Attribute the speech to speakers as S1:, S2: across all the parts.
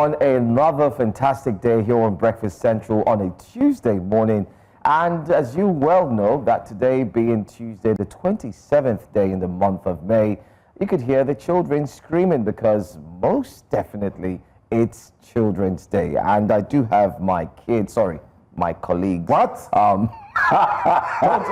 S1: on another fantastic day here on Breakfast Central on a Tuesday morning. And as you well know, that today being Tuesday, the 27th day in the month of May, you could hear the children screaming because most definitely it's Children's Day. And I do have my colleagues.
S2: What? Don't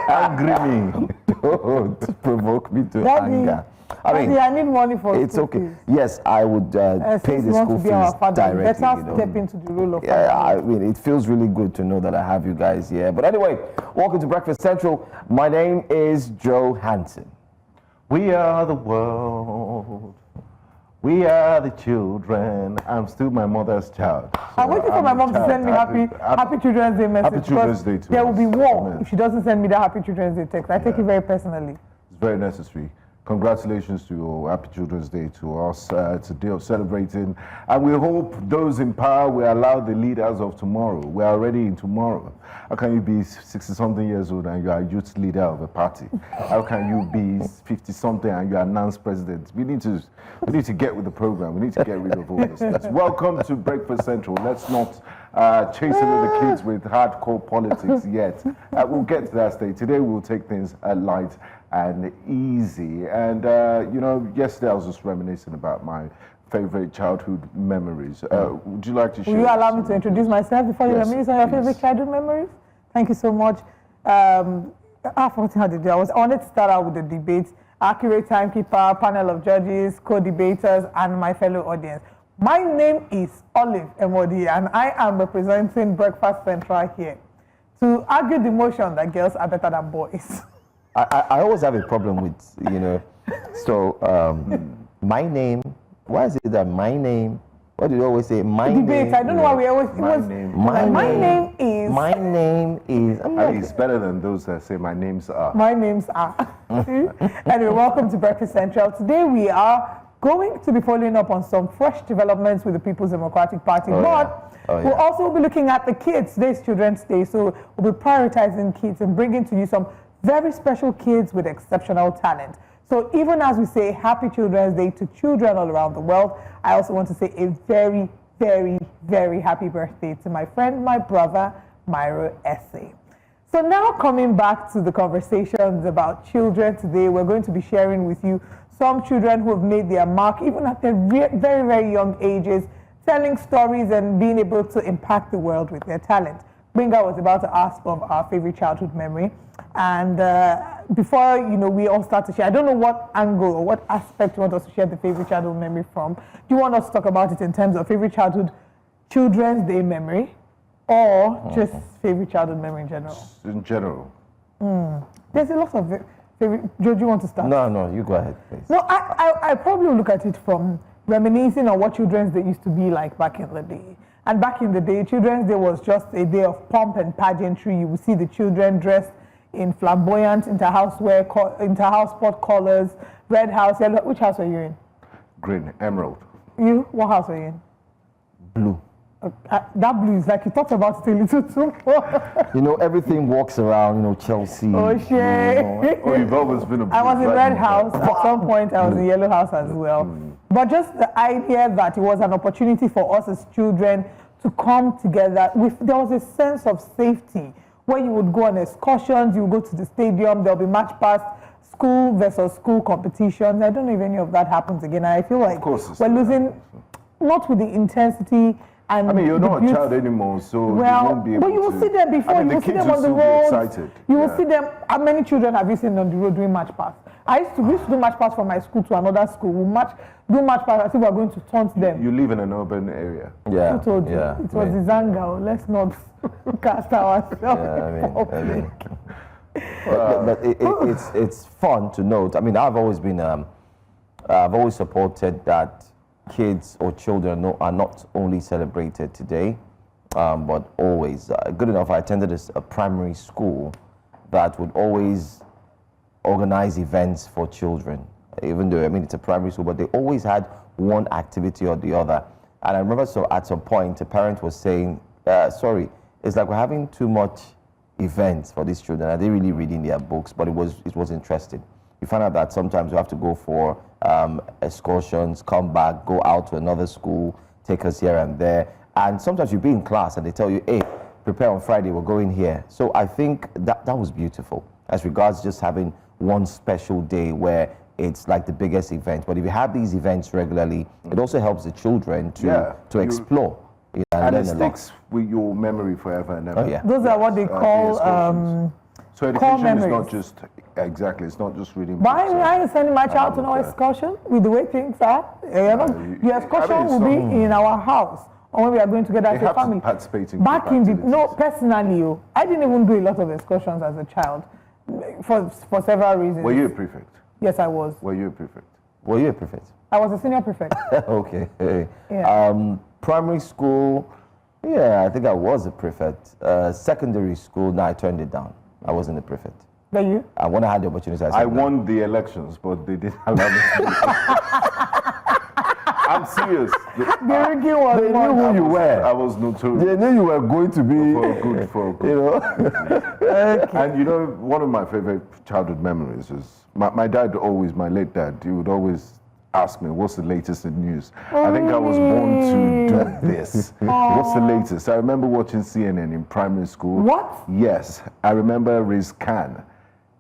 S2: angry me.
S1: Don't provoke me to
S3: Daddy,
S1: anger.
S3: Daddy, I need money for
S1: it's
S3: school
S1: okay.
S3: fees.
S1: Yes, I would pay the school fees directly.
S3: Better step into the role of
S1: yeah, I mean, it feels really good to know that I have you guys here. But anyway, welcome to Breakfast Central. My name is Joe Hansen.
S2: We are the world. We are the children. I'm still my mother's child. So
S3: I'm waiting for my mom to send me happy Children's Day message.
S2: Happy Children's Day to
S3: there will be war
S2: Amen.
S3: if she doesn't send me that Happy Children's Day text. I take it very personally.
S2: It's very necessary. Congratulations to you. Happy Children's Day to us. It's a day of celebrating. And we hope those in power will allow the leaders of tomorrow. We are already in tomorrow. How can you be 60-something years old and you are a youth leader of a party? How can you be 50-something and you are announced president? We need to get with the program. We need to get rid of all this stuff. Welcome to Breakfast Central. Let's not chase away the kids with hardcore politics yet. We'll get to that stage. Today we'll take things light and easy. And, you know, yesterday I was just reminiscing about my favorite childhood memories. Would you like to share?
S3: Will you allow me to introduce myself before you reminisce on your favorite childhood memories? Thank you so much. I wanted to start out with the debate. Accurate timekeeper, panel of judges, co-debaters, and my fellow audience. My name is Olive Emodi, and I am representing Breakfast Central here to argue the motion that girls are better than boys.
S1: I always have a problem with, you know, so my name, why is it that my name, what do you always say? My
S3: debate.
S1: name.
S3: I don't know why we always,
S1: My name is.
S2: I mean, it's better than those that say my names are.
S3: My names are. Anyway, welcome to Breakfast Central. Today we are going to be following up on some fresh developments with the People's Democratic Party, we'll also be looking at the kids. Today's Children's Day, so we'll be prioritizing kids and bringing to you some very special kids with exceptional talent. So even as we say Happy Children's Day to children all around the world, I also want to say a very, very, very happy birthday to my friend, my brother, Myro Essay. So now coming back to the conversations about children today, we're going to be sharing with you some children who have made their mark, even at their very, very young ages, telling stories and being able to impact the world with their talent. Binga was about to ask of our favorite childhood memory. And before, you know, we all start to share, I don't know what angle or what aspect you want us to share the favorite childhood memory from. Do you want us to talk about it in terms of favorite childhood Children's Day memory or just favorite childhood memory in general?
S2: In general.
S3: There's a lot of favorite. Joe, do you want to start?
S1: No, you go ahead, please.
S3: No, I probably look at it from reminiscing on what Children's Day used to be like back in the day. And back in the day, Children's Day was just a day of pomp and pageantry. You would see the children dressed in flamboyant inter-house sport colors, red house, yellow. Which house are you in?
S2: Green, emerald.
S3: You? What house are you in?
S1: Blue.
S3: That blue is like you talked about it a little too much.
S1: You know, everything walks around, you know, Chelsea.
S3: Oh, shit.
S2: Oh, you've always been a blue.
S3: I was in red house. At some point, I was in yellow house as well. But just the idea that it was an opportunity for us as children to come together. There was a sense of safety where you would go on excursions, you would go to the stadium, there'll be match past school versus school competitions. I don't know if any of that happens again. I feel like we're losing, not with the intensity. And
S2: I mean, you're not a child anymore, so you won't be able to.
S3: But you will see them before.
S2: I mean,
S3: you will see them on the road. You will see them. How many children have you seen on the road doing match pass? We used to do match pass from my school to another school. We do match pass as if we are going to taunt them.
S2: You live in an urban area.
S1: Yeah.
S3: Who told you? It was the Zanga. Let's not cast ourselves.
S1: But it's fun to note. I mean, I've always supported that kids or children are not only celebrated today, but always. Good enough, I attended a primary school that would always organize events for children, even though, I mean, it's a primary school, but they always had one activity or the other. And I remember at some point, a parent was saying, sorry, it's like we're having too much events for these children. Are they really reading their books? But it was interesting. You find out that sometimes you have to go for excursions, come back, go out to another school, take us here and there. And sometimes you'll be in class and they tell you, hey, prepare on Friday, we're going here. So I think that was beautiful as regards just having one special day where it's like the biggest event. But if you have these events regularly, it also helps the children to explore.
S2: And it sticks with your memory forever and ever.
S1: Oh, yeah.
S3: Those are what they call
S2: so education is not just, it's not just reading books.
S3: Why are you sending my child to no excursion with the way things are? The excursion will be in our house. Or when we are going together as a family. Back in the, personally, I didn't even do a lot of excursions as a child for several reasons.
S2: Were you a prefect?
S3: Yes, I was.
S2: Were you a prefect?
S1: Were you a prefect?
S3: I was a senior prefect.
S1: Okay.
S3: Yeah.
S1: Primary school, yeah, I think I was a prefect. Secondary school, no, I turned it down. I wasn't a prefect.
S3: Were you?
S1: And when I had the opportunity, I
S2: won the elections, but they didn't allow me to do it. I'm serious.
S3: They knew
S1: who you were.
S2: I was notorious.
S1: They knew you were going to be
S2: for a good.
S1: You know.
S3: Okay.
S2: And you know, one of my favorite childhood memories is my dad always, my late dad, he would always ask me, what's the latest in news? I think I was born to do this. What's the latest? I remember watching CNN in primary school.
S3: What?
S2: Yes. I remember Riz Khan.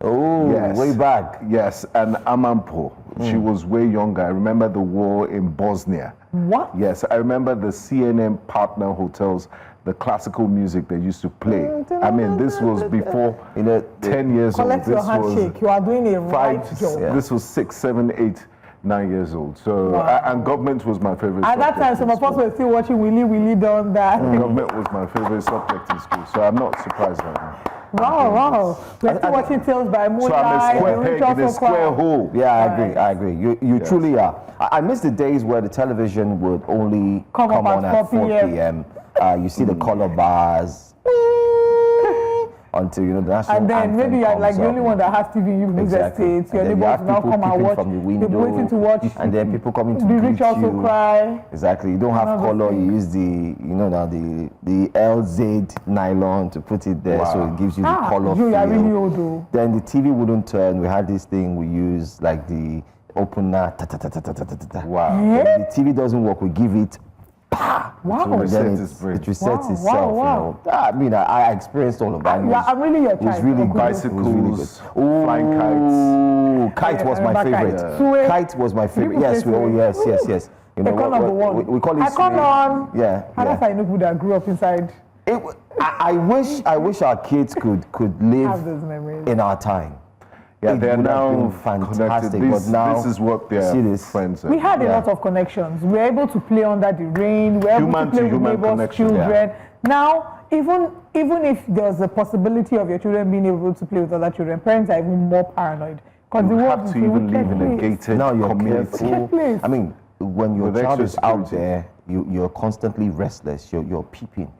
S1: Oh, yes. Way back.
S2: Yes, and Amampo. She was way younger. I remember the war in Bosnia.
S3: What?
S2: Yes, I remember the CNN partner hotels, the classical music they used to play. I mean, this was before 10 years old.
S3: Collect your handshake. You are doing a right job.
S2: Yeah. This was 6, 7, 8, 9 years old. So, and government was my favorite
S3: At that time, some of us were still watching Willy done that.
S2: Government was my favorite subject in school, so I'm not surprised right now.
S3: Wow. We're still watching Tales by Moonlight.
S2: So I'm a square peg in a square hole.
S1: Yeah, I agree. You truly are. I miss the days where the television would only come on at 4 p.m. You see the color bars. Until the national
S3: and then maybe you're like the only one that has TV in these estates. Your neighbors now come and watch.
S1: From the window,
S3: they're waiting to watch.
S1: And then people coming to
S3: the
S1: greet
S3: rich also
S1: you.
S3: Cry.
S1: Exactly. You don't have color. You use the the LZ nylon to put it there, so it gives you the color feel.
S3: You're really old though.
S1: Then the TV wouldn't turn. We had this thing we use like the opener.
S2: Wow.
S1: When the TV doesn't work, we give it.
S3: Wow.
S1: So then it resets itself.
S3: Wow.
S1: I mean, I experienced all of that.
S3: I'm really your child.
S1: It was really good.
S2: Bicycles,
S1: flying
S2: kites.
S1: Kite was my favorite. Kite was my favorite. Yes, yes.
S3: You know,
S1: we call it.
S3: Yeah. That's I know who that grew up inside.
S1: I wish our kids could live in our time.
S2: Yeah, they're now
S1: fantastic.
S2: This,
S1: but now
S2: this is what their friends are.
S3: We had a lot of connections. We were able to play under the rain. We were able to play with neighbors' children. Yeah. Now, even if there's a possibility of your children being able to play with other children, parents are even more paranoid.
S2: Because you have to even live in a gated community.
S1: I mean, when your child is out there, you're constantly restless. You're peeping.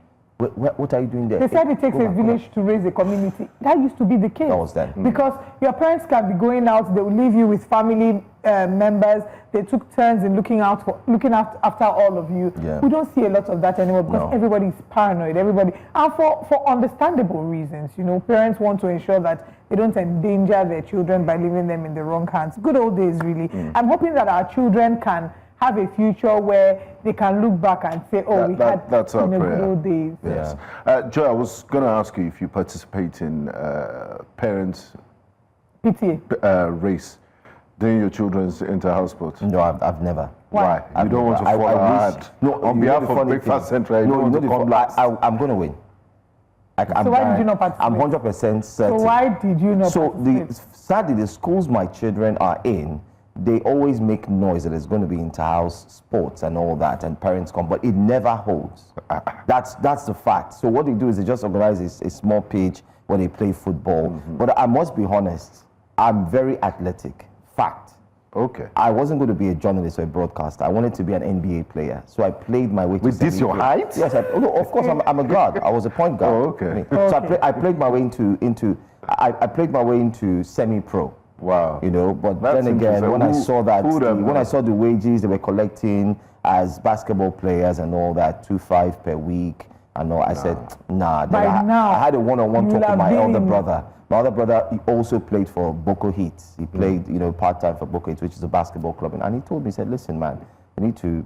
S1: What are you doing there?
S3: They said it takes a village to raise a community. That used to be the case.
S1: That was that.
S3: Because your parents can be going out, they will leave you with family members. They took turns in looking after all of you.
S1: Yeah.
S3: We don't see a lot of that anymore because everybody is paranoid. Everybody, and for understandable reasons. Parents want to ensure that they don't endanger their children by leaving them in the wrong hands. Good old days, really. I'm hoping that our children can have a future where they can look back and say,
S2: that's our prayer.
S3: Good old days.
S2: Yes. Joe, I was going to ask you if you participate in parents'
S3: PTA
S2: race during your children's inter-house sports.
S1: No, I've never.
S2: Why? You don't want to fall hard. No, on behalf of Breakfast Central, you don't want to come last.
S1: I'm going to win.
S3: So why did you not participate?
S1: I'm 100% certain.
S3: So why did you not participate?
S1: Sadly, the schools my children are in, they always make noise that there's going to be inter-house sports and all that, and parents come, but it never holds. That's the fact. So what they do is they just organize a small pitch where they play football. But I must be honest, I'm very athletic. Fact.
S2: Okay.
S1: I wasn't going to be a journalist or a broadcaster. I wanted to be an NBA player. So I played my way to
S2: With this your height?
S1: Yes, of course, I'm a guard. I was a point guard.
S2: Oh, okay.
S1: So I played my way into semi-pro.
S2: Wow.
S1: But then again, when I saw the wages they were collecting as basketball players and all that, 2.5 per week, and all, I said, nah. I had a one-on-one talk with my elder brother. My other brother, he also played for Boko Heat. He played, part-time for Boko Heat, which is a basketball club. And he told me, he said, listen, man, you need to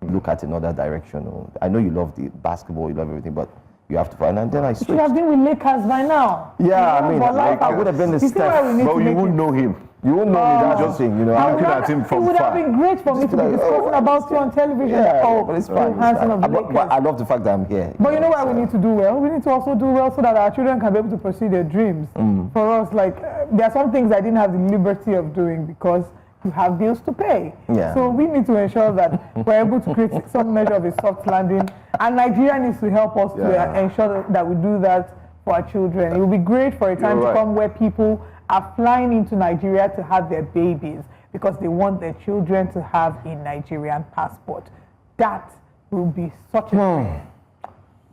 S1: look at another direction. Or, I know you love the basketball, you love everything, but you have to find. And then I
S3: You
S1: switched.
S3: should have been with Lakers by now.
S1: Yeah, I mean,
S3: like,
S1: I would have been the
S3: you see why we
S1: Steph.
S3: need
S2: But
S3: to
S2: you
S3: make
S2: wouldn't
S3: it-
S2: know him.
S1: You won't know me, that's the thing, you know.
S2: I'm
S1: I'm
S2: looking at him from
S3: It would have
S2: far.
S3: been great for me to be
S1: like,
S3: discussing about you on television.
S1: Yeah,
S3: Oh,
S1: but it's fine.
S3: Hanson of the
S1: But
S3: Lakers.
S1: I love the fact that I'm here.
S3: But you know why we need to do well? We need to also do well so that our children can be able to pursue their dreams. For us, like, there are some things I didn't have the liberty of doing because you have bills to pay.
S1: Yeah.
S3: So we need to ensure that we're able to create some measure of a soft landing. And Nigeria needs to help us to ensure that we do that for our children. It will be great for a time to come where people are flying into Nigeria to have their babies because they want their children to have a Nigerian passport. That will be such a dream.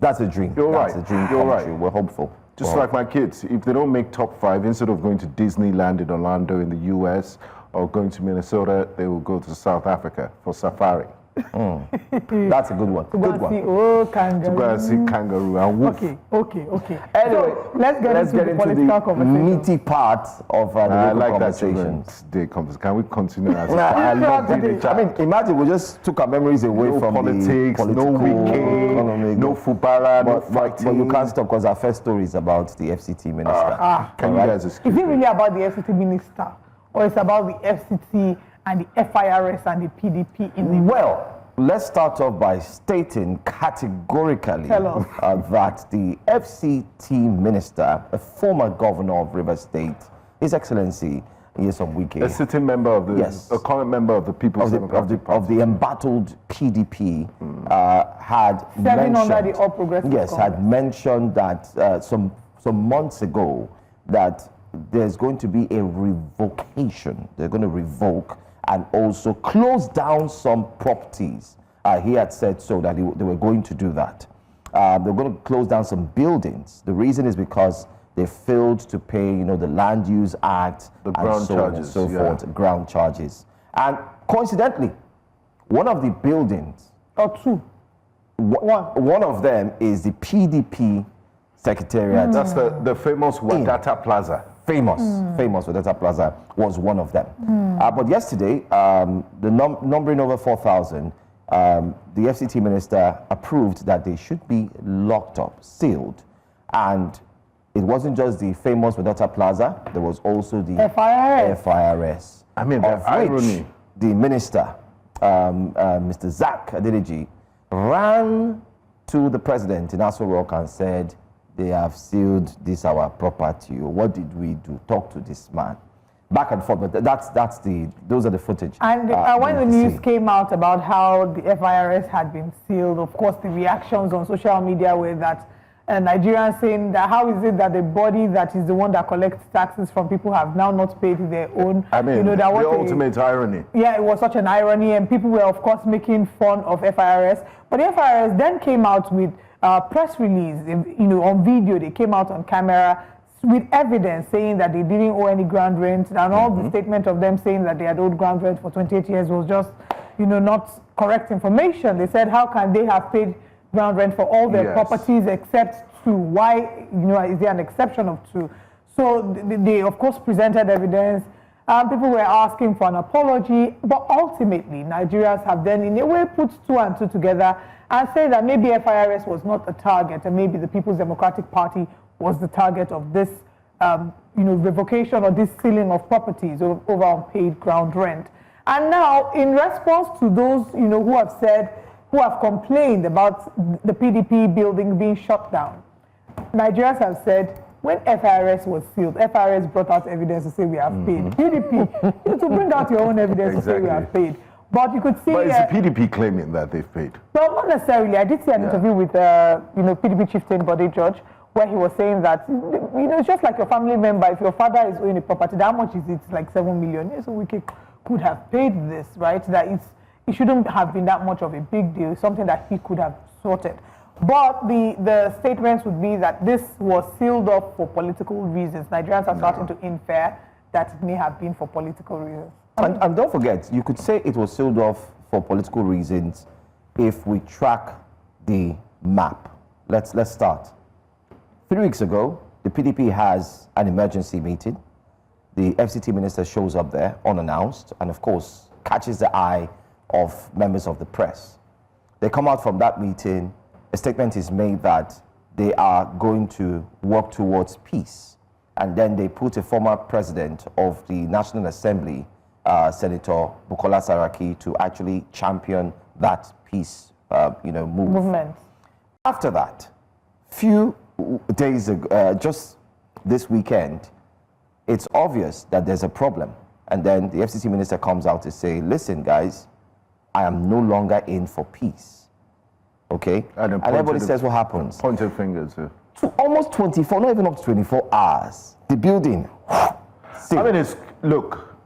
S1: That's a dream.
S2: You're
S1: That's
S2: right.
S1: a dream
S2: You're
S1: come
S2: right.
S1: true. We're hopeful.
S2: Just like my kids, if they don't make top 5, instead of going to Disneyland in Orlando in the US or going to Minnesota, they will go to South Africa for safari.
S1: That's a good one.
S3: To go
S1: Good
S3: and
S1: one.
S3: see, oh, kangaroo.
S2: To go and see kangaroo and wolf.
S3: Okay.
S1: Anyway,
S3: So, let's get into the political conversation.
S1: meaty part of the
S2: I
S1: local
S2: like that
S1: conversations.
S2: children's day conversation. Can we continue as a
S1: I
S3: love
S1: love
S3: it.
S1: I mean, imagine we just took our memories away
S2: no
S1: from
S2: politics,
S1: the
S2: no
S1: political,
S2: wiki,
S1: economic,
S2: no fubara, no
S1: but
S2: fighting.
S1: you can't stop because our first story is about the FCT minister.
S2: Can you guys excuse
S3: Is it
S2: me?
S3: really about the FCT minister or it's about the FCT and the FIRS and the PDP in the
S1: Well, let's start off by stating categorically
S3: Tell us.
S1: that the FCT minister, a former governor of Rivers State, His Excellency Nyesom Wike,
S2: A sitting member of the,
S1: Yes.
S2: a current member of the People's Democratic Party.
S1: of the embattled PDP, had
S3: Serving
S1: mentioned,
S3: under the All Progressive
S1: yes,
S3: Congress.
S1: had mentioned that some months ago that there's going to be a revocation. They're going to revoke and also close down some properties. He had said so that they were going to do that. They're going to close down some buildings. The reason is because they failed to pay, the Land Use Act,
S2: The
S1: and
S2: ground
S1: so on and
S2: charges,
S1: so
S2: yeah.
S1: forth, ground charges. And coincidentally, one of the buildings,
S3: or two.
S1: one of them is the PDP Secretariat.
S2: That's the famous Wadata Plaza.
S1: Famous Wadata Plaza was one of them. But yesterday, the numbering over 4,000, the FCT minister approved that they should be locked up, sealed. And it wasn't just the famous Wadata Plaza, there was also the FIRS.
S2: I mean,
S1: of
S2: the irony.
S1: which the minister, Mr. Zach Adeliji, ran to the president in Aso Rock and said, they have sealed this our property. What did we do? Talk to this man. Back and forth, but those are the footage.
S3: And when the news came out about how the FIRS had been sealed, of course, the reactions on social media were that Nigerians saying that how is it that the body that is the one that collects taxes from people have now not paid their own?
S2: I mean,
S3: that
S2: the
S3: was
S2: ultimate irony.
S3: Yeah, it was such an irony, and people were, of course, making fun of FIRS. But the FIRS then came out with press release, on video. They came out on camera with evidence saying that they didn't owe any ground rent, and all the statement of them saying that they had owed ground rent for 28 years was just, not correct information. They said, how can they have paid ground rent for all their properties except 2? Why, is there an exception of 2? So they of course presented evidence. People were asking for an apology, but ultimately Nigerians have then in a way put 2 and 2 together and say that maybe FIRS was not a target and maybe the People's Democratic Party was the target of this revocation or this sealing of properties over unpaid ground rent. And now in response to those who have complained about the PDP building being shut down, Nigerians have said, when FIRS was sealed, FIRS brought out evidence to say we have paid. PDP, to bring out your own evidence to say we have paid. But you could see...
S2: But is the PDP claiming that they've paid?
S3: Well, not necessarily. I did see an interview with, PDP chieftain Bode George, where he was saying that, it's just like your family member. If your father is owning a property, how much is it? It's like 7 million. Yeah, so we could have paid this, right? That it shouldn't have been that much of a big deal. It's something that he could have sorted. But the statements would be that this was sealed up for political reasons. Nigerians are starting to infer that it may have been for political reasons.
S1: And don't forget, you could say it was sealed off for political reasons if we track the map. Let's start. 3 weeks ago, the PDP has an emergency meeting. The FCT minister shows up there unannounced and, of course, catches the eye of members of the press. They come out from that meeting, a statement is made that they are going to work towards peace. And then they put a former president of the National Assembly, Senator Bukola Saraki, to actually champion that peace movement. After that, few days ago, just this weekend, it's obvious that there's a problem. And then the FCC minister comes out to say, listen, guys, I am no longer in for peace. Okay? And everybody says what happens.
S2: Pointed fingers.
S1: To almost 24, not even up to 24 hours, the building.
S2: I mean, look,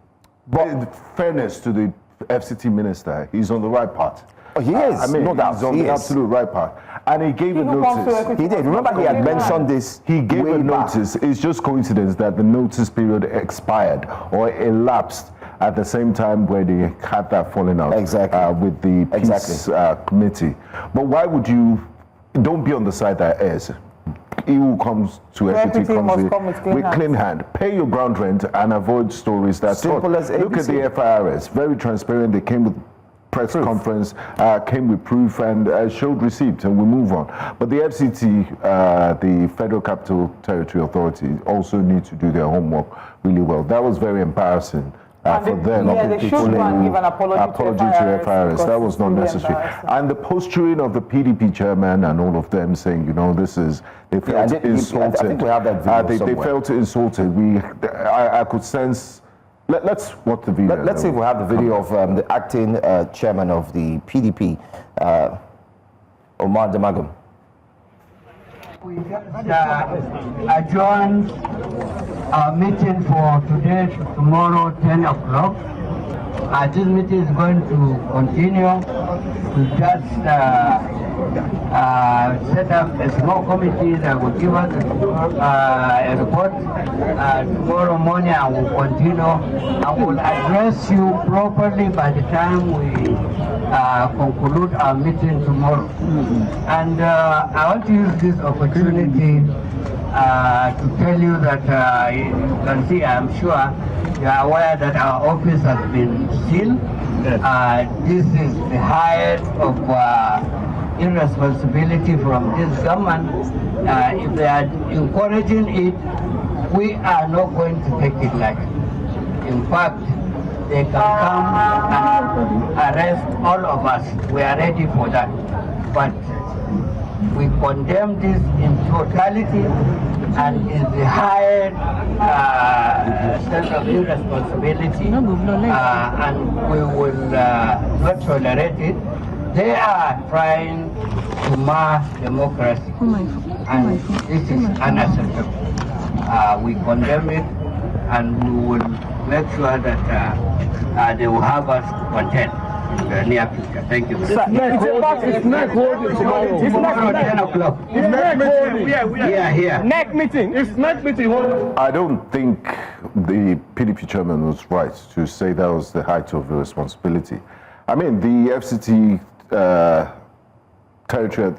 S2: but in fairness to the FCT minister, he's on the right path.
S1: Oh, he is.
S2: I mean,
S1: no doubt.
S2: He's on the absolute right path. And he gave a notice.
S1: He did. Remember, he had mentioned this.
S2: He gave a notice. It's just coincidence that the notice period expired or elapsed at the same time where they had that falling out with the peace committee. But why would you? Don't be on the side that airs. He who comes to FCT comes with clean hand. Pay your ground rent and avoid stories that
S1: simple as APC.
S2: Look at the FIRS, very transparent. They came with press conference, came with proof and showed receipt, and we move on. But the FCT, the Federal Capital Territory Authority, also need to do their homework really well. That was very embarrassing. For them,
S3: they should give an apology
S2: to FIRS. That was not necessary. And the posturing of the PDP chairman and all of them saying, you know, this is, they felt insulted.
S1: I think we have that video
S2: they felt insulted. I could sense. Let's watch the video.
S1: Let's see if we have the video of the acting chairman of the PDP, Omar Damagum.
S4: We adjourned our meeting for today, tomorrow, 10 o'clock. This meeting is going to continue. We just set up a small committee that will give us a report tomorrow morning, and we'll continue. I will address you properly by the time we conclude our meeting tomorrow. And I want to use this opportunity to tell you that you can see, I'm sure you are aware that our office has been sealed. This is the height of irresponsibility from this government. If they are encouraging it, we are not going to take it lightly. In fact, they can come and arrest all of us. We are ready for that. But we condemn this in totality and in the higher sense of irresponsibility, and we will not tolerate it. They are trying to mar democracy, and this is unacceptable. We condemn it, and we will make sure that they will have us content in the near future. Thank you.
S5: It's neck holding tomorrow.
S4: It's tomorrow at 10 o'clock.
S5: It's neck holding.
S4: We are here.
S5: Neck meeting. It's neck meeting.
S2: I don't think the PDP chairman was right to say that was the height of the responsibility. I mean, the FCT Territory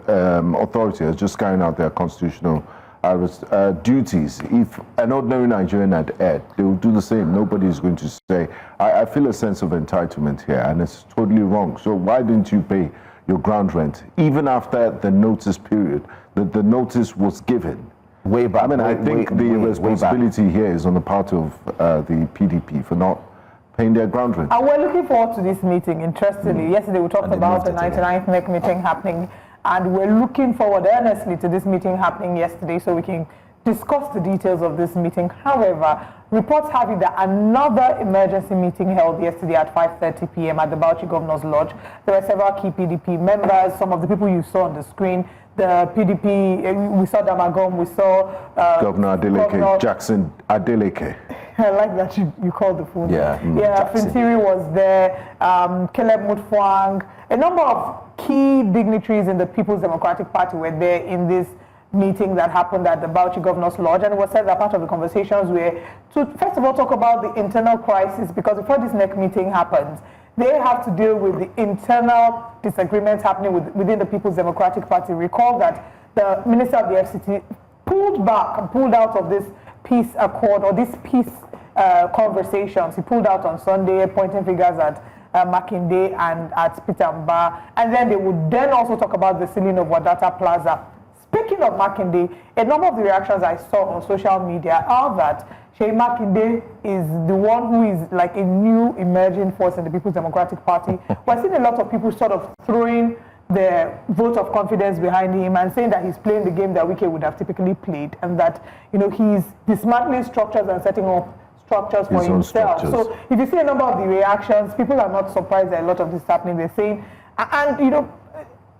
S2: Authority has just carried out their constitutional duties. If an ordinary Nigerian had aired, they will do the same. Nobody is going to say, I feel a sense of entitlement here, and it's totally wrong. So why didn't you pay your ground rent, even after the notice period, that the notice was given?
S1: Way back.
S2: I mean, I think the responsibility here is on the part of the PDP for not paying their ground rent.
S3: And we're looking forward to this meeting, interestingly. Yesterday we talked about the 99th NEC meeting happening, and we're looking forward earnestly to this meeting happening yesterday so we can discuss the details of this meeting. However, reports have it that another emergency meeting held yesterday at 5:30 p.m. at the Bauchi Governor's Lodge. There were several key PDP members, some of the people you saw on the screen. The PDP, we saw Damagum, we saw
S2: Governor Adeleke, Jackson Adeleke.
S3: I like that you called the full name.
S1: Yeah,
S3: Fintiri was there, Caleb Mutfwang, a number of key dignitaries in the People's Democratic Party were there in this meeting that happened at the Bauchi Governor's Lodge, and it was said that part of the conversations were to first of all talk about the internal crisis, because before this NEC meeting happens, they have to deal with the internal disagreements happening within the People's Democratic Party. Recall that the Minister of the FCT pulled back and pulled out of this peace accord or this peace conversations. He pulled out on Sunday, pointing fingers at Makinde and at Peter Mba, and then they would then also talk about the ceiling of Wadata Plaza. Speaking of Makinde, a number of the reactions I saw on social media are that Sheyi Makinde is the one who is like a new emerging force in the People's Democratic Party. We're seeing a lot of people sort of throwing their vote of confidence behind him and saying that he's playing the game that Wike would have typically played, and that, you know, he's dismantling structures and setting up structures for himself. So if you see a number of the reactions, people are not surprised that a lot of this is happening. They're saying, and you know,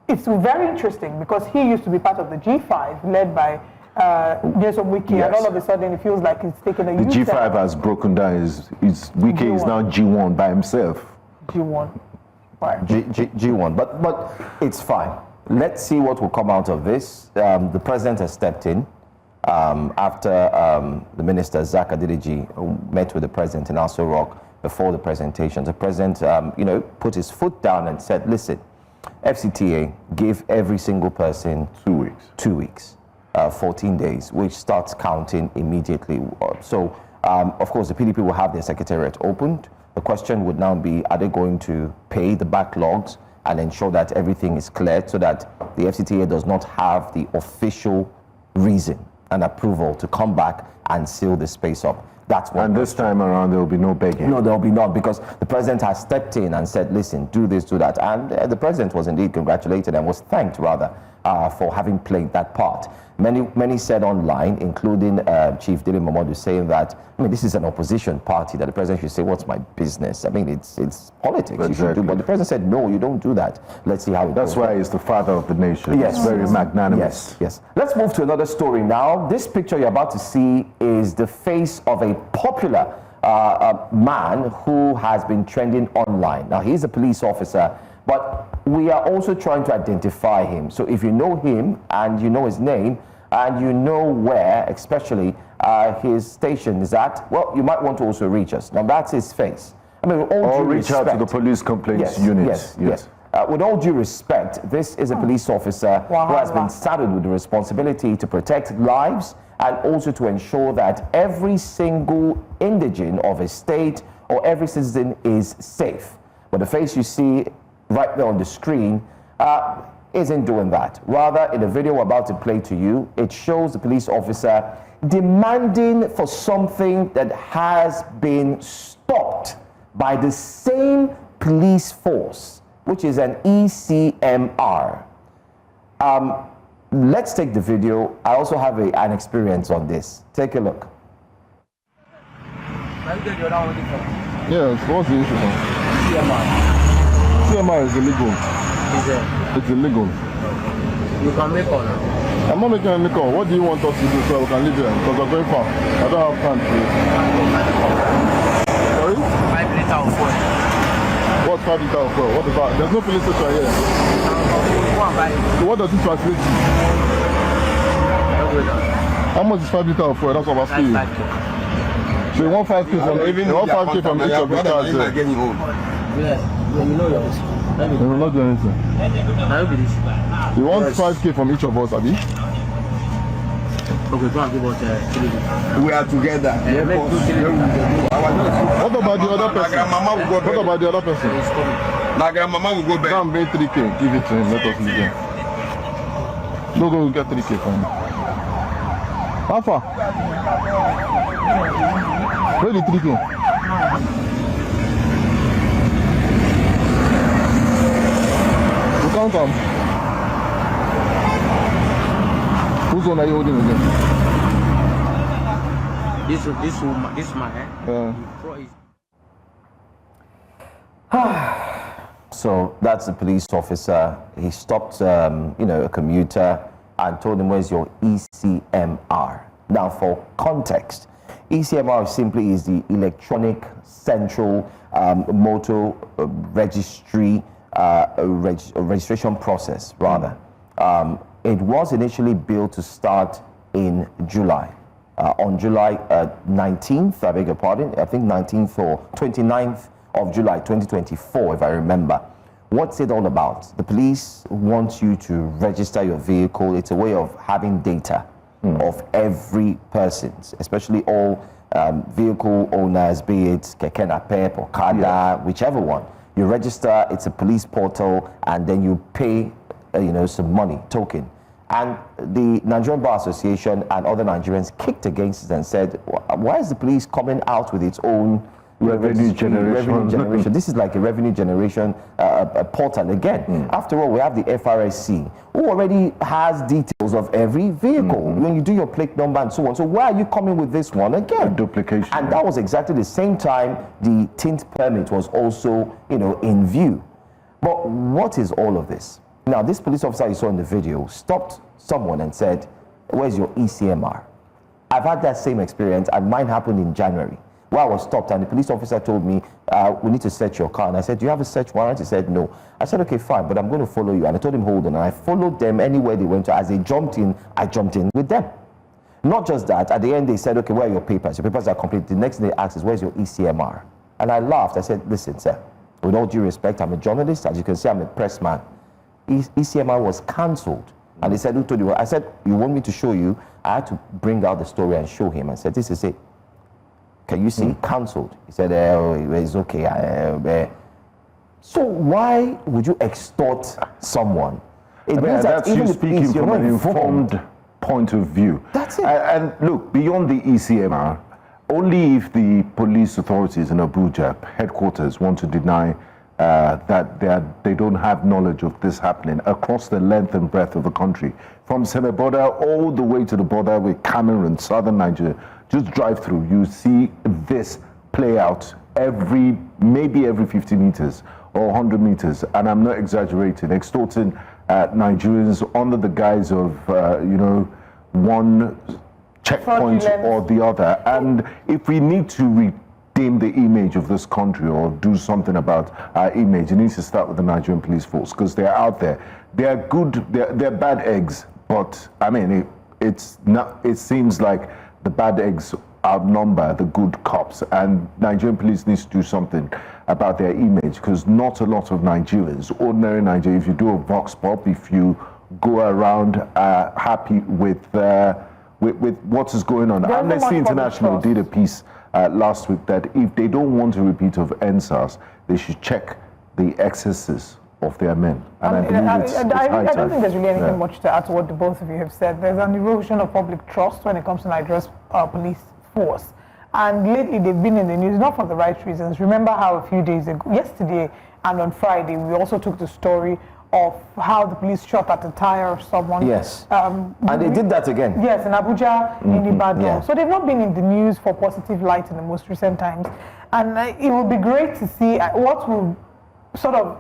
S3: it's very interesting because he used to be part of the G5 led by Nyesom Wike, and all of a sudden it feels like it's taken a
S2: The G5 has broken down. Wike
S3: G1.
S2: is now G1 by himself.
S3: G1. Right.
S1: G1, but it's fine. Let's see what will come out of this. The president has stepped in after the minister, Zach Adeliji, met with the president in Aso Rock before the presentation. The president, you know, put his foot down and said, listen, FCTA give every single person
S2: 2 weeks.
S1: 2 weeks, 14 days, which starts counting immediately. So, of course, the PDP will have their secretariat opened. The question would now be, are they going to pay the backlogs and ensure that everything is cleared so that the FCTA does not have the official reason and approval to come back and seal the space up? That's one.
S2: And this time around, there will be no begging.
S1: No, there will be not, because the president has stepped in and said, listen, do this, do that. And the president was indeed congratulated and was thanked, rather, for having played that part. Many said online, including Chief Dele Momodu, saying that, I mean, this is an opposition party, that the president should say, what's my business? I mean, it's politics.
S2: Exactly.
S1: You should do, but the president said, no, you don't do that. Let's see how it goes.
S2: That's why he's the father of the nation.
S1: Yes.
S2: It's very magnanimous.
S1: Yes. Let's move to another story now. This picture you're about to see is the face of a popular man who has been trending online. Now, he's a police officer, but we are also trying to identify him. So if you know him and you know his name and you know where, especially his station is at, well, you might want to also reach us. Now, that's his face. I mean, with all due
S2: reach
S1: respect,
S2: out to the police complaints unit.
S1: Yes. With all due respect, this is a police officer who has been saddled with the responsibility to protect lives and also to ensure that every single indigene of a state or every citizen is safe. But the face you see right there on the screen isn't doing that. Rather, in the video we're about to play to you, it shows the police officer demanding for something that has been stopped by the same police force, which is an ECMR. Let's take the video. I also have an experience on this. Take a look.
S5: Yes, what's the issue now? CMR is illegal. It's illegal.
S4: You can make all.
S5: I'm not making any call. What do you want us to do so we can leave here? Because we're going far. I don't have time to. Sorry?
S4: 5 liters of fuel.
S5: What 5 liters of fuel? What is that? There's no police station here. So what does it translate to? How much is 5 liters of fuel? That's what I'm asking you. So you want 5K from each of the cars there?
S4: You know yours.
S5: We will not do anything. You want 5K from each of us, Abi?
S4: Okay, go and give us
S6: we are together.
S5: What about the other person? What about the other person?
S6: My grandmama will go back.
S5: Come bring 3K, give it to him, let us leave him. No, go get 3K from him. How far? Where the 3K? You can't come. Whose one are you holding again?
S4: This man,
S1: So that's a police officer. He stopped, a commuter and told him, where's your ECMR? Now, for context, ECMR simply is the Electronic Central Motor Registry registration process, rather. It was initially built to start in July. On July 19th, I beg your pardon, I think 19th or 29th of July 2024, if I remember. What's it all about? The police want you to register your vehicle. It's a way of having data of every person, especially all vehicle owners, be it Keke Napep or Kada, whichever one. You register, it's a police portal, and then you pay, some money, token. And the Nigerian Bar Association and other Nigerians kicked against it and said, why is the police coming out with its own
S2: revenue generation?
S1: This is like a revenue generation portal again. After all, we have the FRSC, who already has details of every vehicle when you do your plate number and so on. So why are you coming with this one again?
S2: Duplication.
S1: And that was exactly the same time the tint permit was also, in view. But what is all of this? Now, this police officer you saw in the video stopped someone and said, where's your ECMR? I've had that same experience, and mine happened in January, where I was stopped, and the police officer told me, we need to search your car. And I said, do you have a search warrant? He said, no. I said, okay, fine, but I'm going to follow you. And I told him, hold on. And I followed them anywhere they went to. As they jumped in, I jumped in with them. Not just that, at the end they said, okay, where are your papers? Your papers are complete. The next thing they asked is, where's your ECMR? And I laughed. I said, listen, sir, with all due respect, I'm a journalist. As you can see, I'm a press man. ECMR was cancelled. And they said, who told you? I said, you want me to show you? I had to bring out the story and show him. I said, this is it. Can you see? Cancelled. He said, it's okay. So why would you extort someone? It means that
S2: that's
S1: even
S2: you
S1: the police,
S2: speaking from an informed point of view.
S1: That's it.
S2: And look, beyond the ECMR, only if the police authorities in Abuja headquarters want to deny that they don't have knowledge of this happening across the length and breadth of the country, from Seme-Border all the way to the border with Cameroon, southern Nigeria. Just drive through, you see this play out maybe every 50 meters or 100 meters, and I'm not exaggerating, extorting Nigerians under the guise of, one checkpoint or the other. And if we need to redeem the image of this country or do something about our image, it needs to start with the Nigerian police force, because they're out there. They're good, they're bad eggs, but I mean, it seems like the bad eggs outnumber the good cops, and Nigerian police needs to do something about their image, because not a lot of Nigerians, ordinary Nigerians, if you do a vox pop, if you go around happy with what is going on. Amnesty International did a piece last week that if they don't want a repeat of NSAS, they should check the excesses of their men. And I believe it's high time.
S3: I don't think there's really anything much to add to what the both of you have said. There's an erosion of public trust when it comes to Nigeria's police force. And lately they've been in the news, not for the right reasons. Remember how a few days ago, yesterday and on Friday, we also took the story of how the police shot at the tire of someone.
S1: Yes. And they did that again.
S3: Yes, in Abuja, in Ibadan. Yeah. So they've not been in the news for positive light in the most recent times. And it will be great to see what will sort of,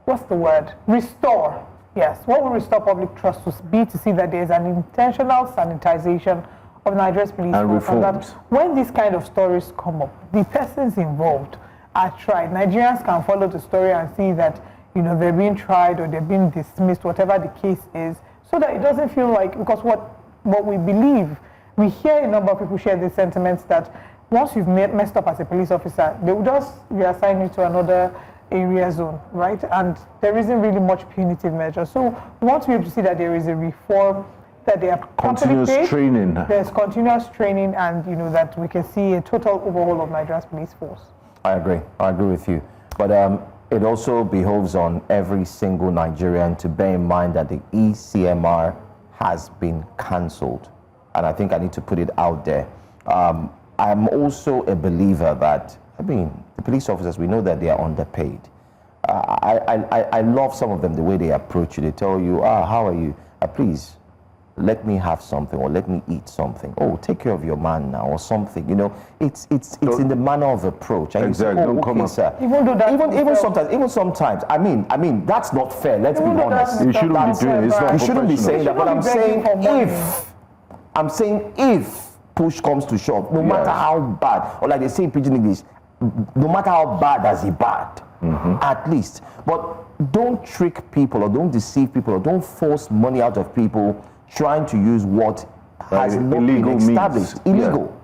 S3: what's the word? Restore. Yes, what will restore public trust to be to see that there's an intentional sanitization of Nigeria's police force, and that when these kind of stories come up, the persons involved are tried. Nigerians can follow the story and see that, they're being tried or they're being dismissed, whatever the case is, so that it doesn't feel like, because what we believe, we hear a number of people share these sentiments that once you've messed up as a police officer, they will just reassign you to another area zone, right? And there isn't really much punitive measure. So we want to be able to see that there is a reform, that they are
S2: continuous training.
S3: There's continuous training, and that we can see a total overhaul of Nigeria's police force.
S1: I agree with you. But it also behoves on every single Nigerian to bear in mind that the ECMR has been cancelled. And I think I need to put it out there. I'm also a believer that, the police officers, we know that they are underpaid. I love some of them, the way they approach you. They tell you, how are you? Please, let me have something, or let me eat something. Oh, take care of your man now, or something. It's in the manner of approach. And
S2: exactly.
S1: You say,
S2: don't come
S1: sir.
S3: Even do that.
S1: Even sometimes. I mean, that's not fair. Let's be honest.
S2: You shouldn't be doing it. It's not
S1: You shouldn't be saying that. But I'm saying if push comes to shove, no matter how bad, or like they say in pidgin English, no matter how bad as he bad, at least. But don't trick people, or don't deceive people, or don't force money out of people trying to use what has not been established. Illegal.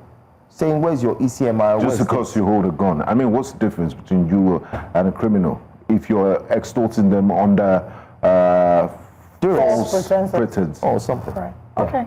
S1: Saying, where's your ECMR?
S2: Just because you hold a gun. What's the difference between you and a criminal? If you're extorting them under false pretense
S1: or something.
S3: Right. Okay.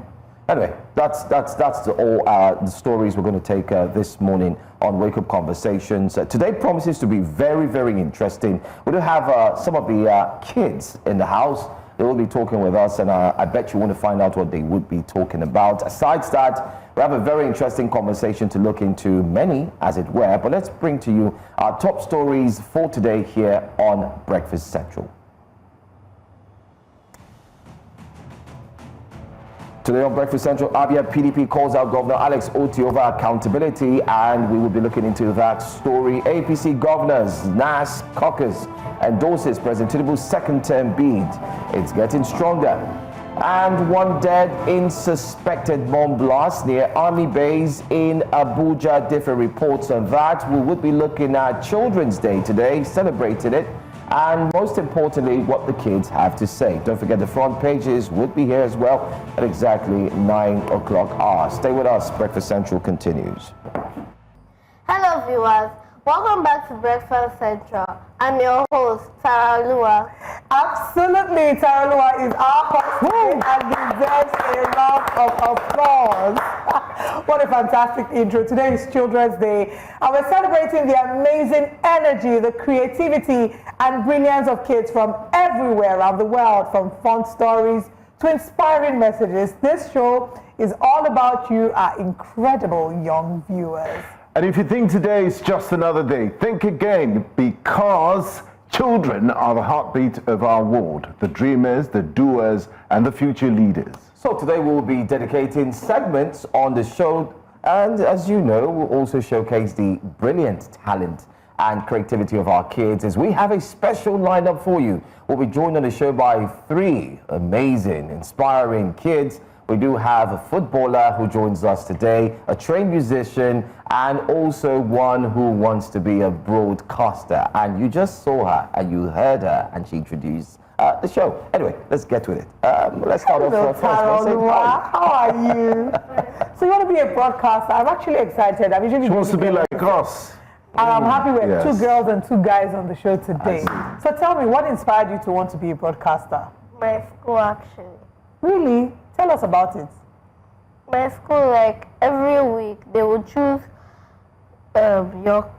S1: Anyway, that's all the stories we're going to take this morning on Wake Up Conversations. Today promises to be very, very interesting. We do have some of the kids in the house. They will be talking with us, and I bet you want to find out what they would be talking about. Aside that, we have a very interesting conversation to look into, many as it were, but let's bring to you our top stories for today here on Breakfast Central. Today on Breakfast Central, Abia PDP calls out Governor Alex Otti over accountability, and we will be looking into that story. APC governors, NAS caucus endorses President Tinubu's second-term bid. It's getting stronger. And one dead in suspected bomb blast near Army base in Abuja. Different reports on that. We would be looking at Children's Day today, celebrating it, and most importantly, what the kids have to say. Don't forget the front pages would be here as well at exactly 9 o'clock hour. Stay with us. Breakfast Central continues.
S7: Hello viewers, welcome back to Breakfast Central. I'm your host, Tara Lua.
S3: Absolutely, Tara Lua is our host today and deserves a lot of applause. What a fantastic intro. Today is Children's Day, and we're celebrating the amazing energy, the creativity, and brilliance of kids from everywhere around the world, from fun stories to inspiring messages. This show is all about you, our incredible young viewers.
S2: And if you think today is just another day, think again, because children are the heartbeat of our ward, the dreamers, the doers, and the future leaders.
S1: So today we'll be dedicating segments on the show, and as you know, we'll also showcase the brilliant talent and creativity of our kids, as we have a special lineup for you. We'll be joined on the show by 3 amazing, inspiring kids. We do have a footballer who joins us today, a trained musician, and also one who wants to be a broadcaster. And you just saw her and you heard her, and she introduced the show. Anyway, let's get with it. Let's start off first.
S3: How are you? So you want to be a broadcaster? I'm actually excited.
S2: She wants to be like us.
S3: And I'm happy we have
S2: Yes.
S3: 2 girls and 2 guys on the show today. So tell me, what inspired you to want to be a broadcaster?
S7: My school actually.
S3: Really? Tell us about it.
S7: My school, like every week, they will choose your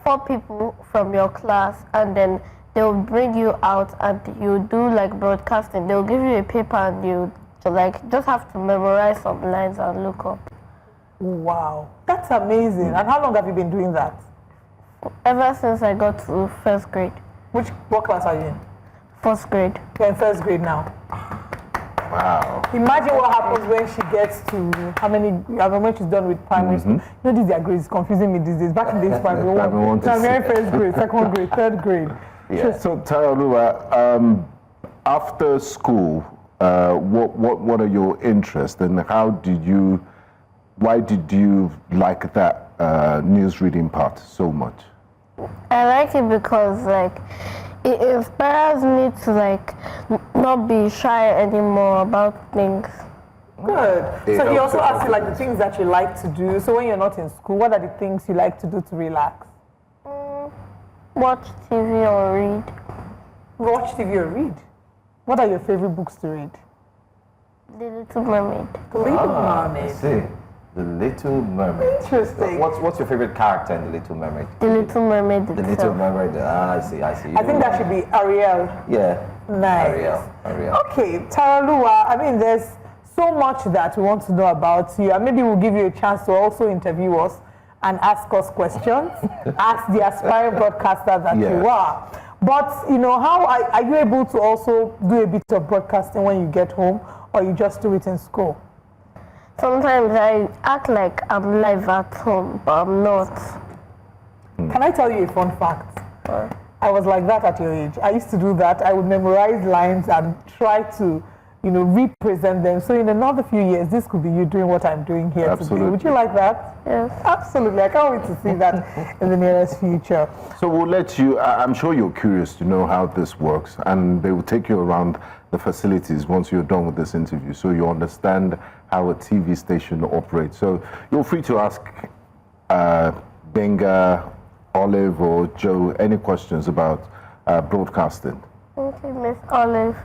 S7: 4 people from your class, and then they will bring you out and you do like broadcasting. They will give you a paper and you just have to memorize some lines and look up.
S3: Wow, that's amazing. And how long have you been doing that?
S7: Ever since I got to 1st grade.
S3: What class are you in?
S7: 1st grade.
S3: You're in 1st grade now.
S2: Wow.
S3: Imagine what happens when she gets to when she's done with primary school. You know, their grades confusing me these days. Back in the days, primary 1. So I'm in 1st grade, 2nd grade, 3rd grade.
S2: Yeah. So Taraluwa, after school, what are your interests, and why did you like that news reading part so much?
S7: I like it because it inspires me to not be shy anymore about things.
S3: Good. So he also asks you the things that you like to do. So when you're not in school, what are the things you like to do to relax?
S7: Watch TV or read.
S3: Watch TV or read? What are your favorite books to read?
S7: The Little Mermaid.
S3: The Little Mermaid.
S1: I see. The Little Mermaid.
S3: Interesting.
S1: What's your favorite character in The Little Mermaid?
S7: The Little Mermaid
S1: The
S7: itself.
S1: Little Mermaid. I see.
S3: I think that should be Ariel.
S1: Yeah.
S3: Nice.
S1: Ariel.
S3: Okay, Taraluwa, there's so much that we want to know about you, and maybe we'll give you a chance to also interview us and ask us questions, ask the aspiring broadcaster that you are. But, how are you able to also do a bit of broadcasting when you get home, or you just do it in school?
S7: Sometimes I act like I'm live at home, but I'm not.
S3: Can I tell you a fun fact? I was like that at your age. I used to do that. I would memorize lines and try to, represent them. So in another few years, this could be you doing what I'm doing here today. Would you like that?
S7: Yes.
S3: Absolutely. I can't wait to see that in the nearest future.
S2: So we'll let you, I'm sure you're curious to know how this works, and they will take you around the facilities once you're done with this interview, so you understand how a TV station operates. So you're free to ask Benga, Olive, or Joe any questions about broadcasting.
S7: Okay, Miss Olive.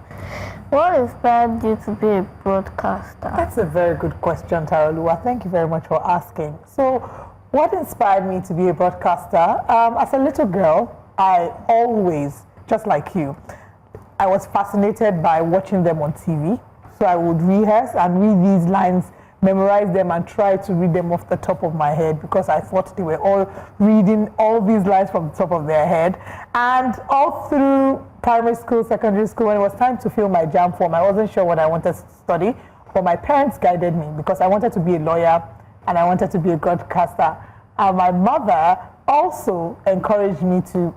S7: What inspired you to be a broadcaster?
S3: That's a very good question, Taraluwa. Thank you very much for asking. So, what inspired me to be a broadcaster? As a little girl, I always, just like you, I was fascinated by watching them on TV. So I would rehearse and read these lines, memorize them, and try to read them off the top of my head because I thought they were all reading all these lines from the top of their head. And all through primary school, secondary school, when it was time to fill my JAMB form, I wasn't sure what I wanted to study, but my parents guided me because I wanted to be a lawyer and I wanted to be a broadcaster. And my mother also encouraged me to,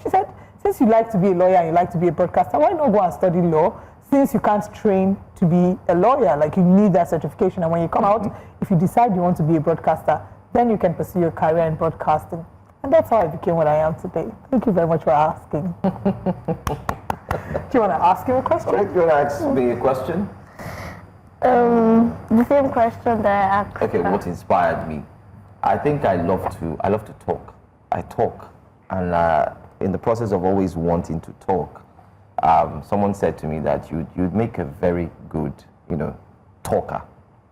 S3: she said, since you like to be a lawyer and you like to be a broadcaster, why not go and study law? Since you can't train to be a lawyer, like you need that certification. And when you come out, if you decide you want to be a broadcaster, then you can pursue your career in broadcasting. And that's how I became what I am today. Thank you very much for asking. Do you want to ask him a question?
S1: Do you want to ask me a question?
S7: The same question that I asked.
S1: Okay, what inspired me? I think I love to talk. I talk, and in the process of always wanting to talk, someone said to me that you'd make a very good, talker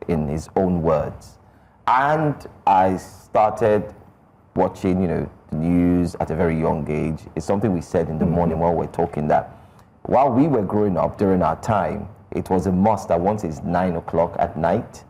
S1: in his own words. And I started watching, the news at a very young age. It's something we said in the morning while we're talking that while we were growing up during our time, it was a must that once it's 9 o'clock at night,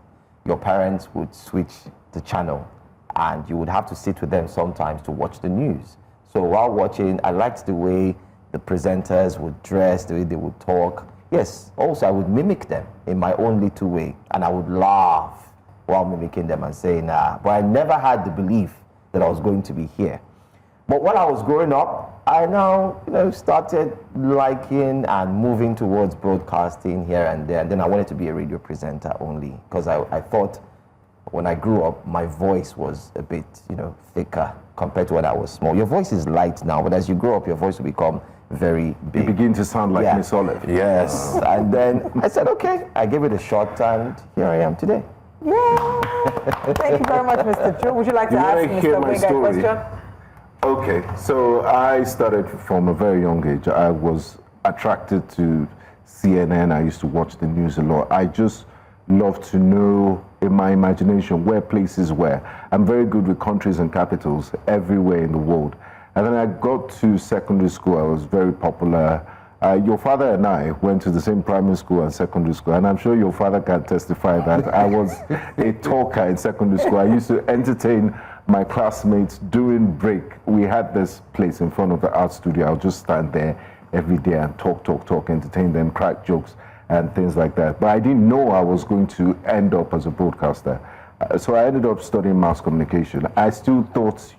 S1: your parents would switch the channel and you would have to sit with them sometimes to watch the news. So while watching, I liked the way the presenters would dress, the way they would talk. Yes, also I would mimic them in my own little way, and I would laugh while mimicking them and saying, but I never had the belief that I was going to be here. But when I was growing up, I now, started liking and moving towards broadcasting here and there. And then I wanted to be a radio presenter only because I thought when I grew up, my voice was a bit, thicker compared to when I was small. Your voice is light now, but as you grow up, your voice will become very big.
S2: You begin to sound like Miss Olive.
S1: Yes. And then I said, okay, I gave it a shot, and here I am today.
S3: Yeah. Thank you very much, Mr. Joe. Would you like to ask Mr. Wing a question?
S2: Okay, so I started from a very young age. I was attracted to CNN. I used to watch the news a lot. I just love to know in my imagination where places were. I'm very good with countries and capitals everywhere in the world. And then I got to secondary school. I was very popular. Your father and I went to the same primary school and secondary school, and I'm sure your father can testify that I was a talker in secondary school. I used to entertain my classmates during break. We had this place in front of the art studio. I'll just stand there every day and talk, entertain them, crack jokes and things like that. But I didn't know I was going to end up as a broadcaster. So I ended up studying mass communication. I still thought,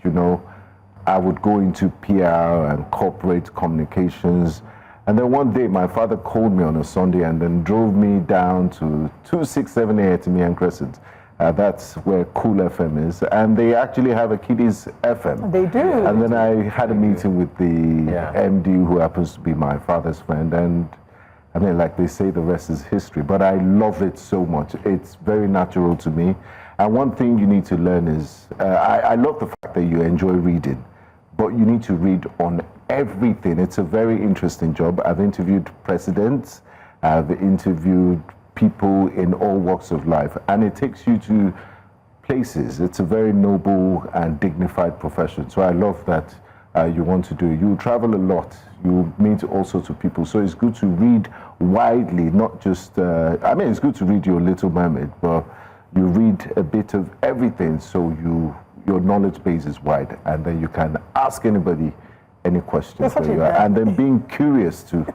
S2: I would go into PR and corporate communications. And then one day, my father called me on a Sunday and then drove me down to 267A Etimian Crescent. That's where Cool FM is. And they actually have a kiddies FM.
S3: They do.
S2: And then I had a meeting with the MD, who happens to be my father's friend. And I mean, like they say, the rest is history. But I love it so much. It's very natural to me. And one thing you need to learn is, I love the fact that you enjoy reading, but you need to read on everything. It's a very interesting job. I've interviewed presidents, I've interviewed people in all walks of life, and it takes you to places. It's a very noble and dignified profession. So I love that you want to do it. You travel a lot, you meet all sorts of people. So it's good to read widely, not just, it's good to read Your Little Mermaid, but you read a bit of everything, so your knowledge base is wide, and then you can ask anybody any questions. And then being curious too.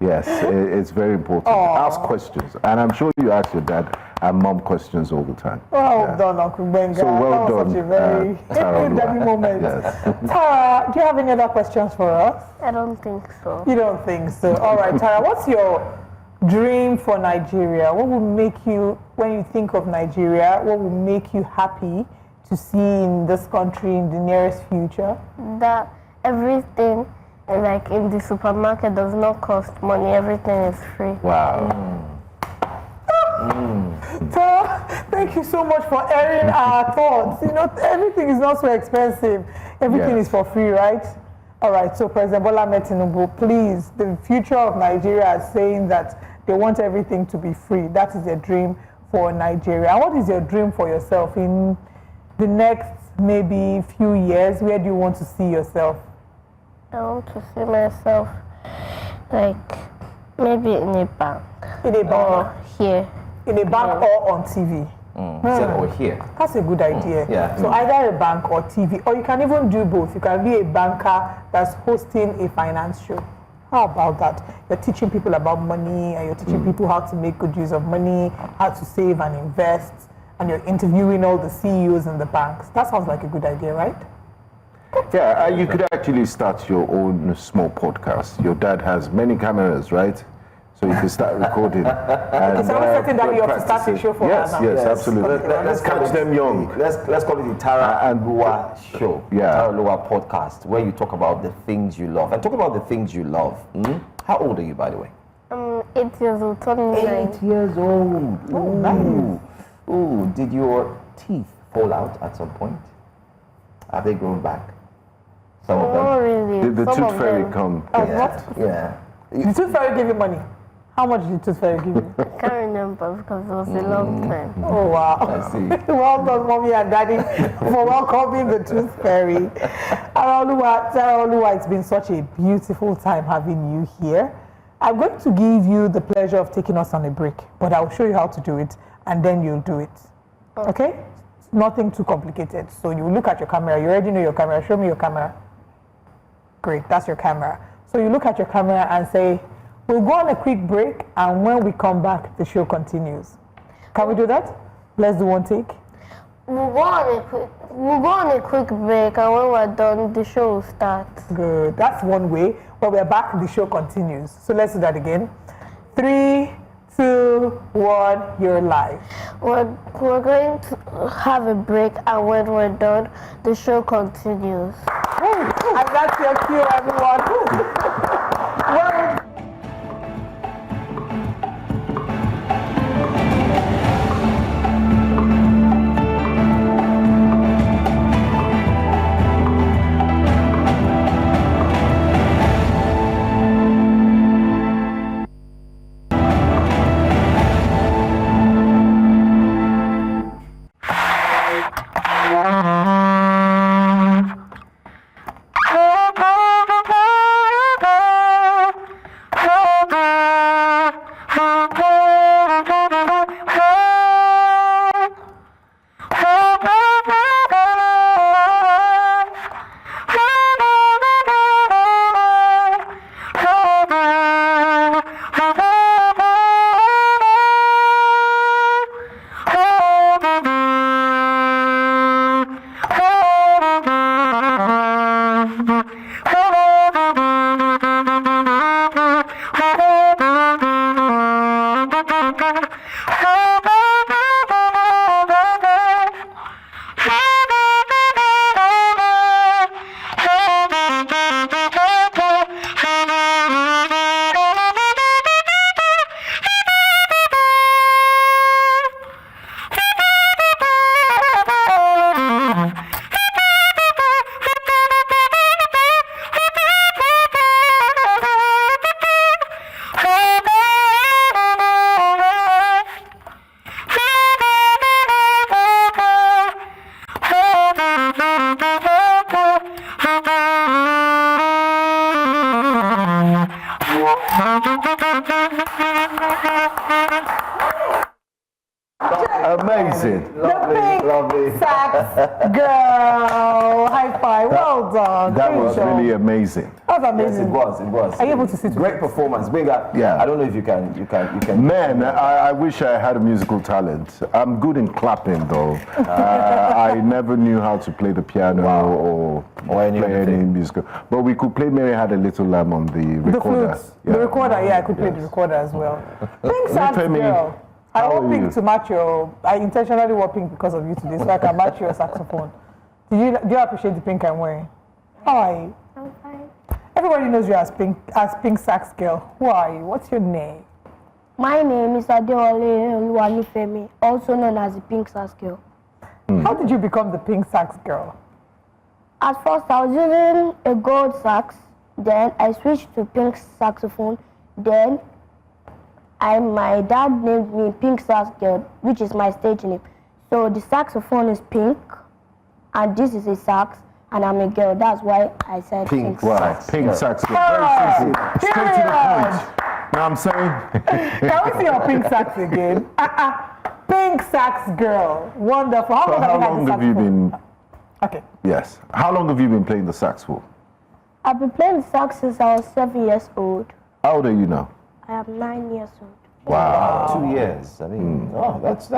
S2: Yes, it's very important. Ask questions. And I'm sure you ask your dad and mom questions all the time.
S3: Well done, Uncle Benga.
S2: So well done.
S3: Such a very Tara moment.
S2: Yes.
S3: Tara, do you have any other questions for us?
S7: I don't think so.
S3: You don't think so? All right, Tara, what's your dream for Nigeria? What will make you, when you think of Nigeria, what will make you happy to see in this country in the nearest future?
S7: That everything, like in the supermarket, does not cost money. Everything is free.
S1: Wow.
S3: Tara, thank you so much for airing our thoughts. Everything is not so expensive. Everything is for free, right? All right, so President Bola Ahmed Tinubu, please, the future of Nigeria is saying that They want everything to be free. That is their dream for Nigeria. And what is your dream for yourself in the next maybe few years? Where do you want to see yourself?
S7: I want to see myself like maybe in a bank.
S3: In a bank?
S7: Or here.
S3: In a bank or on TV?
S1: Or here.
S3: That's a good idea.
S1: Yeah.
S3: So either a bank or TV, or you can even do both. You can be a banker that's hosting a finance show. How about that? You're teaching people about money, and you're teaching people how to make good use of money, how to save and invest, and you're interviewing all the CEOs in the banks. That sounds like a good idea, right?
S2: Yeah, you could actually start your own small podcast. Your dad has many cameras, right? So you can start recording. And,
S3: so we're setting that you have to start a show for
S2: yes,
S3: her now.
S2: yes, absolutely.
S1: Let's
S2: catch them young.
S1: Let's call it the Tara and Lua show.
S2: Yeah.
S1: Tara Lua podcast, where you talk about the things you love. And talk about the things you love. How old are you, by the way?
S7: 8 years old, turning 9.
S1: 8 years old.
S3: Oh, nice.
S1: Ooh, did your teeth fall out at some point? Have they grown back? Some of them.
S7: Not really.
S2: Did the
S7: Some
S2: tooth
S7: of
S2: fairy
S7: them.
S2: come?
S3: What?
S1: Yeah.
S3: The tooth fairy gave you money. How much did the tooth fairy give you?
S7: I can't remember because it was a long time.
S3: Oh, wow.
S1: I see.
S3: Well done, Mommy and Daddy, for welcoming the tooth fairy. Tara Oluwa, it's been such a beautiful time having you here. I'm going to give you the pleasure of taking us on a break, but I'll show you how to do it, and then you'll do it. Okay? Nothing too complicated. So you look at your camera. You already know your camera. Show me your camera. Great, that's your camera. So you look at your camera and say, we'll go on a quick break, and when we come back, the show continues. Can we do that? Let's do one take.
S7: We'll go on a quick break, and when we're done, the show will start.
S3: Good. That's one way. When we're back, the show continues. So let's do that again. 3, 2, 1, you're live.
S7: We're going to have a break, and when we're done, the show continues.
S3: And that's your cue, everyone. Well,
S2: Amazing.
S3: lovely. Sax girl. High five. Well done.
S2: That
S3: Great
S2: was
S3: job.
S2: really amazing.
S3: That was
S1: Yes,
S3: amazing.
S1: it was.
S3: Are you able to sit with
S1: Great
S3: us?
S1: performance. Benga,
S2: Yeah.
S1: I don't know if you can.
S2: Man, I wish I had a musical talent. I'm good in clapping though. I never knew how to play the piano or
S1: any
S2: play
S1: other
S2: any
S1: thing.
S2: musical. But we could play Mary Had a Little Lamb on the
S3: The
S2: recorder.
S3: flutes. The recorder, yeah, I could play the recorder as well. Pink Sax
S2: Femi,
S3: girl. I
S2: how
S3: wore
S2: are
S3: pink
S2: you?
S3: to match your. I intentionally wore pink because of you today, so I can match your saxophone. Do you appreciate the pink I'm wearing? How are you?
S7: I'm fine.
S3: Everybody knows you as Pink Sax girl. Who are you? What's your name?
S8: My name is Odion-Urhobo, also known as the Pink Sax Girl.
S3: How did you become the Pink Sax girl?
S8: At first, I was using a gold sax, then I switched to pink saxophone, then My dad named me Pink Sax Girl, which is my stage name. So the saxophone is pink, and this is a sax, and I'm a girl. That's why I said pink sax.
S2: Pink sax girl. Very simple. Straight to the point. Now I'm saying.
S3: Can we see your pink sax again? Pink sax girl. Wonderful.
S2: How long have you been?
S3: Okay.
S2: Yes. How long have you been playing the sax for?
S8: I've been playing the sax since I was 7 years old.
S2: How old are you now?
S8: I am 9 years old.
S1: Wow. 2 years. I mean, oh, that's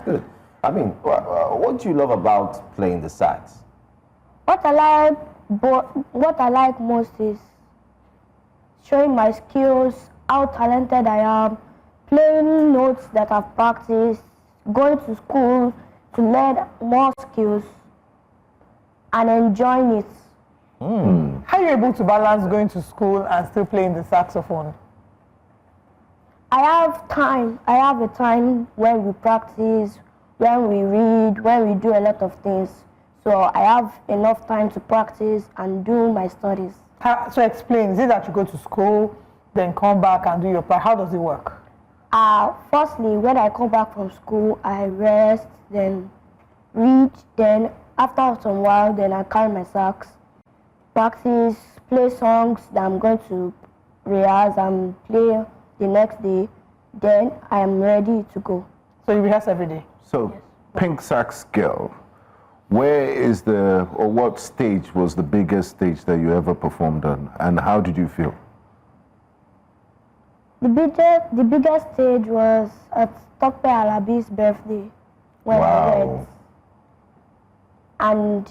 S1: good. I mean, what do you love about playing the sax?
S8: What I like most is showing my skills, how talented I am, playing notes that I've practiced, going to school to learn more skills, and enjoying it.
S3: How are you able to balance going to school and still playing the saxophone?
S8: I have time. I have a time when we practice, when we read, when we do a lot of things. So I have enough time to practice and do my studies.
S3: So explain, is it that you go to school, then come back and do your part? How does it work?
S8: Firstly, when I come back from school, I rest, then read, then after some while, then I carry my sax, practice, play songs that I'm going to rehearse and play the next day, then I am ready to go.
S3: So you rehearse every day?
S2: So, yes. Pink Sax Girl, what stage was the biggest stage that you ever performed on, and how did you feel?
S8: The biggest stage was at Tope Alabi's birthday when I went. And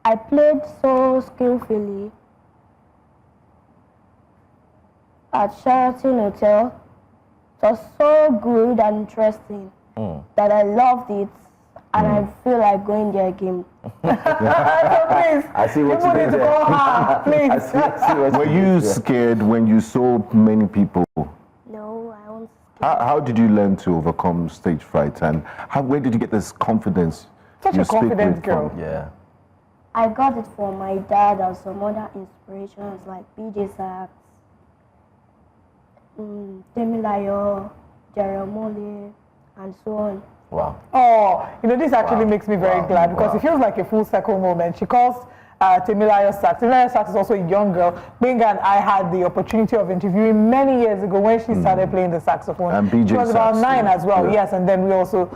S8: I played so skillfully at Sheraton Hotel. It was so good and interesting that I loved it, and I feel like going there again.
S3: So please,
S1: I see what you did there.
S3: Please.
S1: I see
S2: Were you scared when you saw many people?
S8: No, I wasn't scared.
S2: How did you learn to overcome stage fright, and where did you get this confidence?
S3: Such a confident girl.
S1: Yeah.
S8: I got it from my dad and some other inspirations like BJ Sax, Temilayo, Jeremole, and so on.
S1: Wow.
S3: Oh, this actually makes me very glad because it feels like a full circle moment. She calls Temilayo Sax. Temilayo Sax is also a young girl. Benga and I had the opportunity of interviewing many years ago when she started playing the saxophone.
S2: And BJ
S3: She was about
S2: Sax,
S3: 9 as well,
S2: yeah.
S3: yes. And then we also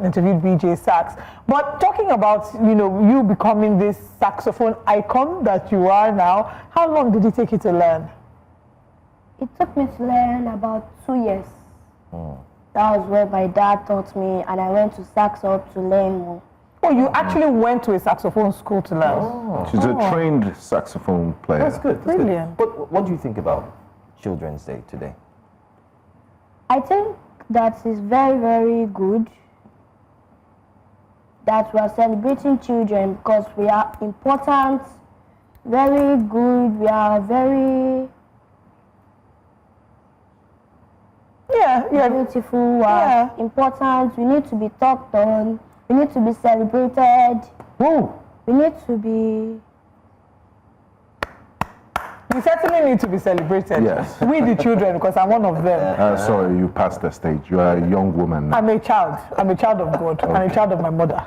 S3: interviewed BJ Sax. But talking about, you becoming this saxophone icon that you are now, how long did it take you to learn?
S8: It took me to learn about 2 years. That was where my dad taught me, and I went to Sax Up to learn more.
S3: Oh, you actually went to a saxophone school to learn?
S2: She's a trained saxophone player.
S1: That's good. That's
S3: Brilliant.
S1: good. But what do you think about Children's Day today?
S8: I think that is very, very good that we are celebrating children because we are important, very good, we are very beautiful, we are important, we need to be talked on, we need to be celebrated, we need to be...
S3: You certainly need to be celebrated.
S2: Yes.
S3: We the children, because I'm one of them.
S2: Sorry, you passed the stage. You are a young woman now.
S3: I'm a child. I'm a child of God. Okay. I'm a child of my mother.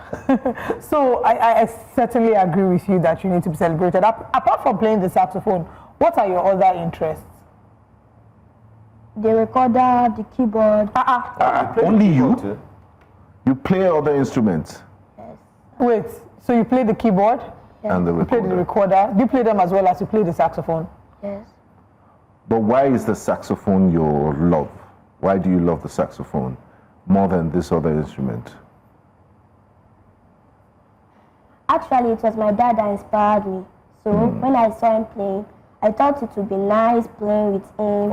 S3: So I certainly agree with you that you need to be celebrated. Apart from playing the saxophone, what are your other interests?
S8: The recorder, the keyboard.
S2: Only you? You play other instruments?
S8: Yes.
S3: Wait, so you play the keyboard?
S8: Yes.
S2: And the
S3: You play
S2: recorder?
S3: the recorder. Do you play them as well as you play the saxophone?
S8: Yes.
S2: But why is the saxophone your love? Why do you love the saxophone more than this other instrument?
S8: Actually, it was my dad that inspired me. So when I saw him playing, I thought it would be nice playing with him.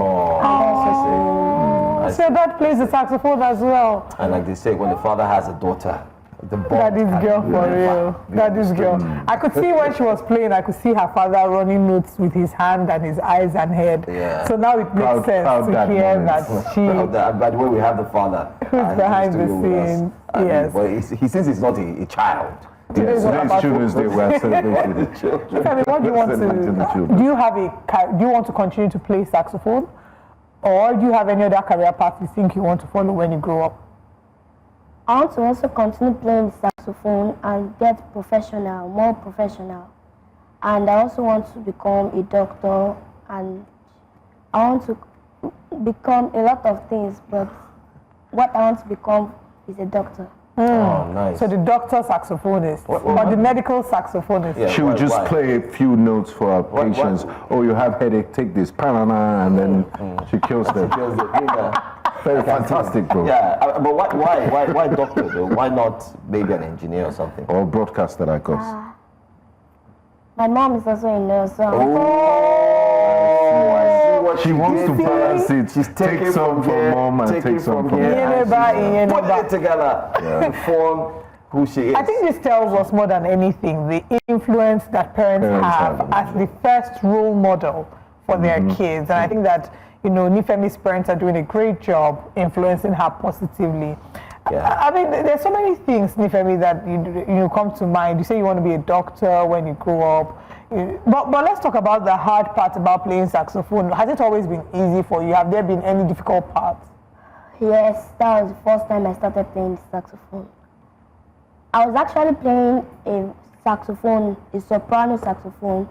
S3: So your dad plays the saxophone as well.
S1: And like they say, when the father has a daughter, the bond.
S3: That is girl for real. That is girl. I could see when she was playing, I could see her father running notes with his hand and his eyes and head.
S1: Yeah.
S3: So now it makes sense to hear that she
S1: By the way, we have the father
S3: who's behind the scenes. Yes.
S1: But since he's not a child.
S3: Today's not about
S2: Children's Day, we are celebrating the children.
S3: Tell me, what do you want to? Do you want to continue to play saxophone? Or do you have any other career path you think you want to follow when you grow up?
S8: I want to also continue playing the saxophone and get professional, more professional. And I also want to become a doctor, and I want to become a lot of things, but what I want to become is a doctor.
S1: Oh, nice.
S3: So the doctor saxophonist or the medical saxophonist.
S1: Yeah,
S2: She will just play a few notes for her patients. Oh, you have headache, take this, panana, and then she kills them.
S1: Kills it, yeah.
S2: Very fantastic, bro.
S1: Yeah, but why doctor though? Why not maybe an engineer or something?
S2: Or broadcaster like us.
S8: My mom is also a nurse, so
S2: She wants to balance it.
S1: She's
S2: take some from mom and take some from
S1: here.
S2: dad.
S1: Put it together to form who she is.
S3: I think this tells us more than anything the influence that parents have as the first role model for their kids. And I think that, you know, Nifemi's parents are doing a great job influencing her positively.
S1: Yeah.
S3: I mean, there's so many things, Nifemi, that you come to mind. You say you want to be a doctor when you grow up. But let's talk about the hard part about playing saxophone. Has it always been easy for you? Have there been any difficult parts?
S8: yes, that was the first time I started playing the saxophone. I was actually playing a saxophone, a soprano saxophone,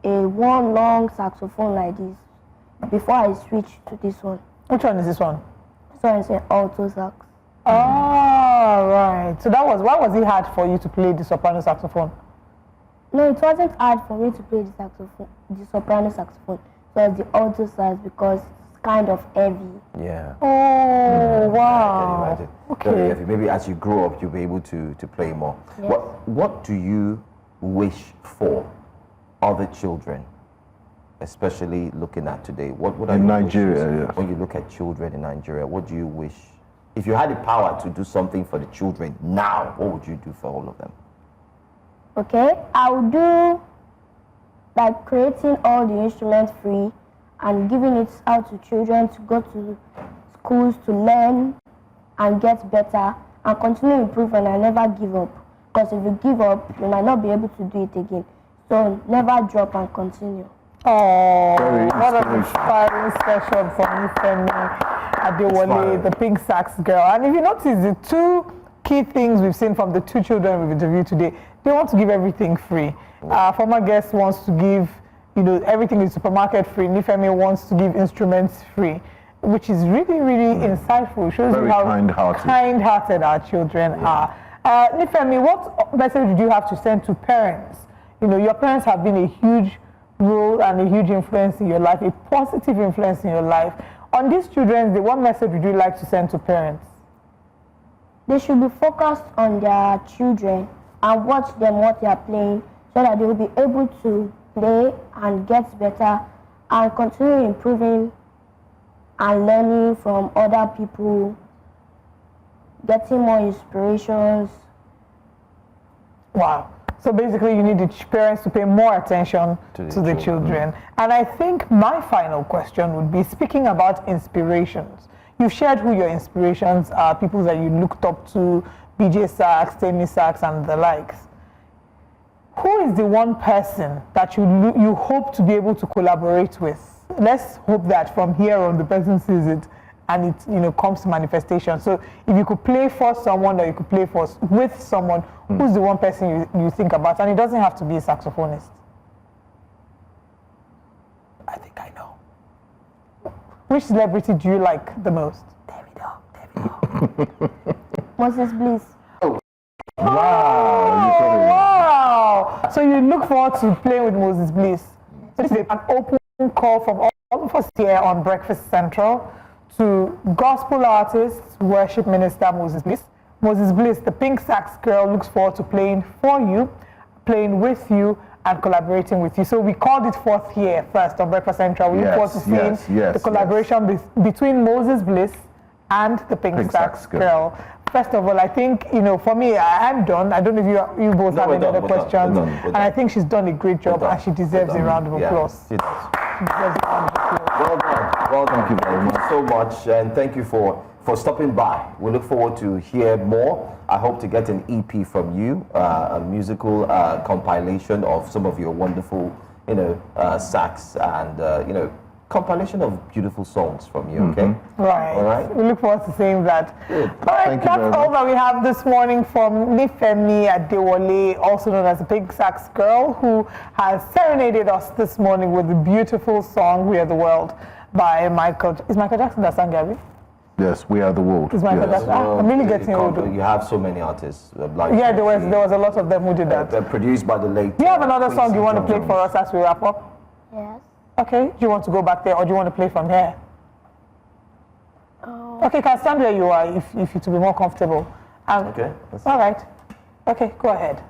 S8: a one long saxophone like this, before I switched to this one.
S3: Which one is this one?
S8: So it's an alto sax.
S3: Oh, right. So why was it hard for you to play the soprano saxophone?
S8: No, it wasn't hard for me to play the saxophone, the soprano saxophone. So it's the alto sax because it's kind of heavy.
S1: Yeah.
S3: Oh, wow.
S1: I can imagine.
S3: Okay.
S1: Very heavy. Maybe as you grow up, you'll be able to play more.
S8: Yes.
S1: What do you wish for other children, especially looking at today? What are
S2: In
S1: your
S2: Nigeria,
S1: wishes
S2: yes.
S1: when you look at children in Nigeria? What do you wish? If you had the power to do something for the children now, what would you do for all of them?
S8: Okay, I would do like creating all the instruments free and giving it out to children to go to schools to learn and get better and continue improving and never give up. Because if you give up, you might not be able to do it again. So never drop and continue.
S3: Oh,
S2: Very
S3: what an
S2: inspirational.
S3: inspiring session from Nifemi Adewale, the pink sax girl. And if you notice, the two key things we've seen from the two children we've interviewed today, they want to give everything free. Our former guest wants to give, everything in the supermarket free. Nifemi wants to give instruments free, which is really, really insightful. Shows
S2: Very
S3: you how kind-hearted our children are. Nifemi, what message do you have to send to parents? Your parents have been a huge role and a huge influence in your life, a positive influence in your life. On these children, what message would you like to send to parents?
S8: They should be focused on their children and watch them what they are playing so that they will be able to play and get better and continue improving and learning from other people, getting more inspirations.
S3: Wow. So basically you need the parents to pay more attention to the children. And I think my final question would be, speaking about inspirations, you've shared who your inspirations are, people that you looked up to, BJ Sax, Temi Sax, and the likes. Who is the one person that you hope to be able to collaborate with? Let's hope that from here on the person sees it and it comes to manifestation. So if you could play for someone or you could play with someone, who's the one person you think about? And it doesn't have to be a saxophonist. I think I know. Which celebrity do you like the most? Davido.
S8: Moses Bliss.
S3: Wow! So you look forward to playing with Moses Bliss. So this is an open call from all of us here on Breakfast Central to gospel artist, worship minister Moses Bliss. Moses Bliss, the pink sax girl, looks forward to playing for you, playing with you, and collaborating with you. So we called it fourth year first on Breakfast Central. We look forward to seeing the collaboration between Moses Bliss and the pink sax girl. First of all, I think, for me, I'm done. I don't know if you both have any other questions. And I think she's done a great job and she deserves a round of applause.
S1: She does. Well done. Thank you very much. So much, and thank you for stopping by. We look forward to hear more. I hope to get an EP from you, a musical compilation of some of your wonderful, sax and compilation of beautiful songs from you, okay?
S3: Right.
S1: All right.
S3: We look forward to seeing that.
S1: Good.
S3: All right,
S2: Thank you very
S3: that's all that we have this morning from Nifemi Adewale, also known as the Pink Sax Girl, who has serenaded us this morning with the beautiful song "We Are the World" by Michael. Is Michael Jackson that sang, Gabby?
S2: Yes, we are the world.
S3: Is Michael
S2: Yes.
S3: Jackson? I'm really getting old.
S1: You have so many artists. Like
S3: Yeah, there was a lot of them who did that.
S1: They're produced by the late.
S3: Do you have another song you want to
S1: Quincy
S3: play for us as we wrap up?
S7: Yes.
S3: Okay. Do you want to go back there, or do you want to play from here? Okay, can stand where you are if you to be more comfortable.
S1: Okay.
S3: All right. Okay, go ahead.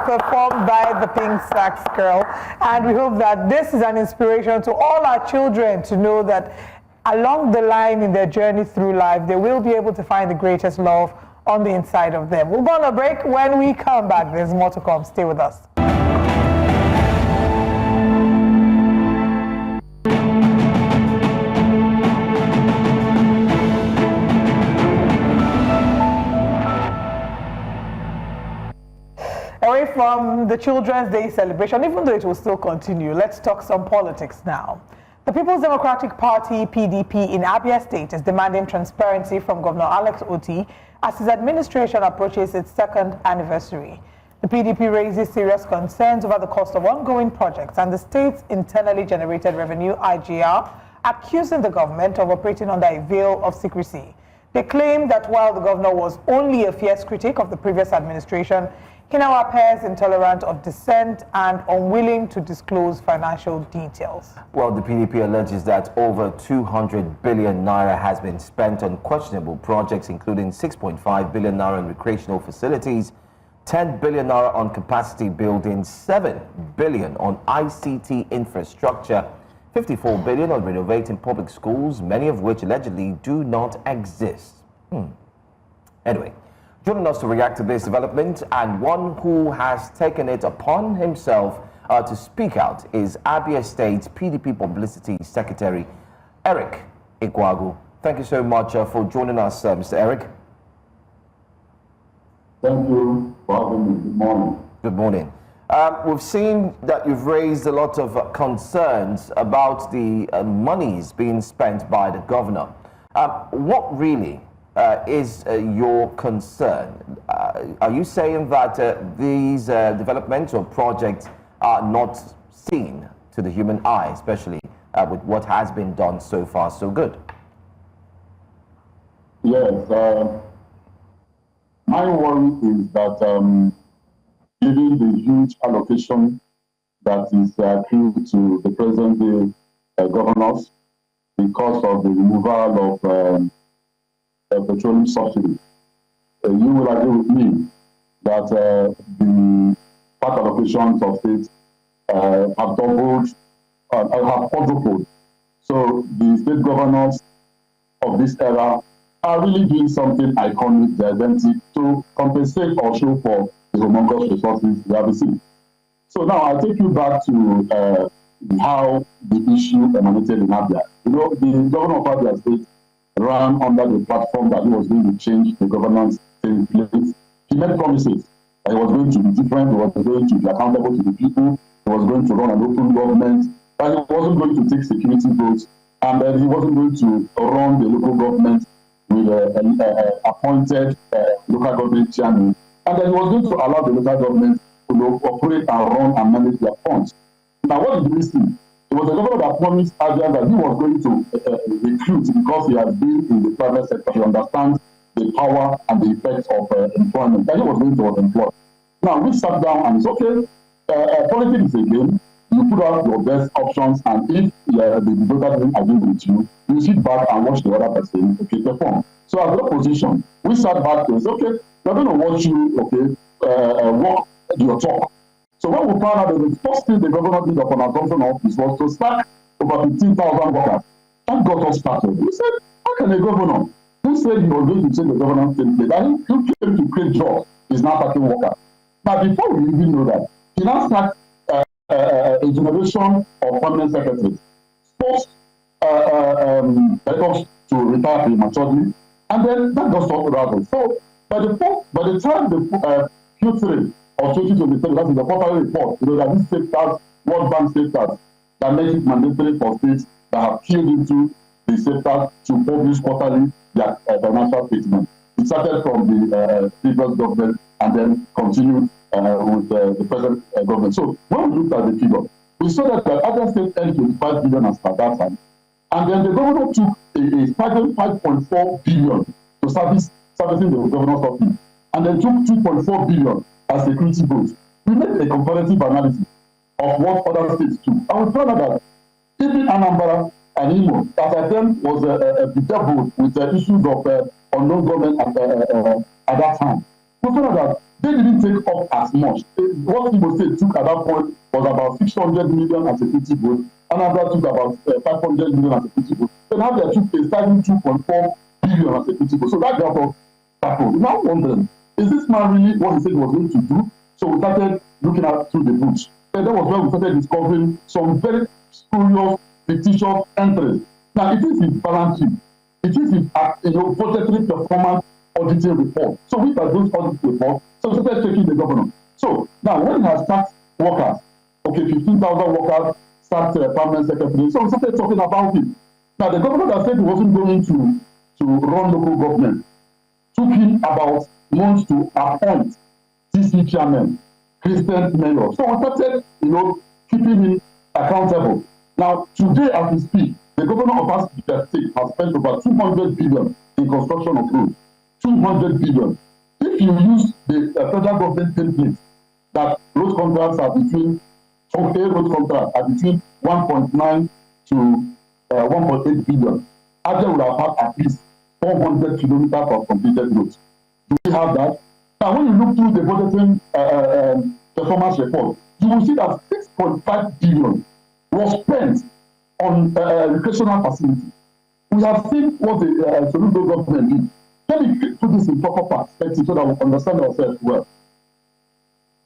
S3: Performed by the Pink Sax Girl, and we hope that this is an inspiration to all our children to know that along the line in their journey through life, they will be able to find the greatest love on the inside of them. We'll go on a break. When we come back, there's more to come. Stay with us. Away from the Children's Day celebration, even though it will still continue, let's talk some politics now. The People's Democratic Party, PDP, in Abia State is demanding transparency from Governor Alex Otti as his administration approaches its second anniversary. The PDP raises serious concerns over the cost of ongoing projects and the state's internally generated revenue, IGR, accusing the government of operating under a veil of secrecy. They claim that while the governor was only a fierce critic of the previous administration, he now appears intolerant of dissent and unwilling to disclose financial details.
S1: Well, the PDP alleges that over 200 billion naira has been spent on questionable projects, including 6.5 billion naira on recreational facilities, 10 billion naira on capacity building, 7 billion on ICT infrastructure, 54 billion on renovating public schools, many of which allegedly do not exist. Anyway, joining us to react to this development, and one who has taken it upon himself to speak out, is Abia State PDP Publicity Secretary Eric Ikwagu. Thank you so much for joining us, Mr. Eric.
S9: Thank you for having me. Good morning.
S1: Good morning. We've seen that you've raised a lot of concerns about the monies being spent by the governor. What really is your concern? Are you saying that these developments or projects are not seen to the human eye, especially with what has been done so far so good?
S9: Yes. My worry is that given the huge allocation that is accrued to the present governors because of the removal of petroleum subsidy, you will agree with me that the part allocations of states have doubled, have quadrupled. So the state governors of this era are really doing something iconic, gigantic, to compensate or show for the humongous resources we have received. So now I'll take you back to how the issue emanated in Abia. You know, the governor of Abia State ran under the platform that he was going to change the governance in place. He made promises He was going to be different. He was going to be accountable to the people. He was going to run an open government. And he wasn't going to take security votes. And then he wasn't going to run the local government with appointed local government chairman. And then he was going to allow the local government to operate and run and manage their funds. Now, what did we see? It was a government that promised earlier that he was going to recruit because he has been in the private sector. He understands the power and the effects of employment. That he was going to employ. Now, we sat down and it's okay. Politics is a game. You put out your best options, and if the voter doesn't agree with you, you sit back and watch the other person perform. So, as the opposition, we sat back and said, okay, we're going to watch you, walk your talk. So when we found out that the first thing the governor did upon assumption of office was to sack over 15,000 workers. That got us started. We said, how can a governor who said he was going to change the governance template and he came to create jobs is now sacking workers? Now, before we even know that, he now sacked a generation of permanent secretaries, forced directors to retire prematurely, and then that got sorted out. So by the time the Q3 of 2023, that is the quarterly report, that this safeguards, World Bank safeguards, that makes it mandatory for states that have keyed into the safeguards to publish quarterly their financial statement. It started from the previous government and then continued with the present government. So when we looked at the figure, we saw that the other states earned 25 billion as per that time, and then the governor took a staggering 5.4 billion to servicing the governor's office, and then took 2.4 billion as security votes. We made a comparative analysis of what other states took, and we found out that even Anambra and Imo, that at them was bedeviled with the issues of unknown government at that time. We found out that they didn't take up as much. What Imo State took at that point was about 600 million as security vote. Anambra took about 500 million as security vote. So now they took a staggering 2.4 billion as security vote. So that got us tackled. We're now wondering, is this man really what he said he was going to do? So we started looking at through the books. And that was when we started discovering some very spurious, fictitious entries. Now, it is his balance sheet. It is his budgetary performance auditing report. So we got those audit reports. So we started checking the governor. So now, when he has taxed workers, 15,000 workers, start permanent secretary. So we started talking about it. Now, the governor that said he wasn't going to run local government took him about months to appoint TC chairman, Christian mayor. So we started, keeping him accountable. Now, today as we speak, the governor of Abuja State has spent over 200 billion in construction of roads. 200 billion. If you use the federal government template, that road contracts are between, road contracts are between 1.9 to 1.8 billion. Abuja will have had at least 400 kilometers of completed roads. Do we have that? Now, when you look through the budgeting performance report, you will see that 6.5 billion was spent on recreational facilities. We have seen what the Tinubu government did. Let me put this in proper perspective so that we understand ourselves well.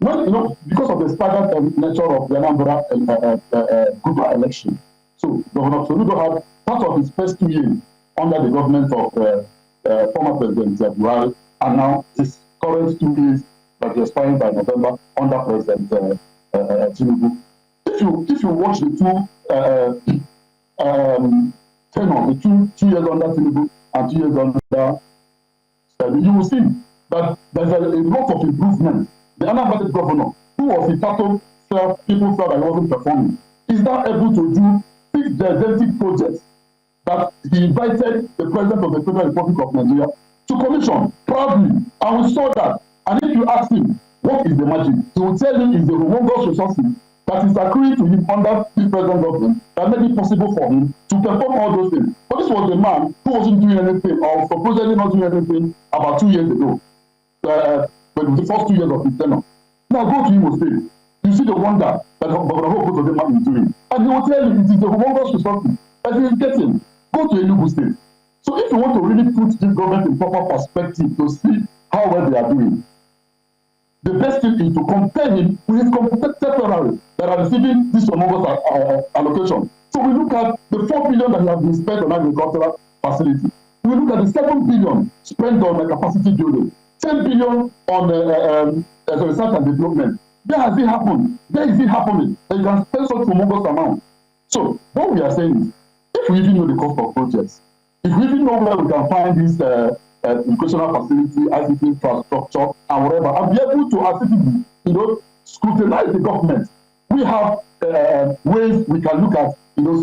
S9: When, because of the staggered nature of the Anambra Gubernatorial Election, so Governor Tinubu had part of his first 2 years under the government of former President Buhari, and now his current 2 years that is expiring by November under President Tinubu. If you watch the two tenure, the 2 years under Tinubu and 2 years under you will see that there's a lot of improvement. The Anambra governor, who was entitled people felt that he wasn't performing, is now able to do 6 gigantic projects that he invited the President of the Federal Republic of Nigeria to commission proudly. And we saw that. And if you ask him, what is the magic? He will tell you it's the humongous resources that is accruing to him under this present government that made it possible for him to perform all those things. But this was a man who wasn't doing anything, or supposedly not doing anything, about 2 years ago, but the first 2 years of his tenure. Now go to Imo State. You see the wonder that Governor Ukachukwu is doing. And he will tell you it is the humongous resources that he is getting. Go to Enugu State. So if you want to really put this government in proper perspective to see how well they are doing, the best thing is to compare him with his contemporaries that are receiving this humongous allocation. So we look at the 4 billion that has been spent on agricultural facilities. We look at the 7 billion spent on capacity building. 10 billion on research and development. Where has it happened? Where is it happening? And you can spend such humongous amount. So what we are saying is, if we even know the cost of projects, if we even know where we can find this educational facility, ICT infrastructure, and whatever, and be able to actively, scrutinize the government, we have ways we can look at,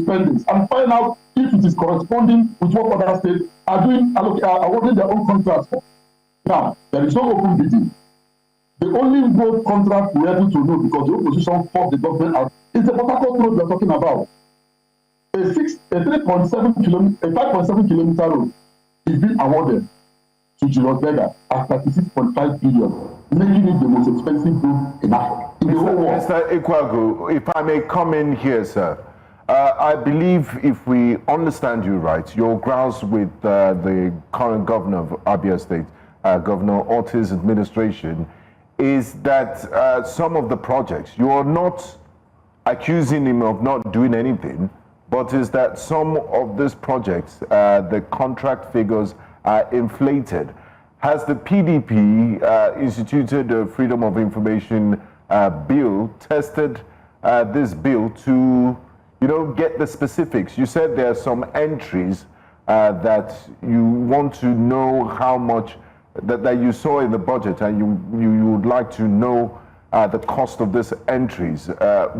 S9: spendings and find out if it is corresponding with what other states are doing, awarding their own contracts for. Now, there is no open bidding. The only road contract we're able to know, because the opposition forced the government out, is the Port Harcourt road we're talking about. A 5.7 kilometer road is being awarded to Julius Berger at 36.5 billion, making it the most expensive road in Africa.
S2: Mr. Ukachukwu, if I may come in here, sir. I believe, if we understand you right, your grounds with the current governor of Abia State, Governor Orti's administration, is that some of the projects, you are not accusing him of not doing anything, but is that some of these projects, the contract figures are inflated. Has the PDP instituted a Freedom of Information bill, tested this bill to, get the specifics? You said there are some entries that you want to know how much that you saw in the budget, and you would like to know the cost of these entries.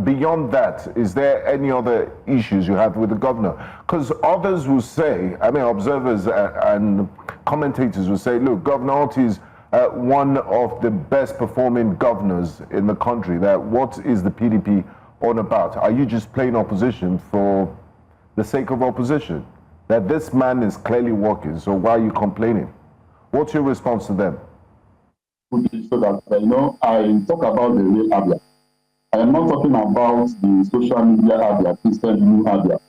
S2: Beyond that, is there any other issues you have with the governor? Because others will say, observers and commentators will say, look, Governor Orti is one of the best performing governors in the country. That what is the PDP on about? Are you just playing opposition for the sake of opposition? That this man is clearly working, so why are you complaining? What's your response to them?
S9: So that, I talk about the real Abia. I am not talking about the social media Abia, Christian new Abia,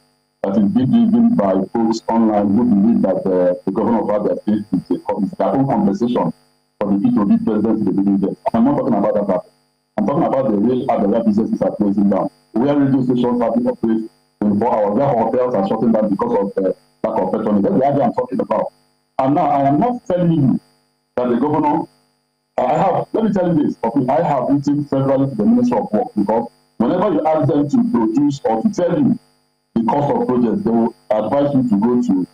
S9: that is being given by folks online who believe that the governor of Abia State is their own compensation for the P2B president they didn't get. I'm not talking about that. I'm talking about the real Abia where businesses are closing down, where radio stations have been operated in 4 hours, where hotels are shutting down because of the lack of petrol. That's the Abia I'm talking about. And now I am not telling you that the governor, let me tell you this, I have written several to the Ministry of Work, because whenever you ask them to produce or to tell you the cost of projects, they will advise you to go to,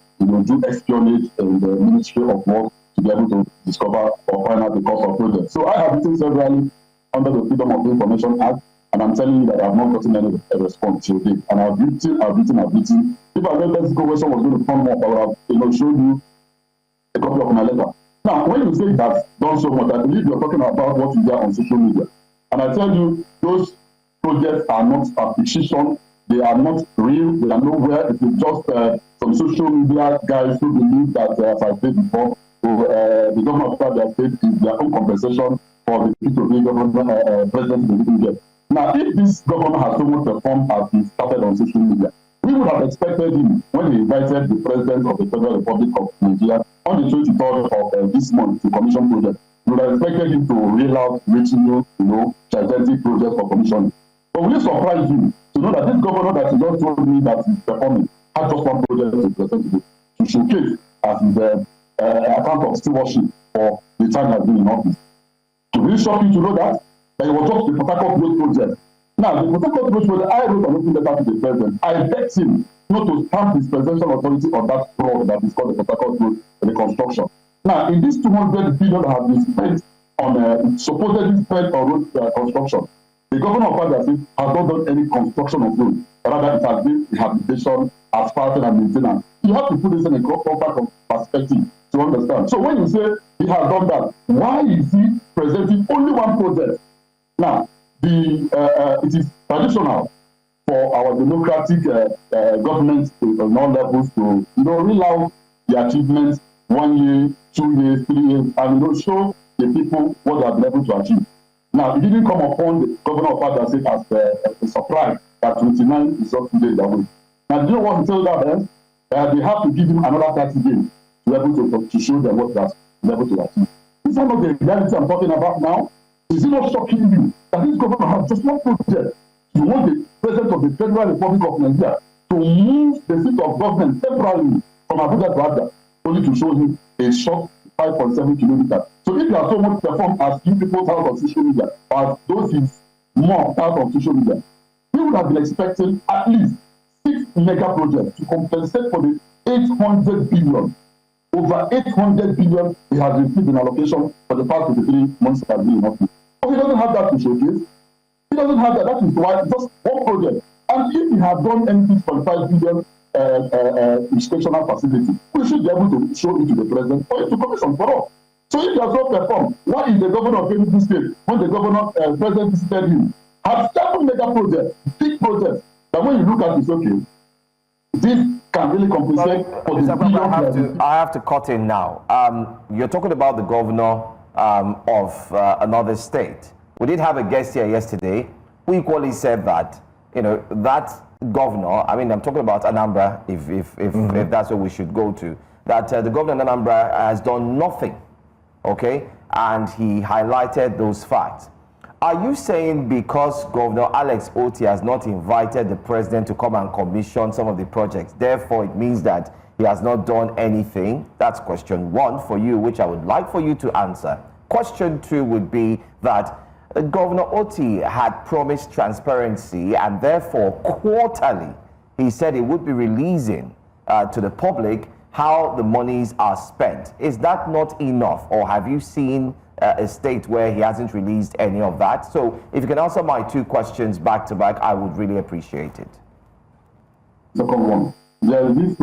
S9: do espionage in the Ministry of Work to be able to discover or find out the cost of projects. So I have written several under the Freedom of Information Act, and I'm telling you that I have not gotten any response till date. And I've written. If I let this question was going to come up, I would have shown you a copy of my letter. Now, when you say that's done so much, I believe you're talking about what is there on social media. And I tell you, those projects are not acquisition, they are not real, they are nowhere. It is just some social media guys who believe that, as I said before, the government of Abia State is their own compensation for the P2B government president they didn't get. Now, if this governor has so much performed as he started on social media, we would have expected him, when he invited the President of the Federal Republic of Nigeria on the 23rd of this month to commission projects, we would have expected him to reel out regional, gigantic projects for commissioning. But will it surprise you to know that this governor that he just told me that he's performing had just one project to present to showcase as his account of stewardship for the time he has been in office? So will it shock you to know that it was just the Port Harcourt Road project? Now, the Port Harcourt Road project, I wrote an open letter to the president. I begged him not to stamp his presidential authority on that fraud that is called the Port Harcourt Road reconstruction. Now, in this 200 billion that has been spent on supposedly spent on road construction, the governor of Abia State has not done any construction of roads. Rather, it has been rehabilitation, asphalting, and maintenance. You have to put this in a proper perspective to understand. So when you say he has done that, why is he presenting only one project? Now, it is traditional for our democratic governments on all levels to reel out the achievements 1 year, 2 years, 3 years, and show the people what they have been able to achieve. Now, it didn't come upon the governor of Abia State as a surprise that 29 is up to date that way. Now, do you know what he told them? They have to give him another 30 days to be able to show them what he has been able to achieve. Is that not the reality I'm talking about now? Is it not shocking you that this governor has just one project? You want the President of the Federal Republic of Nigeria to move the seat of government temporarily from Abuja to Abia, only to show him a short 5.7 kilometers So if you are so much performed as you people out of social media, or as those is more out of social media, we would have been expecting at least 6 mega projects to compensate for the 800 billion. Over 800 billion he has received in allocation for the past 23 months that have been in office. But he doesn't have that to showcase. He doesn't have that. That is why just one project. And if he had done any 6.5 billion inspectional facility, we should be able to show it to the president for it to commission for us. So if he has not performed, why is the governor of Enugu State, when the governor president visited him, have 7 mega projects, big projects, that when you look at it, okay, this can really compensate for the billion.
S1: I have to cut in now. You're talking about the governor of another state. We did have a guest here yesterday who equally said that, you know, that governor, I mean, I'm talking about Anambra, if that's what we should go to, that the governor of Anambra has done nothing, okay? And he highlighted those facts. Are you saying because Governor Alex Oti has not invited the president to come and commission some of the projects, therefore it means that he has not done anything? That's question 1 for you, which I would like for you to answer. Question 2 would be that Governor Oti had promised transparency, and therefore quarterly he said he would be releasing to the public how the monies are spent. Is that not enough, or have you seen a state where he hasn't released any of that? So if you can answer my 2 questions back to back, I would really appreciate it.
S9: Second one, there is this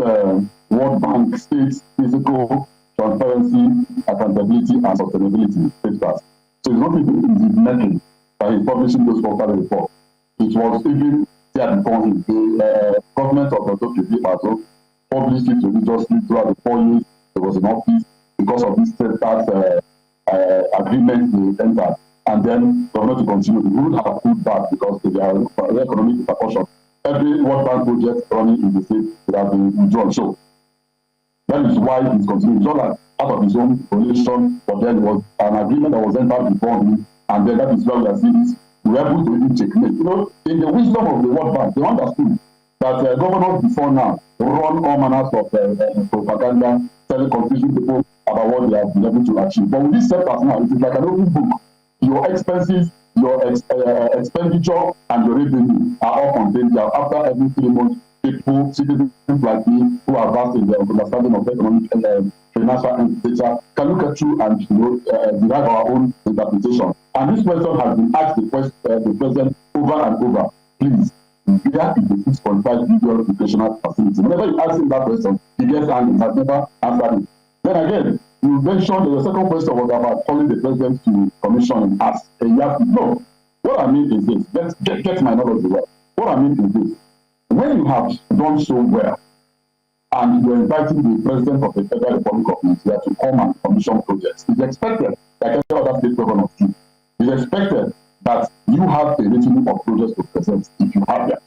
S9: World Bank states physical transparency, accountability, and sustainability papers. So it's not even in the making that he's publishing those quarterly reports. It was even there before him. The government of the PDP published it religiously throughout the 4 years he was in office because of this tax agreement they entered. And then government to continue. We would have put back because they are economic repercussions. Every World Bank project running in the state would have been withdrawn. So that is why he's continuing. It's not like out of his own coalition, but then there was an agreement that was entered before him, and then that is why we are seeing this. We are able to even checkmate. You know, in the wisdom of the World Bank, they understood that governors before now run all manners of propaganda, telling confusing people about what they have been able to achieve. But with this setup now, it is like an open book. Your expenses, your expenditure, and your revenue are all contained there. After every 3 months, people, citizens like me, who are vast in their understanding of economic and financial data, can look at you and derive our own interpretation. And this question has been asked the president over and over. Please, where is the 6.5 billion educational facility? Whenever you ask him that question, he gets angry. He has never answered it. Then again, you mentioned the second question was about calling the president to commission as a yes. No. What I mean is this. Let's get my knowledge right. What I mean is this. When you have done so well, and you're inviting the president of the Federal Republic of Nigeria to come and commission projects, it's expected, like every other state governor do, it's expected that you have a retinue of projects to present if you have them.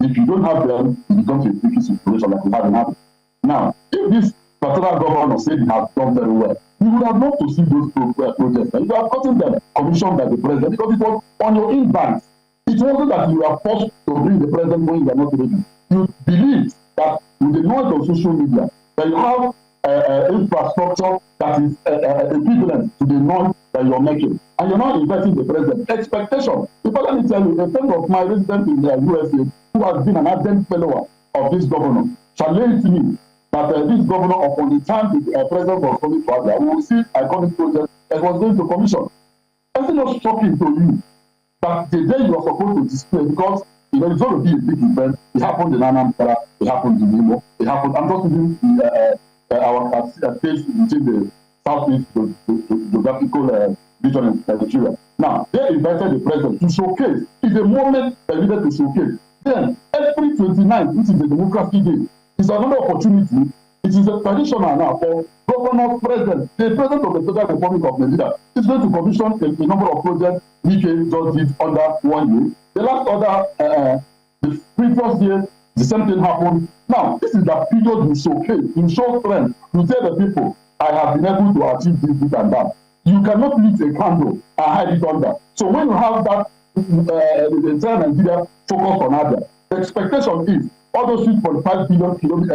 S9: If you don't have them, it becomes a tricky situation like we have in Abuja. Now, if this particular governor said he has done very well, you would have loved to see those projects. And you have gotten them commissioned by the president because it was on your invite. It wasn't that you are forced to bring the president when you are not ready. You believe that with the knowledge of social media, that you have infrastructure that is equivalent to the noise that you're making. And you're not inviting the president. Expectation. If I let me tell you, a friend of my resident in the USA, who has been an ardent follower of this governor, challenged me that this governor, upon the time the president was coming to Abuja, we will see iconic project that was going to commission. It's not shocking to you that the day you are supposed to display, because you know it's going to be a big event. It happened in Anambra, it happened in Imo, it happened. I'm not even our states within the southeast geographical region in Nigeria. Now they invited the president to showcase. It's a moment that we needed to showcase. Then every 29th, which is the Democracy Day, is another opportunity. It is a traditional now for governor, president, the president of the Federal Republic of Nigeria is going to commission a number of projects we just did under 1 year. The last order, the previous year, the same thing happened. Now, this is the period you showcase, you show strength, you tell the people, I have been able to achieve this and that. You cannot lit a candle and hide it under. So when you have that, the entire Nigeria focused on Abuja, the expectation is all those 6.5 billion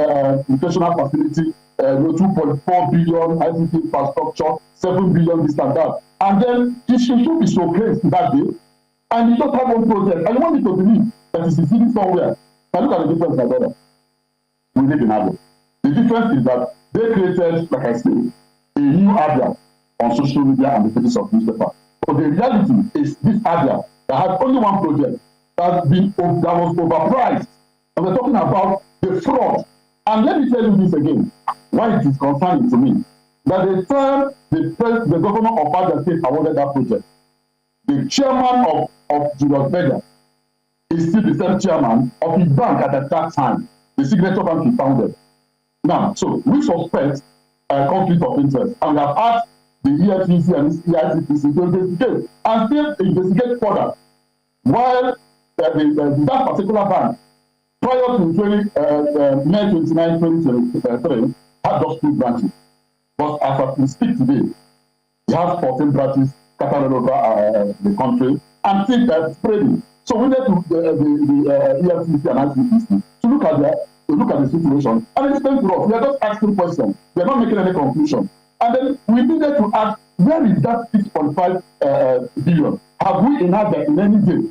S9: educational facility, 2.4 billion ICT infrastructure, 7 billion, this and that. And then it should be showcased that day. And you just have one project. And you want me to believe that it's sitting somewhere. Now look at the difference, my brother. We live in Abia. The difference is that they created, like I said, a new Abia on social media and the pages of newspaper. But the reality is this Abia that had only one project that was overpriced. And we're talking about the fraud. And let me tell you this again, why it is concerning to me. That the time the governor of Abia State awarded that project, the chairman of Julius Berger is still the same chairman of his bank at that time, the Signature Bank he founded. Now, so we suspect a conflict of interest, and we have asked the EFCC and EICPC to investigate and still investigate further. While that particular bank, prior to May 29, 2023, had just 2 branches. But as we speak today, we have 14 branches scattered over the country and still spreading. So we need to the EFCC and ICPC to look at the situation and explain to us. We are just asking questions. We are not making any conclusion. And then we needed to ask, where is that 6.5 billion? Have we in any day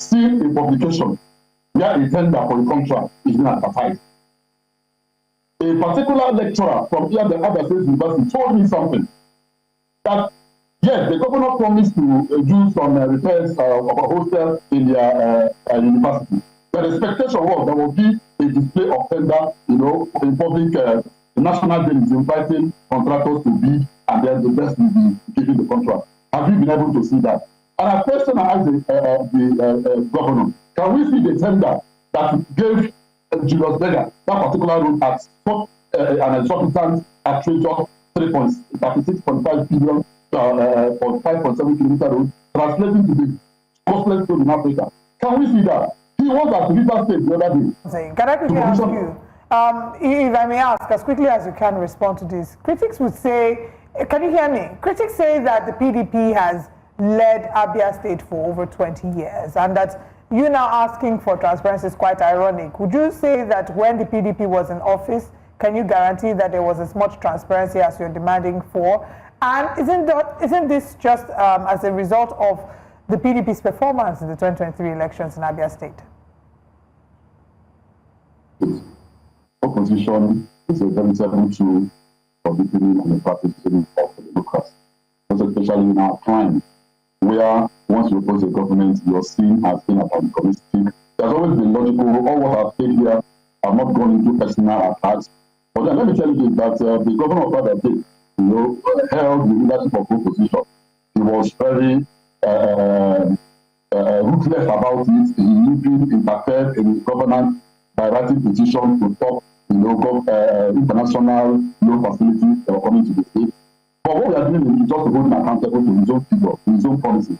S9: seen a publication where a tender for a contract is being advertised? A particular lecturer from here, the Abia State University, told me something that yes, the governor promised to do some repairs of a hostel in their university. The expectation was there will be a display of tender, in public. The National Day is inviting contractors to bid, and then the best will be giving the contract. Have you been able to see that? And a question I asked the governor, can we see the tender that gave Julius Berger that particular road at an exorbitant outrageous 36.5 billion for 5.7 kilometer road, translating to the costliest road in Africa? Can we see that? He was at River State the other day.
S3: Can I quickly ask you, if I may ask, as quickly as you can respond to this, critics would say, can you hear me? Critics say that the PDP has led Abia State for over 20 years and that you now asking for transparency is quite ironic. Would you say that when the PDP was in office, can you guarantee that there was as much transparency as you're demanding for? And isn't this just as a result of the PDP's performance in the 2023 elections in Abia State?
S9: Opposition is a very terrible tool for the people and the practicing of the democracy, especially in our time, where once you oppose a government, you're seen as antagonistic. There's always been logical. All what I've said here, I've not gone into personal attacks. But then let me tell you that the governor of Abia State, held the leadership of opposition. He was very ruthless about it. He even interfered in his governance by writing petitions to stop, international loan facilities that were coming to the state. But what we are doing is just to hold him accountable to his own figure, to his own policies.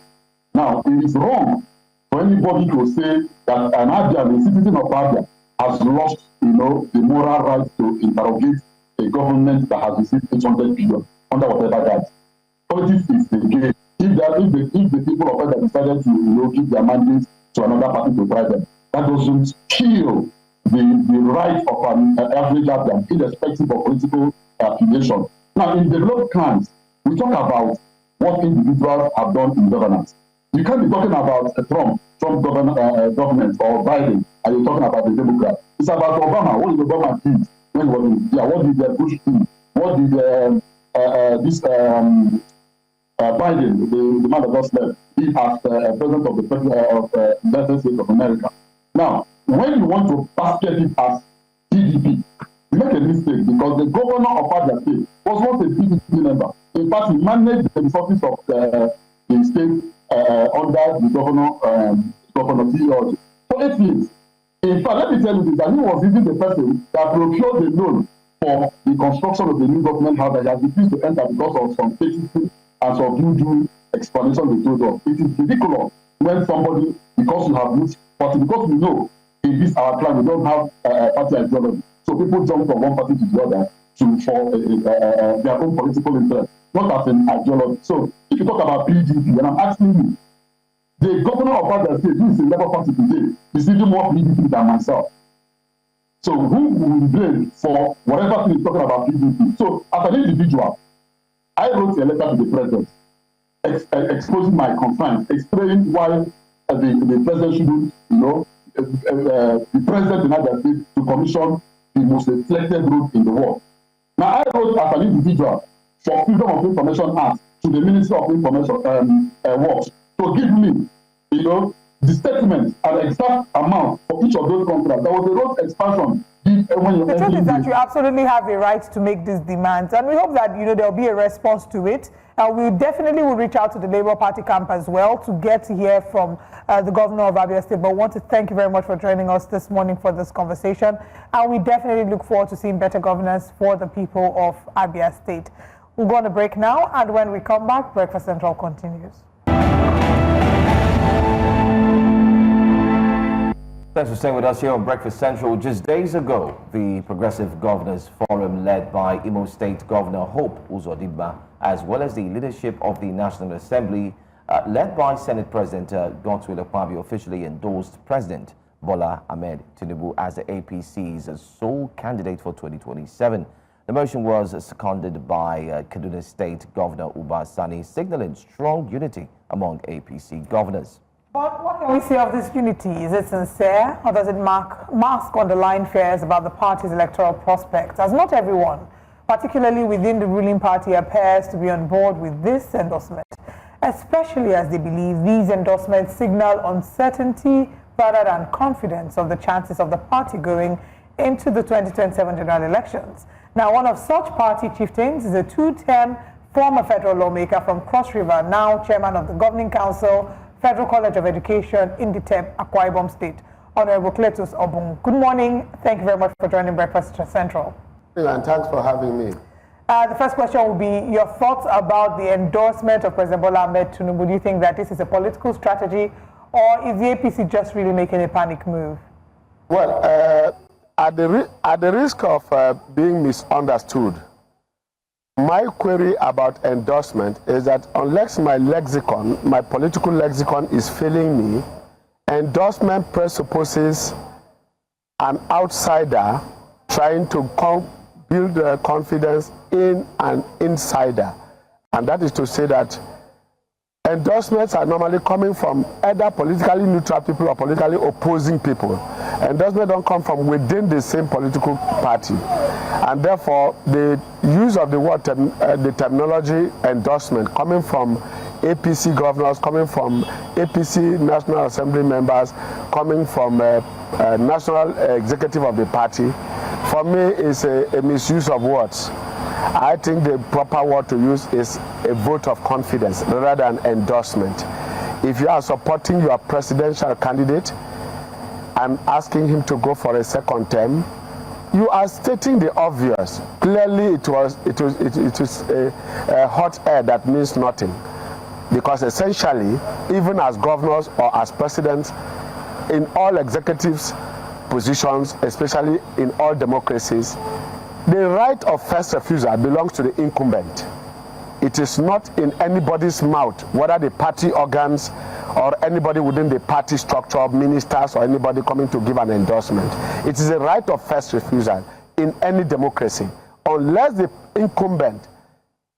S9: Now, it is wrong for anybody to say that an Abia, a citizen of Abia, has lost, the moral right to interrogate a government that has received 800 billion under whatever guise. Politics is the game. If the people of Abia decided to give their mandate to another party to try them, that doesn't kill the right of an average Abia, irrespective of political affiliation. Now, in developed countries, we talk about what individuals have done in governance. You can't be talking about Trump government or Biden, and you're talking about the Democrats. It's about Obama. What did Obama do when he was in India? What did Bush do? What did Biden, the man that just left, he as president of the United States of America? Now, when you want to basket it as PDP, you make a mistake because the governor of Abia State was once a PDP member. In fact, he managed the resources of the state under the governor Ijaw for 8 years. In fact, let me tell you this, that he was even the person that procured the loan for the construction of the new government house that he has refused to enter because of some cases and some voodoo explanation they told us. It is ridiculous when somebody, because you have moved party, because we know in this our plan we don't have party ideology. So people jump from one party to the other for their own political interest, not as an ideology. So if you talk about PDP, and I'm asking you, the governor of Abia State, who is in Labour Party today, is even more PDP than myself. So who will be blamed for whatever thing is talking about PDP? So as an individual, I wrote a letter to the president exposing my concerns, explaining why the president shouldn't, the president in Abia State to commission the most reflected road in the world. Now, I wrote as an individual for Freedom of Information Act to the Minister of Information Works to give me, the statement and exact amount for each of those contracts. There was a road expansion.
S3: The truth is that you absolutely have a right to make these demands, and we hope that there'll be a response to it. We definitely will reach out to the Labour Party camp as well to get to hear from the governor of Abia State. But I want to thank you very much for joining us this morning for this conversation, and we definitely look forward to seeing better governance for the people of Abia State. We'll go on a break now, and when we come back, Breakfast Central continues.
S1: Thanks for staying with us here on Breakfast Central. Just days ago, the Progressive Governors Forum, led by Imo State Governor Hope Uzodimma, as well as the leadership of the National Assembly, led by Senate President Godswill Akpabio, officially endorsed President Bola Ahmed Tinubu as the APC's sole candidate for 2027. The motion was seconded by Kaduna State Governor Uba Sani, signaling strong unity among APC governors.
S3: But what can we say of this unity? Is it sincere, or does it mask underlying fears about the party's electoral prospects? As not everyone, particularly within the ruling party, appears to be on board with this endorsement, especially as they believe these endorsements signal uncertainty rather than confidence of the chances of the party going into the 2027 general elections. Now, one of such party chieftains is a two-term former federal lawmaker from Cross River, now chairman of the Governing Council, Federal College of Education in the Akwa Ibom State, Honorable Cletus Obung. Good morning. Thank you very much for joining Breakfast Central.
S10: And thanks for having me.
S3: The first question will be your thoughts about the endorsement of President Bola Ahmed Tinubu. Do you think that this is a political strategy, or is the APC just really making a panic move?
S10: Well, at the risk of being misunderstood, my query about endorsement is that unless my political lexicon is failing me, endorsement presupposes an outsider trying to build confidence in an insider. And that is to say that endorsements are normally coming from either politically neutral people or politically opposing people. Endorsements don't come from within the same political party. And therefore, the use of the word, the terminology endorsement coming from APC governors, coming from APC National Assembly members, coming from national executive of the party, for me is a misuse of words. I think the proper word to use is a vote of confidence rather than endorsement. If you are supporting your presidential candidate and asking him to go for a second term, you are stating the obvious. Clearly, it was a hot air that means nothing, because essentially, even as governors or as presidents, in all executives positions, especially in all democracies, the right of first refusal belongs to the incumbent. It is not in anybody's mouth, whether the party organs or anybody within the party structure, ministers or anybody coming to give an endorsement. It is a right of first refusal in any democracy. Unless the incumbent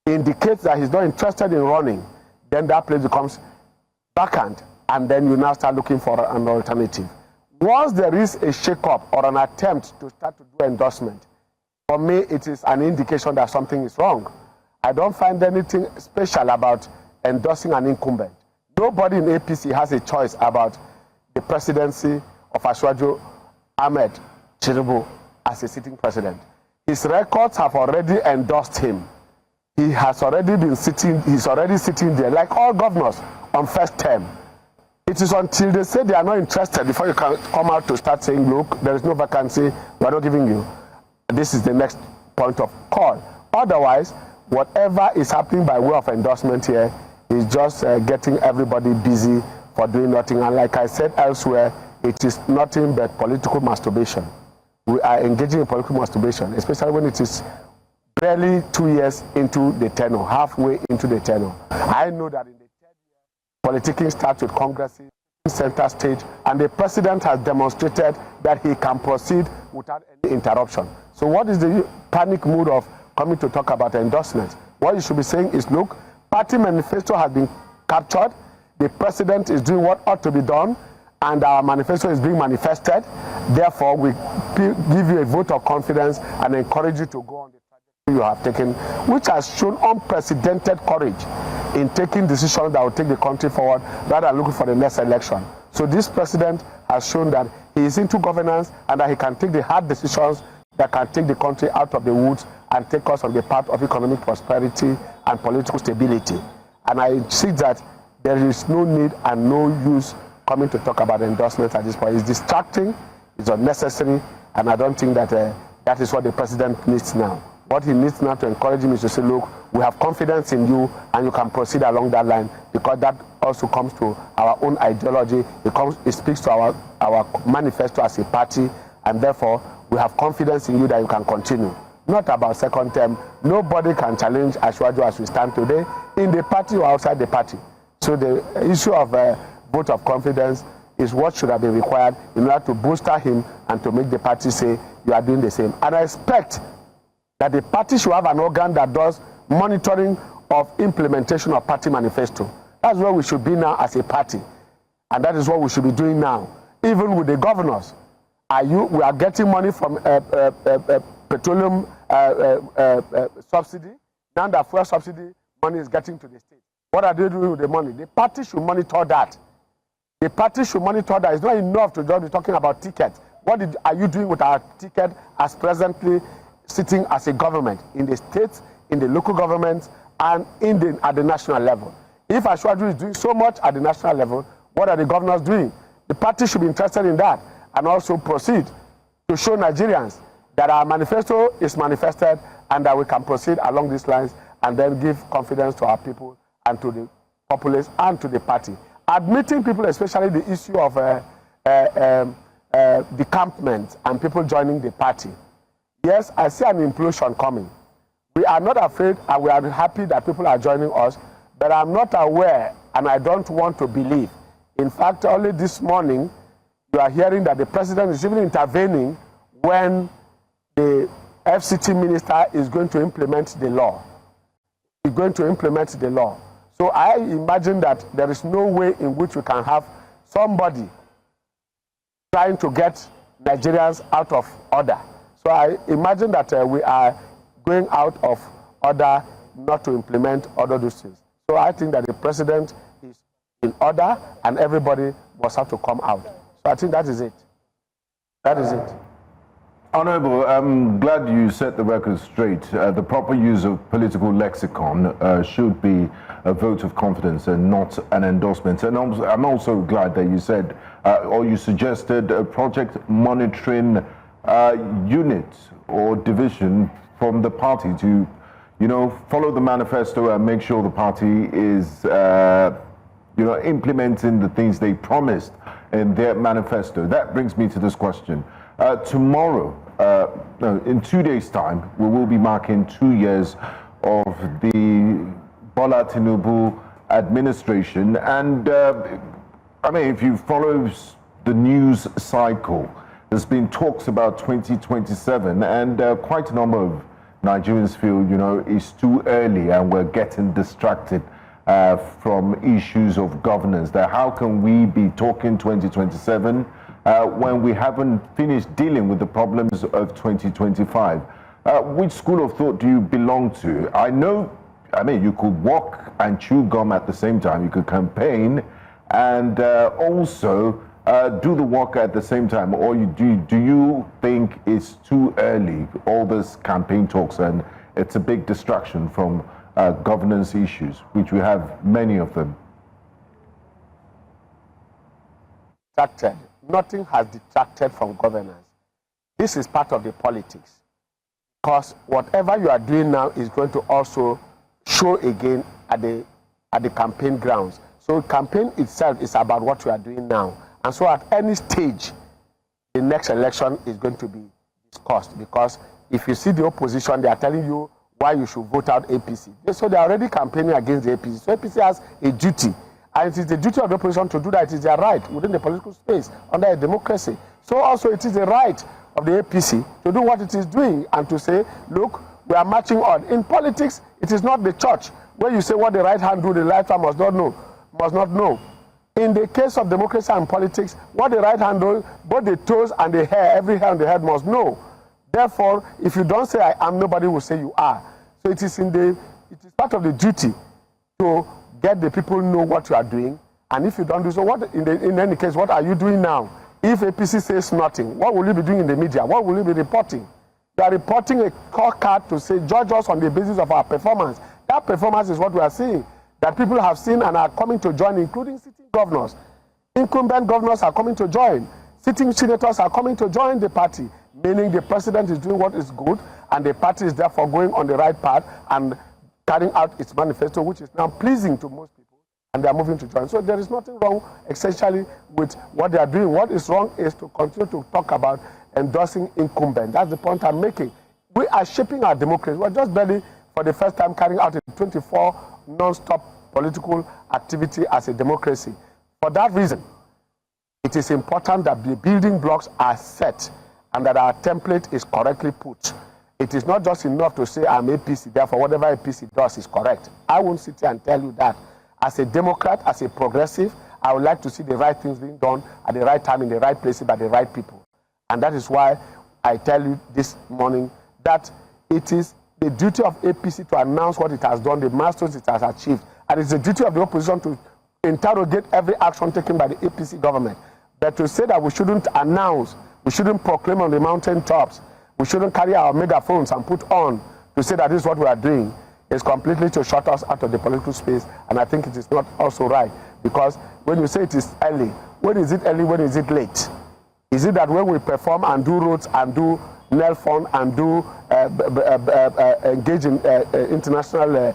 S10: indicates that he's not interested in running, then that place becomes vacant, and then you now start looking for an alternative. Once there is a shake-up or an attempt to start to do endorsement, for me, it is an indication that something is wrong. I don't find anything special about endorsing an incumbent. Nobody in APC has a choice about the presidency of Asiwaju Ahmed Tinubu as a sitting president. His records have already endorsed him. He has already been sitting, he's already sitting there, like all governors, on first term. It is until they say they are not interested before you can come out to start saying, look, there is no vacancy, we are not giving you. This is the next point of call. Otherwise, whatever is happening by way of endorsement here is just getting everybody busy for doing nothing. And like I said elsewhere, it is nothing but political masturbation. We are engaging in political masturbation, especially when it is barely 2 years into the tenure, halfway into the tenure. I know that in the third year, politicking starts with congresses, center stage, and the president has demonstrated that he can proceed without any interruption. So what is the panic mood of coming to talk about endorsements? What you should be saying is, look, party manifesto has been captured, the president is doing what ought to be done, and our manifesto is being manifested. Therefore, we give you a vote of confidence and encourage you to go on the trajectory you have taken, which has shown unprecedented courage in taking decisions that will take the country forward rather than looking for the next election. So this president has shown that he is into governance and that he can take the hard decisions that can take the country out of the woods and take us on the path of economic prosperity and political stability. And I see that there is no need and no use coming to talk about endorsements at this point. It's distracting, it's unnecessary, and I don't think that that is what the president needs now. What he needs now to encourage him is to say, look, we have confidence in you and you can proceed along that line, because that also comes to our own ideology. It speaks to our manifesto as a party, and therefore we have confidence in you that you can continue. Not about second term. Nobody can challenge Ashwaju as we stand today in the party or outside the party. So the issue of vote of confidence is what should have been required in order to bolster him and to make the party say you are doing the same. And I expect that the party should have an organ that does monitoring of implementation of party manifesto. That's where we should be now as a party. And that is what we should be doing now. Even with the governors. We are getting money from petroleum subsidy. Now the fuel subsidy money is getting to the state. What are they doing with the money? The party should monitor that. The party should monitor that. It's not enough to just be talking about tickets. What are you doing with our ticket as presently sitting as a government in the states, in the local governments, and at the national level? If Ashwaju is doing so much at the national level, what are the governors doing? The party should be interested in that and also proceed to show Nigerians that our manifesto is manifested and that we can proceed along these lines and then give confidence to our people and to the populace and to the party. Admitting people, especially the issue of decampment and people joining the party. Yes, I see an implosion coming. We are not afraid and we are happy that people are joining us, but I'm not aware and I don't want to believe. In fact, only this morning, you are hearing that the president is even intervening when the FCT minister is going to implement the law. He's going to implement the law. So I imagine that there is no way in which we can have somebody trying to get Nigerians out of order. So I imagine that we are going out of order not to implement all of those things. So I think that the president is in order and everybody must have to come out. So I think that is it. That is it.
S2: Honourable, I'm glad you set the record straight. The proper use of political lexicon should be a vote of confidence and not an endorsement. And I'm also glad that you said, or you suggested, a project monitoring unit or division from the party to, follow the manifesto and make sure the party is, implementing the things they promised in their manifesto. That brings me to this question. Tomorrow, in 2 days' time, we will be marking 2 years of the Bola Tinubu administration. And if you follow the news cycle, there's been talks about 2027, and quite a number of Nigerians feel, it's too early and we're getting distracted from issues of governance. That how can we be talking 2027 when we haven't finished dealing with the problems of 2025? Which school of thought do you belong to? You could walk and chew gum at the same time. You could campaign and also do the work at the same time. Or do you think it's too early, all this campaign talks, and it's a big distraction from governance issues, which we have many of them?
S10: Nothing has detracted from governance. This is part of the politics. Because whatever you are doing now is going to also show again at the campaign grounds. So campaign itself is about what you are doing now. And so at any stage, the next election is going to be discussed. Because if you see the opposition, they are telling you why you should vote out APC. So they are already campaigning against the APC. So APC has a duty. And it is the duty of the opposition to do that. It is their right within the political space under a democracy. So also it is the right of the APC to do what it is doing and to say, look, We are marching on. In politics, it is not the church where you say what the right hand do, the left hand must not know. In the case of democracy and politics, what the right hand does, both the toes and the hair, every hair on the head must know. Therefore, if you don't say I am, nobody will say you are. So it is part of the duty to get the people know what you are doing. And if you don't do so, in any case, what are you doing now? If APC says nothing, what will you be doing in the media? What will you be reporting? You are reporting a scorecard to say, judge us on the basis of our performance. That performance is what we are seeing, that people have seen and are coming to join, including sitting governors. Incumbent governors are coming to join. Sitting senators are coming to join the party, meaning the president is doing what is good, and the party is therefore going on the right path and carrying out its manifesto, which is now pleasing to most people, and they are moving to join. So there is nothing wrong, essentially, with what they are doing. What is wrong is to continue to talk about endorsing incumbent. That's the point I'm making. We are shaping our democracy. We're just barely, for the first time, carrying out a 24 non-stop political activity as a democracy. For that reason, it is important that the building blocks are set and that our template is correctly put. It is not just enough to say I'm APC, therefore whatever APC does is correct. I won't sit here and tell you that. As a Democrat, as a progressive, I would like to see the right things being done at the right time, in the right places, by the right people. And that is why I tell you this morning that it is the duty of APC to announce what it has done, the milestones it has achieved. And it's the duty of the opposition to interrogate every action taken by the APC government. But to say that we shouldn't announce, we shouldn't proclaim on the mountaintops, we shouldn't carry our megaphones and put on to say that this is what we are doing, is completely to shut us out of the political space. And I think it is not also right. Because when you say it is early, when is it early, when is it late? Is it that when we perform and do roads and do nail fund and do engage in international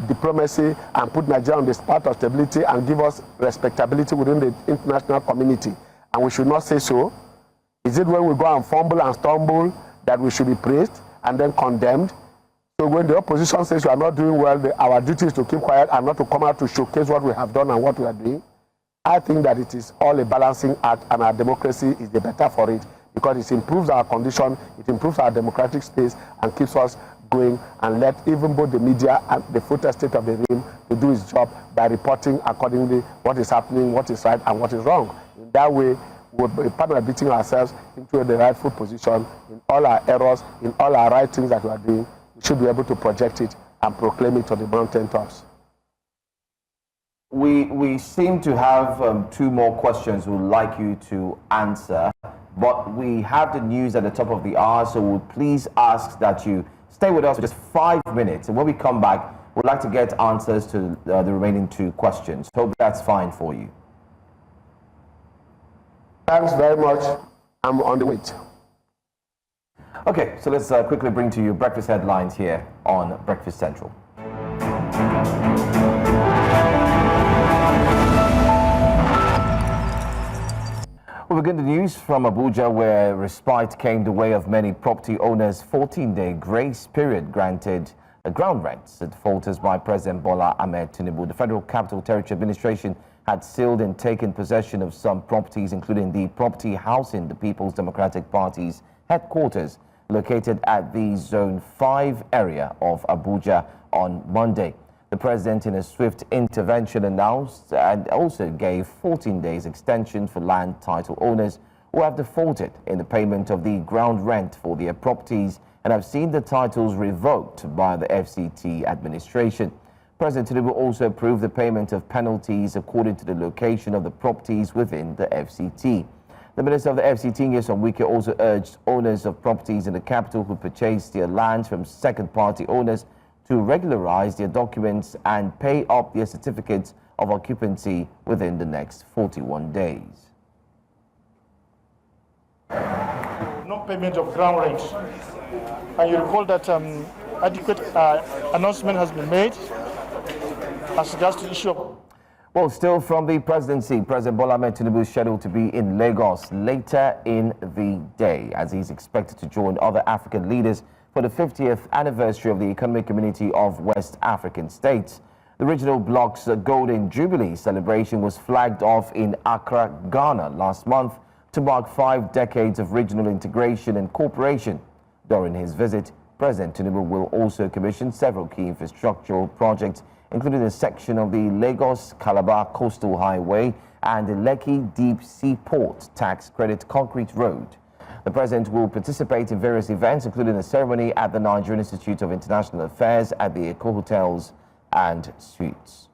S10: diplomacy and put Nigeria on the path of stability and give us respectability within the international community, and we should not say so? Is it when we go and fumble and stumble that we should be praised and then condemned? So when the opposition says we are not doing well, our duty is to keep quiet and not to come out to showcase what we have done and what we are doing. I think that it is all a balancing act, and our democracy is the better for it, because it improves our condition, it improves our democratic space, and keeps us going, and let even both the media and the full state of the realm to do its job by reporting accordingly what is happening, what is right, and what is wrong. In that way, we'll be partner beating ourselves into the rightful position in all our errors, in all our right things that we are doing. We should be able to project it and proclaim it on the mountaintops.
S1: We seem to have two more questions we'd like you to answer, but we have the news at the top of the hour, so we'll please ask that you stay with us for just 5 minutes, and when we come back, we'd like to get answers to the remaining two questions. Hope that's fine for you.
S10: Thanks very much. I'm on the wait.
S1: Okay, so let's quickly bring to you breakfast headlines here on Breakfast Central. We begin the news from Abuja, where respite came the way of many property owners' 14-day grace period granted ground rents defaulters by President Bola Ahmed Tinubu. The Federal Capital Territory Administration had sealed and taken possession of some properties, including the property housing the People's Democratic Party's headquarters, located at the Zone 5 area of Abuja on Monday. The president, in a swift intervention, announced and also gave 14 days extension for land title owners who have defaulted in the payment of the ground rent for their properties and have seen the titles revoked by the FCT administration. President Tinubu also approved the payment of penalties according to the location of the properties within the FCT. The Minister of the FCT, Nyesom Wike, also urged owners of properties in the capital who purchased their lands from second-party owners to regularize their documents and pay up their certificates of occupancy within the next 41 days.
S11: No payment of ground rent. And you recall that adequate announcement has been made as regards to the issue of...
S1: Well, still from the presidency, President Bola Ahmed Tinubu is scheduled to be in Lagos later in the day, as he's expected to join other African leaders for the 50th anniversary of the Economic Community of West African States. The regional bloc's Golden Jubilee celebration was flagged off in Accra, Ghana last month to mark 5 decades of regional integration and cooperation. During his visit, President Tinubu will also commission several key infrastructural projects, including a section of the Lagos-Calabar Coastal Highway and the Lekki Deep Sea Port Tax Credit Concrete Road. The President will participate in various events, including a ceremony at the Nigerian Institute of International Affairs at the Eco Hotels and Suites.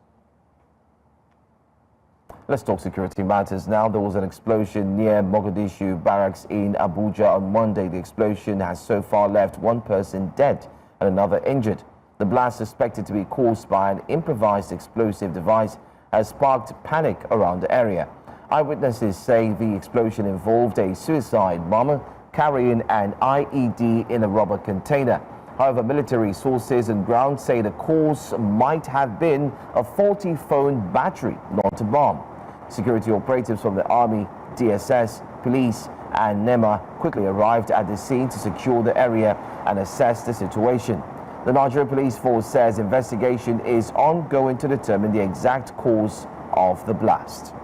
S1: Let's talk security matters now. There was an explosion near Mogadishu Barracks in Abuja on Monday. The explosion has so far left one person dead and another injured. The blast, suspected to be caused by an improvised explosive device, has sparked panic around the area. Eyewitnesses say the explosion involved a suicide bomber carrying an IED in a rubber container. However, military sources on ground say the cause might have been a faulty phone battery, not a bomb. Security operatives from the Army, DSS, police and NEMA quickly arrived at the scene to secure the area and assess the situation. The Nigerian Police Force says investigation is ongoing to determine the exact cause of the blast.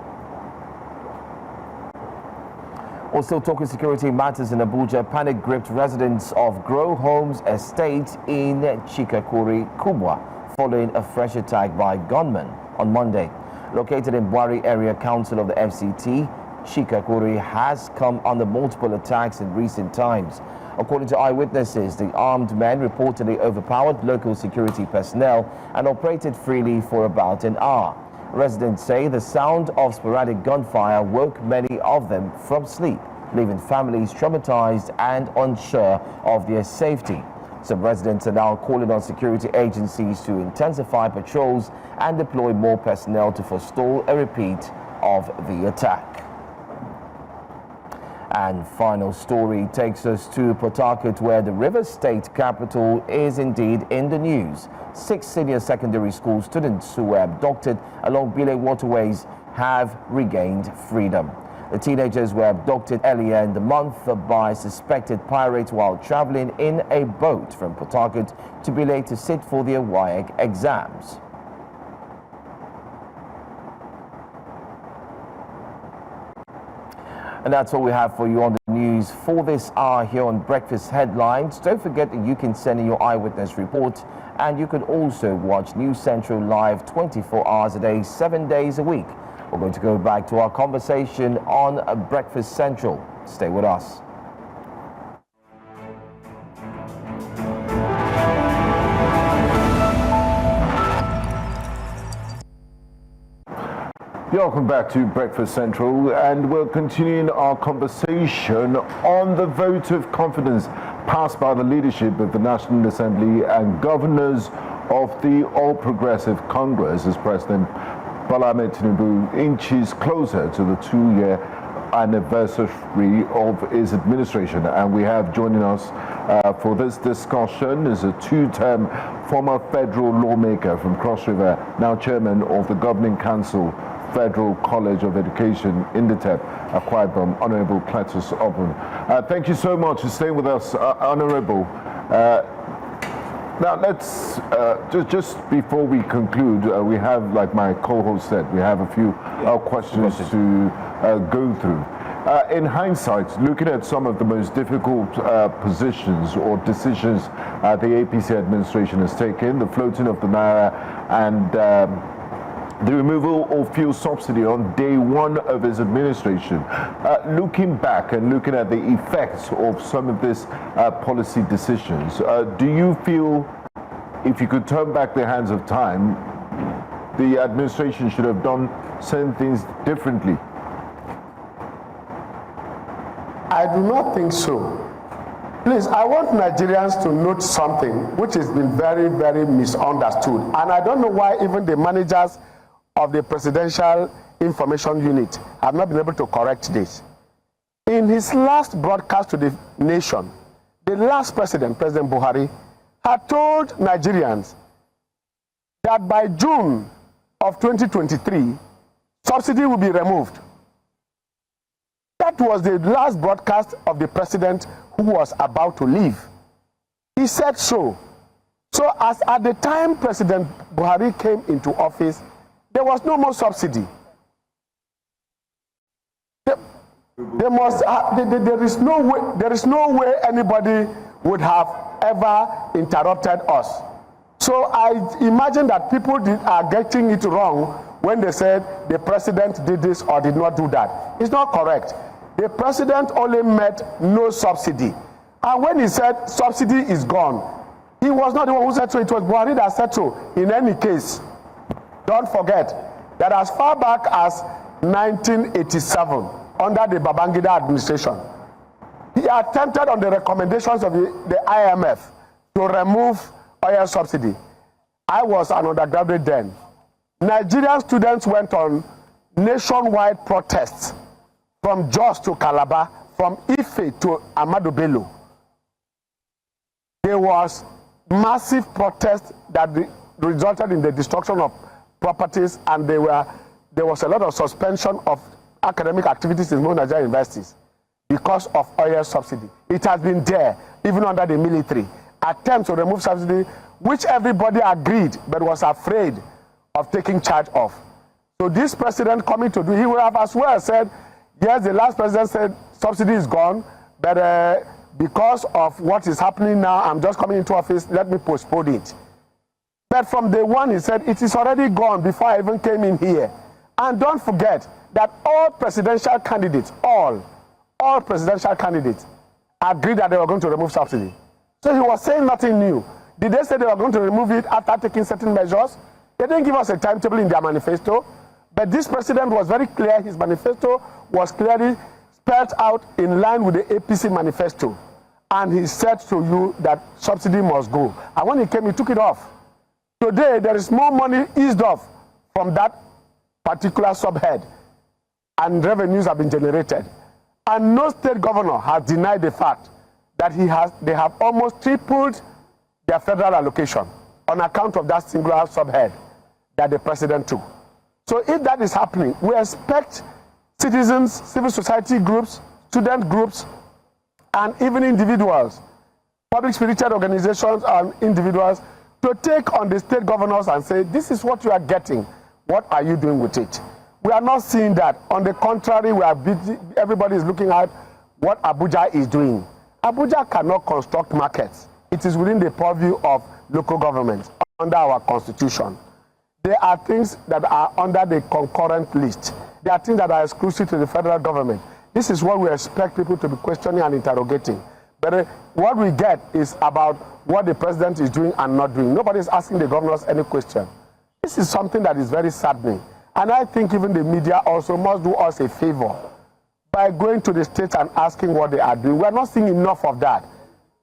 S1: Also talking security matters in Abuja, panic gripped residents of Grow Homes Estate in Chikakuri, Kubwa, following a fresh attack by gunmen on Monday. Located in Warri Area Council of the FCT, Chikakuri has come under multiple attacks in recent times. According to eyewitnesses, the armed men reportedly overpowered local security personnel and operated freely for about an hour. Residents say the sound of sporadic gunfire woke many of them from sleep, leaving families traumatized and unsure of their safety. Some residents are now calling on security agencies to intensify patrols and deploy more personnel to forestall a repeat of the attack. And final story takes us to Port Harcourt, where the Rivers State capital is indeed in the news. 6 senior secondary school students who were abducted along Bile waterways have regained freedom. The teenagers were abducted earlier in the month by suspected pirates while traveling in a boat from Port Harcourt to Bile to sit for their WAEC exams. And that's all we have for you on the news for this hour here on Breakfast Headlines. Don't forget that you can send in your eyewitness report, and you can also watch News Central live 24 hours a day, 7 days a week. We're going to go back to our conversation on Breakfast Central. Stay with us.
S2: Welcome back to Breakfast Central, and we're continuing our conversation on the vote of confidence passed by the leadership of the National Assembly and governors of the All Progressive Congress as President Bola Ahmed Tinubu inches closer to the 2-year anniversary of his administration. And we have joining us for this discussion is a 2-term former federal lawmaker from Cross River, now chairman of the Governing Council Federal College of Education in the TEP, acquired from Honorable Cletus Open. Thank you so much for staying with us, Honorable. Now let's, just before we conclude, we have, like my co-host said, we have a few questions to go through. In hindsight, looking at some of the most difficult positions or decisions the APC administration has taken, the floating of the Naira and the removal of fuel subsidy on day one of his administration. Looking back and looking at the effects of some of these policy decisions, do you feel, if you could turn back the hands of time, the administration should have done certain things differently?
S10: I do not think so. Please, I want Nigerians to note something which has been very, very misunderstood. And I don't know why even the managers of the Presidential Information Unit have not been able to correct this. In his last broadcast to the nation, the last president, President Buhari, had told Nigerians that by June of 2023, subsidy will be removed. That was the last broadcast of the president who was about to leave. He said so. So as at the time President Buhari came into office, there was no more subsidy. There is no way anybody would have ever interrupted us. So I imagine that people are getting it wrong when they said the president did this or did not do that. It's not correct. The president only meant no subsidy. And when he said subsidy is gone, he was not the one who said so, it was Buhari that said so. In any case, don't forget that as far back as 1987, under the Babangida administration, he attempted on the recommendations of the IMF to remove oil subsidy. I was an undergraduate then. Nigerian students went on nationwide protests from Jos to Calabar, from Ife to Ahmadu Bello. There was massive protest that resulted in the destruction of properties, and there was a lot of suspension of academic activities in most Nigerian universities because of oil subsidy. It has been there, even under the military. Attempts to remove subsidy, which everybody agreed, but was afraid of taking charge of. So this president coming to do, he would have as well said, yes, the last president said subsidy is gone, but because of what is happening now, I'm just coming into office, let me postpone it. But from day one, he said, it is already gone before I even came in here. And don't forget that all presidential candidates, all presidential candidates agreed that they were going to remove subsidy. So he was saying nothing new. Did they say they were going to remove it after taking certain measures? They didn't give us a timetable in their manifesto, but this president was very clear. His manifesto was clearly spelled out in line with the APC manifesto. And he said to you that subsidy must go. And when he came, he took it off. Today, there is more money eased off from that particular subhead, and revenues have been generated. And no state governor has denied the fact that they have almost tripled their federal allocation on account of that singular subhead that the president took. So if that is happening, we expect citizens, civil society groups, student groups, and even individuals, public spirited organizations and individuals, to take on the state governors and say, this is what you are getting. What are you doing with it? We are not seeing that. On the contrary, we are busy, everybody is looking at what Abuja is doing. Abuja cannot construct markets. It is within the purview of local governments under our constitution. There are things that are under the concurrent list. There are things that are exclusive to the federal government. This is what we expect people to be questioning and interrogating. But what we get is about what the president is doing and not doing. Nobody is asking the governors any question. This is something that is very saddening. And I think even the media also must do us a favor by going to the states and asking what they are doing. We are not seeing enough of that.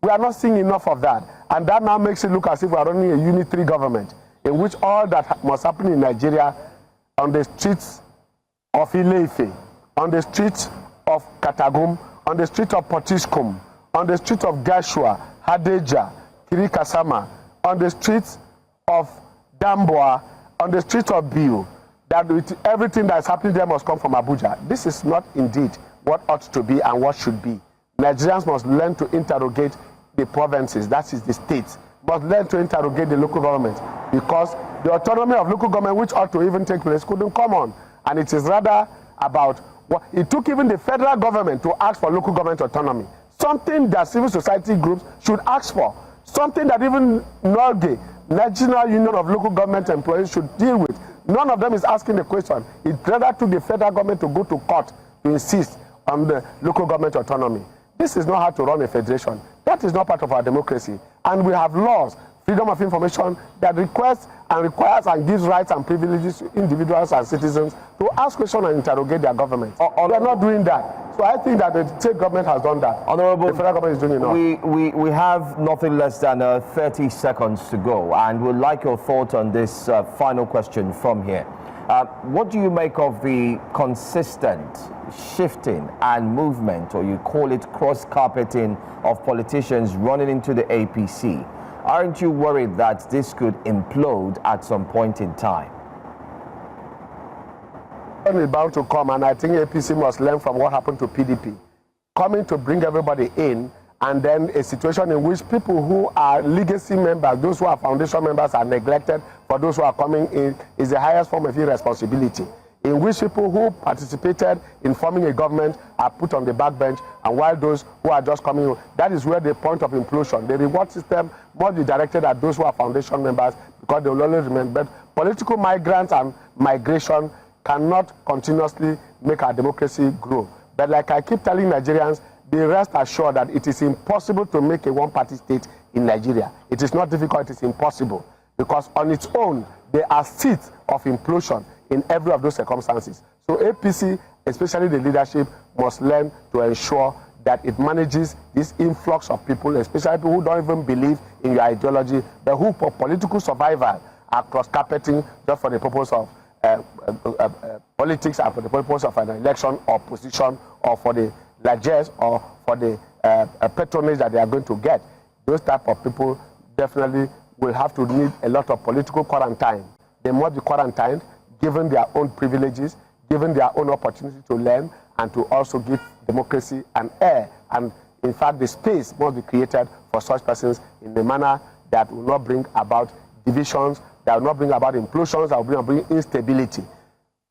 S10: We are not seeing enough of that. And that now makes it look as if we are running a unitary government in which all that must happen in Nigeria on the streets of Ile-Ife, on the streets of Katagum, on the street of Potiskum, on the street of Gashua, Hadeja, Kirikasama, on the streets of Damboa, on the streets of Biu, that everything that is happening there must come from Abuja. This is not indeed what ought to be and what should be. Nigerians must learn to interrogate the provinces, that is the states, must learn to interrogate the local government, because the autonomy of local government, which ought to even take place, couldn't come on. And it is rather about what it took even the federal government to ask for local government autonomy, something that civil society groups should ask for, something that even NORGE, National Union of Local Government Employees, should deal with. None of them is asking the question. It rather took the federal government to go to court to insist on the local government autonomy. This is not how to run a federation. That is not part of our democracy. And we have laws, freedom of information, that requires and gives rights and privileges to individuals and citizens to ask questions and interrogate their government. We are not doing that. So I think that the state government has done that.
S1: Honorable,
S10: the federal government is doing enough.
S1: We have nothing less than 30 seconds to go, and we'd like your thought on this final question from here. What do you make of the consistent shifting and movement, or you call it cross-carpeting, of politicians running into the APC? Aren't you worried that this could implode at some point in time?
S10: It's bound to come, and I think APC must learn from what happened to PDP. Coming to bring everybody in, and then a situation in which people who are legacy members, those who are foundation members, are neglected for those who are coming in, is the highest form of irresponsibility. in which people who participated in forming a government are put on the backbench, and while those who are just coming in, that is where the point of implosion. The reward system must be directed at those who are foundation members, because they will always remain. But political migrants and migration cannot continuously make our democracy grow. But like I keep telling Nigerians, be rest assured that it is impossible to make a one-party state in Nigeria. It is not difficult, it is impossible. Because on its own, there are seeds of implosion in every of those circumstances. So APC, especially the leadership, must learn to ensure that it manages this influx of people, especially people who don't even believe in your ideology, but who for political survival are cross-carpeting just for the purpose of politics and for the purpose of an election or position or for the largesse or for the patronage that they are going to get. Those type of people definitely will have to need a lot of political quarantine. They must be quarantined, given their own privileges, given their own opportunity to learn, and to also give democracy an air. And in fact, the space must be created for such persons in a manner that will not bring about divisions, that will not bring about implosions, that will bring instability.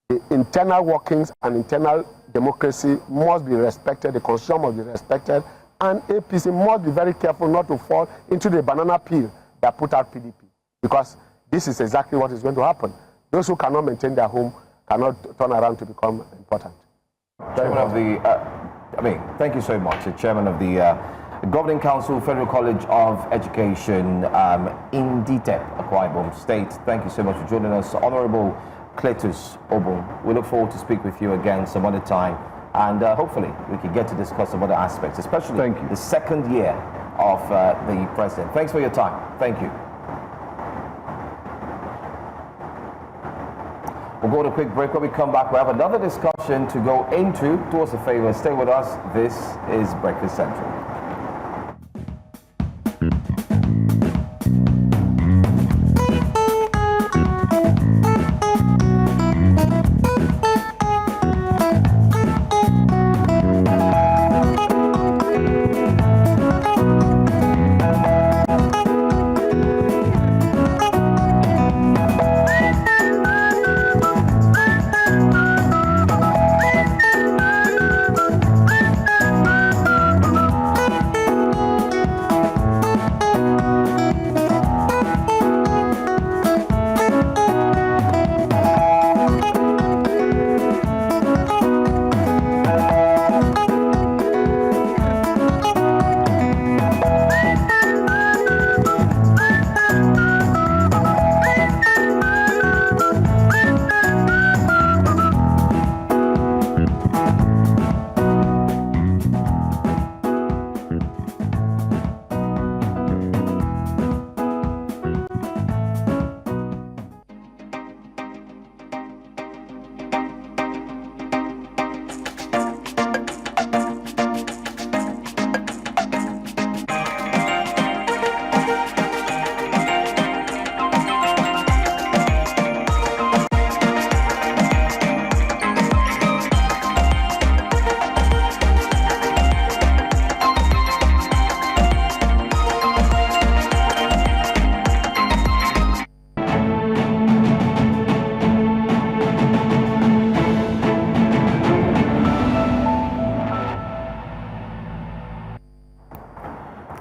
S10: The internal workings and internal democracy must be respected, the constitution must be respected, and APC must be very careful not to fall into the banana peel that put out PDP, because this is exactly what is going to happen. Those who cannot maintain their home cannot turn around to become important.
S1: Chairman of the, thank you so much. The Chairman of the Governing Council, Federal College of Education in DTEP, Akwa Ibom State. Thank you so much for joining us. Honorable Cletus Obun, we look forward to speak with you again some other time, and hopefully we can get to discuss some other aspects, especially the second year of the President. Thanks for your time. Thank you. We'll go to a quick break. When we come back, we'll have another discussion to go into. Do us a favor, stay with us. This is Breakfast Central.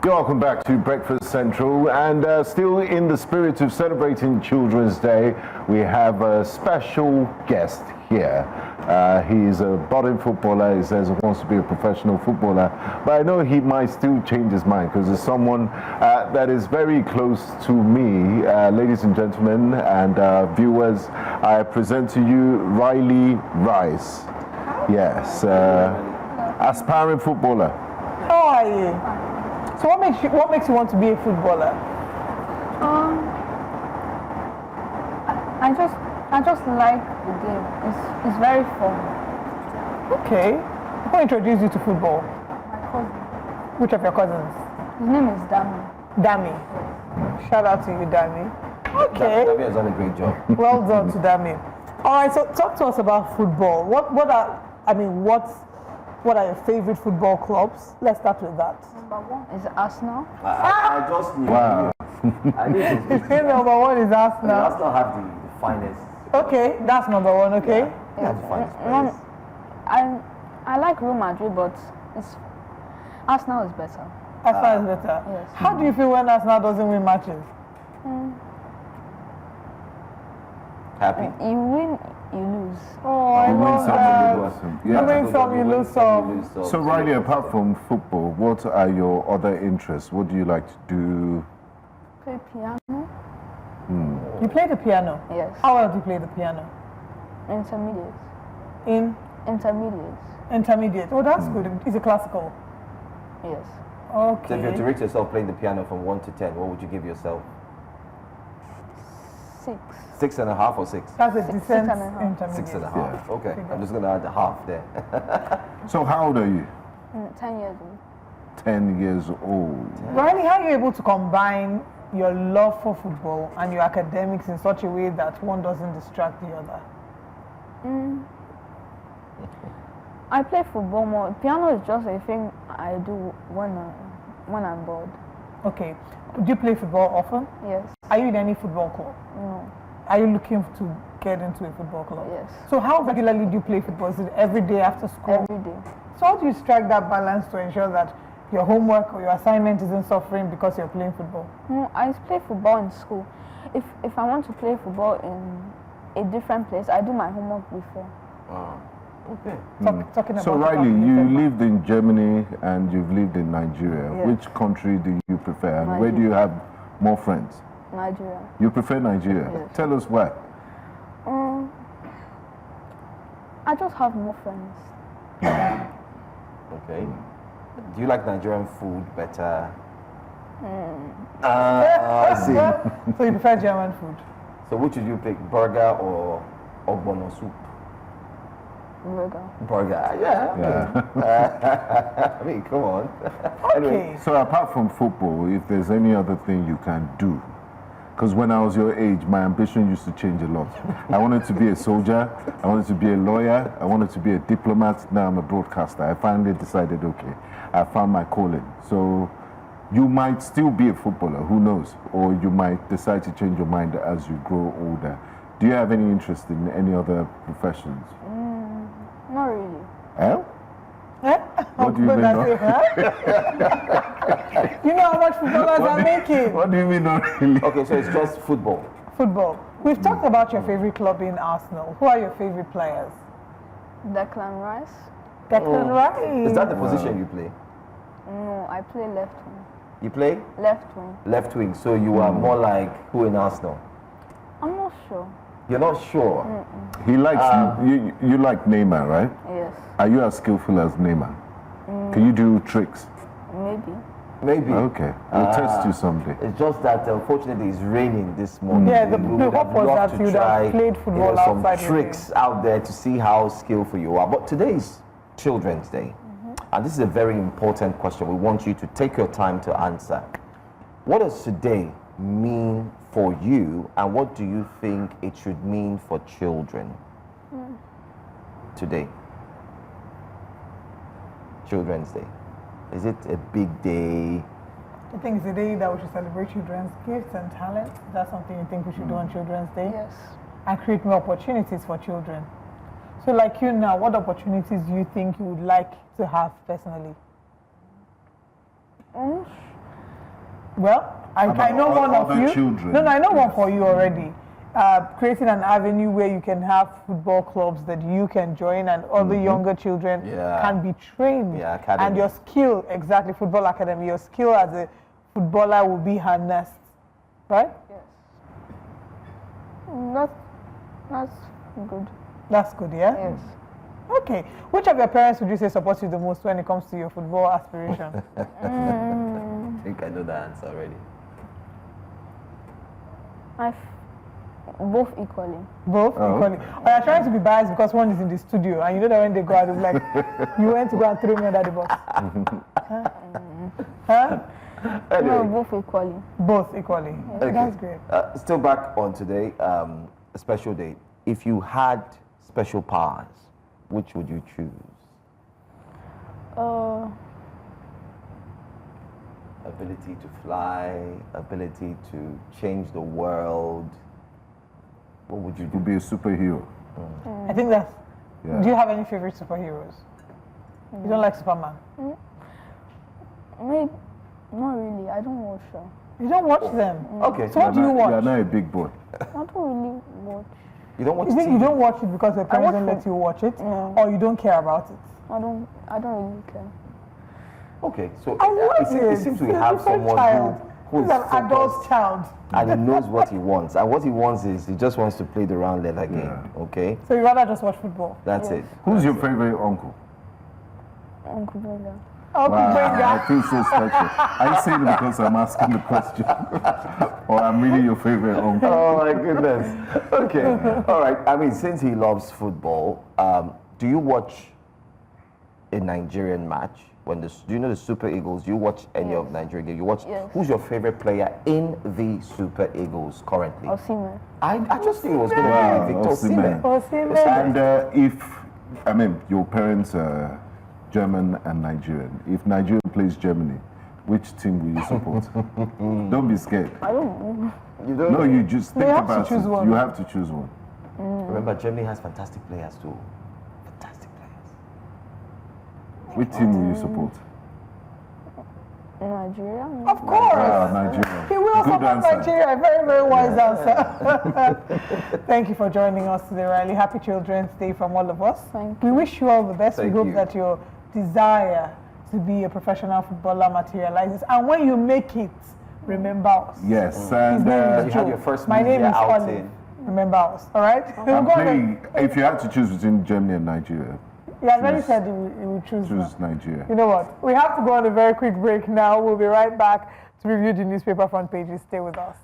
S2: Welcome back to Breakfast Central, and still in the spirit of celebrating Children's Day, we have a special guest here. He's a budding footballer. He says he wants to be a professional footballer, but I know he might still change his mind because there's someone that is very close to me. Ladies and gentlemen and viewers, I present to you Riley Rice. Yes, aspiring footballer.
S3: How are you? So what makes you want to be a footballer?
S12: I just like the game. It's very fun.
S3: Okay. Who introduced you to football?
S12: My cousin.
S3: Which of your cousins?
S12: His name is Dami.
S3: Dami. Shout out to you, Dami. Okay.
S1: Dami has done a great job.
S3: Well done to Dami. All right. So talk to us about football. What are your favorite football clubs? Let's start with that.
S12: Number one is Arsenal.
S1: I just knew.
S2: Wow.
S3: His number one is Arsenal.
S1: Arsenal have the finest.
S3: Okay, that's number one. Okay.
S12: Yeah.
S1: You have to find a place.
S12: I like Real Madrid, but Arsenal is better.
S3: Arsenal is better.
S12: Yes.
S3: How do you feel when Arsenal doesn't win matches?
S1: Happy?
S12: You win, you lose.
S3: Oh, I know that. You win some, you lose some.
S2: So, Riley, apart from football, what are your other interests? What do you like to do?
S12: Play piano.
S3: You play the piano?
S12: Yes.
S3: How well do you play the piano?
S12: Intermediate.
S3: In?
S12: Intermediate.
S3: Intermediate. Oh, that's good. Is it classical?
S12: Yes.
S3: Okay.
S1: So if you had to rate yourself playing the piano from 1 to 10, what would you give yourself?
S12: 6.
S1: 6.5 or 6?
S3: That's a
S12: Six
S3: decent
S12: and a half.
S3: intermediate.
S1: 6.5.
S2: Yeah.
S1: Okay. I'm just going to add a half there.
S2: So, how old are you?
S12: 10 years old.
S2: 10 years old.
S3: Riley, how are you able to combine your love for football and your academics in such a way that one doesn't distract the other?
S12: I play football more. Piano is just a thing I do when I'm bored.
S3: Okay. Do you play football often?
S12: Yes.
S3: Are you in any football club?
S12: No.
S3: Are you looking to get into a football club?
S12: Yes.
S3: So how regularly do you play football? Is it every day after school?
S12: Every day.
S3: So how do you strike that balance to ensure that your homework or your assignment isn't suffering because you're playing football?
S12: No, I play football in school. If I want to play football in a different place, I do my homework before.
S1: Okay.
S3: Talking about
S2: So, Riley, you lived in Germany and you've lived in Nigeria.
S12: Yes.
S2: Which country do you prefer? And
S12: Nigeria.
S2: where do you have more friends?
S12: Nigeria.
S2: You prefer Nigeria?
S12: Yes.
S2: Tell us why.
S12: I just have more friends.
S1: Okay. Do you like Nigerian food better? I see.
S3: So you prefer German food?
S1: So which would you pick, burger or ogbono soup?
S12: Burger.
S1: Burger, yeah. I mean, come on.
S3: Okay.
S2: So, apart from football, if there's any other thing you can do, because when I was your age, my ambition used to change a lot. I wanted to be a soldier, I wanted to be a lawyer, I wanted to be a diplomat, now I'm a broadcaster. I finally decided, okay, I found my calling. So, you might still be a footballer, who knows? Or you might decide to change your mind as you grow older. Do you have any interest in any other professions?
S12: Not really.
S2: Eh? What do you mean?
S3: You know how much footballers are making?
S2: What do you mean not really?
S1: Okay, so it's just football.
S3: Football. We've talked about your favorite club in Arsenal. Who are your favorite players?
S12: Declan Rice.
S3: Declan Rice.
S1: Is that the position you play?
S12: No, I play left wing.
S1: You play?
S12: Left wing.
S1: Left wing, so you are more like who in Arsenal?
S12: I'm not sure.
S1: You're not sure?
S2: He likes, you like Neymar, right?
S12: Yes.
S2: Are you as skillful as Neymar? Can you do tricks?
S12: Maybe.
S1: Maybe.
S2: Okay, I'll test you someday.
S1: It's just that unfortunately it's raining this morning.
S3: Yeah, the
S1: We would
S3: hope
S1: have
S3: was
S1: loved
S3: that
S1: to
S3: you'd have
S1: try,
S3: played football
S1: some
S3: outside the
S1: tricks out there to see how skillful you are. But today is Children's Day. And this is a very important question. We want you to take your time to answer. What does today mean for you, and what do you think it should mean for children today? Children's Day. Is it a big day?
S3: I think it's a day that we should celebrate children's gifts and talents. Is that something you think we should do on Children's Day?
S12: Yes.
S3: And create more opportunities for children. So like you now, what opportunities do you think you would like to have personally? Well, I know one of you.
S2: Children?
S3: No, I know one for you already. Creating an avenue where you can have football clubs that you can join and other younger children can be trained.
S1: Yeah, academy.
S3: And your skill, exactly, football academy, your skill as a footballer will be harnessed, right?
S12: Yes. That's good.
S3: That's good, yeah?
S12: Yes.
S3: Okay. Which of your parents would you say supports you the most when it comes to your football aspiration?
S1: I think I know the answer already.
S12: Both equally.
S3: Both equally. Oh, you're trying to be biased because one is in the studio, and you know that when they go out, they'll be like, you went to go and throw me under the box. Huh?
S1: Anyway.
S12: No, both equally.
S3: Both equally.
S1: Okay.
S3: That's great.
S1: Still back on today, a special day. If you had special powers, which would you choose? Ability to fly, ability to change the world. What would you do?
S2: To be a superhero.
S3: I think that's Do you have any favorite superheroes? You don't like Superman?
S12: Maybe, not really. I don't watch them.
S3: You don't watch them?
S1: Okay.
S3: So what do you watch?
S2: You're not a big boy.
S12: I don't really watch.
S1: You don't watch
S3: You think
S1: TV?
S3: you don't watch it because the parents let you watch it? Or you don't care about it?
S12: I don't really care.
S1: Okay, so
S3: I watch
S1: it seems we have someone who is
S3: He's an adult
S1: focused
S3: child.
S1: and he knows what he wants. And what he wants is he just wants to play the round leather game, okay?
S3: So you rather just watch football?
S1: That's it.
S2: Who's your favorite uncle?
S12: Uncle Brenda.
S3: Uncle
S2: Wow,
S3: Brenda.
S2: I feel so special. Are you saying it because I'm asking the question? Or I'm really your favorite uncle?
S1: Oh my goodness. Okay. All right. I mean, since he loves football, do you watch a Nigerian match? Do you know the Super Eagles? Do you watch any of Nigerian games? You watch.
S12: Yes.
S1: Who's your favorite player in the Super Eagles currently?
S12: Osimhen.
S1: I just think it was going to be Victor Osimhen.
S3: Osimhen.
S2: Your parents are German and Nigerian. If Nigeria plays Germany, which team will you support? Don't be scared.
S12: I don't know.
S1: You don't
S2: No,
S1: know?
S2: you just think
S3: You have to
S2: about
S3: choose
S2: it.
S3: one.
S2: You have to choose one.
S1: Remember, Germany has fantastic players too. Fantastic players.
S2: Which team will you support?
S12: Nigeria?
S3: Of course.
S2: Nigeria.
S3: He will
S2: Good
S3: support
S2: answer.
S3: Nigeria. Very, very wise answer. Thank you for joining us today, Riley. Happy Children's Day from all of us.
S12: Thank
S3: We wish you all the best.
S1: Thank
S3: we hope
S1: you.
S3: that your desire to be a professional footballer materializes. And when you make it, remember us.
S2: Yes,
S3: His
S2: and
S3: name is
S1: you
S3: Joe.
S1: had your first
S3: My name
S1: media
S3: is Olive.
S1: outing.
S3: Remember us, all right? We'll go on.
S2: if you had to choose between Germany and Nigeria,
S3: He has already said he will choose one.
S2: choose Nigeria.
S3: You know what? We have to go on a very quick break now. We'll be right back to review the newspaper front pages. Stay with us.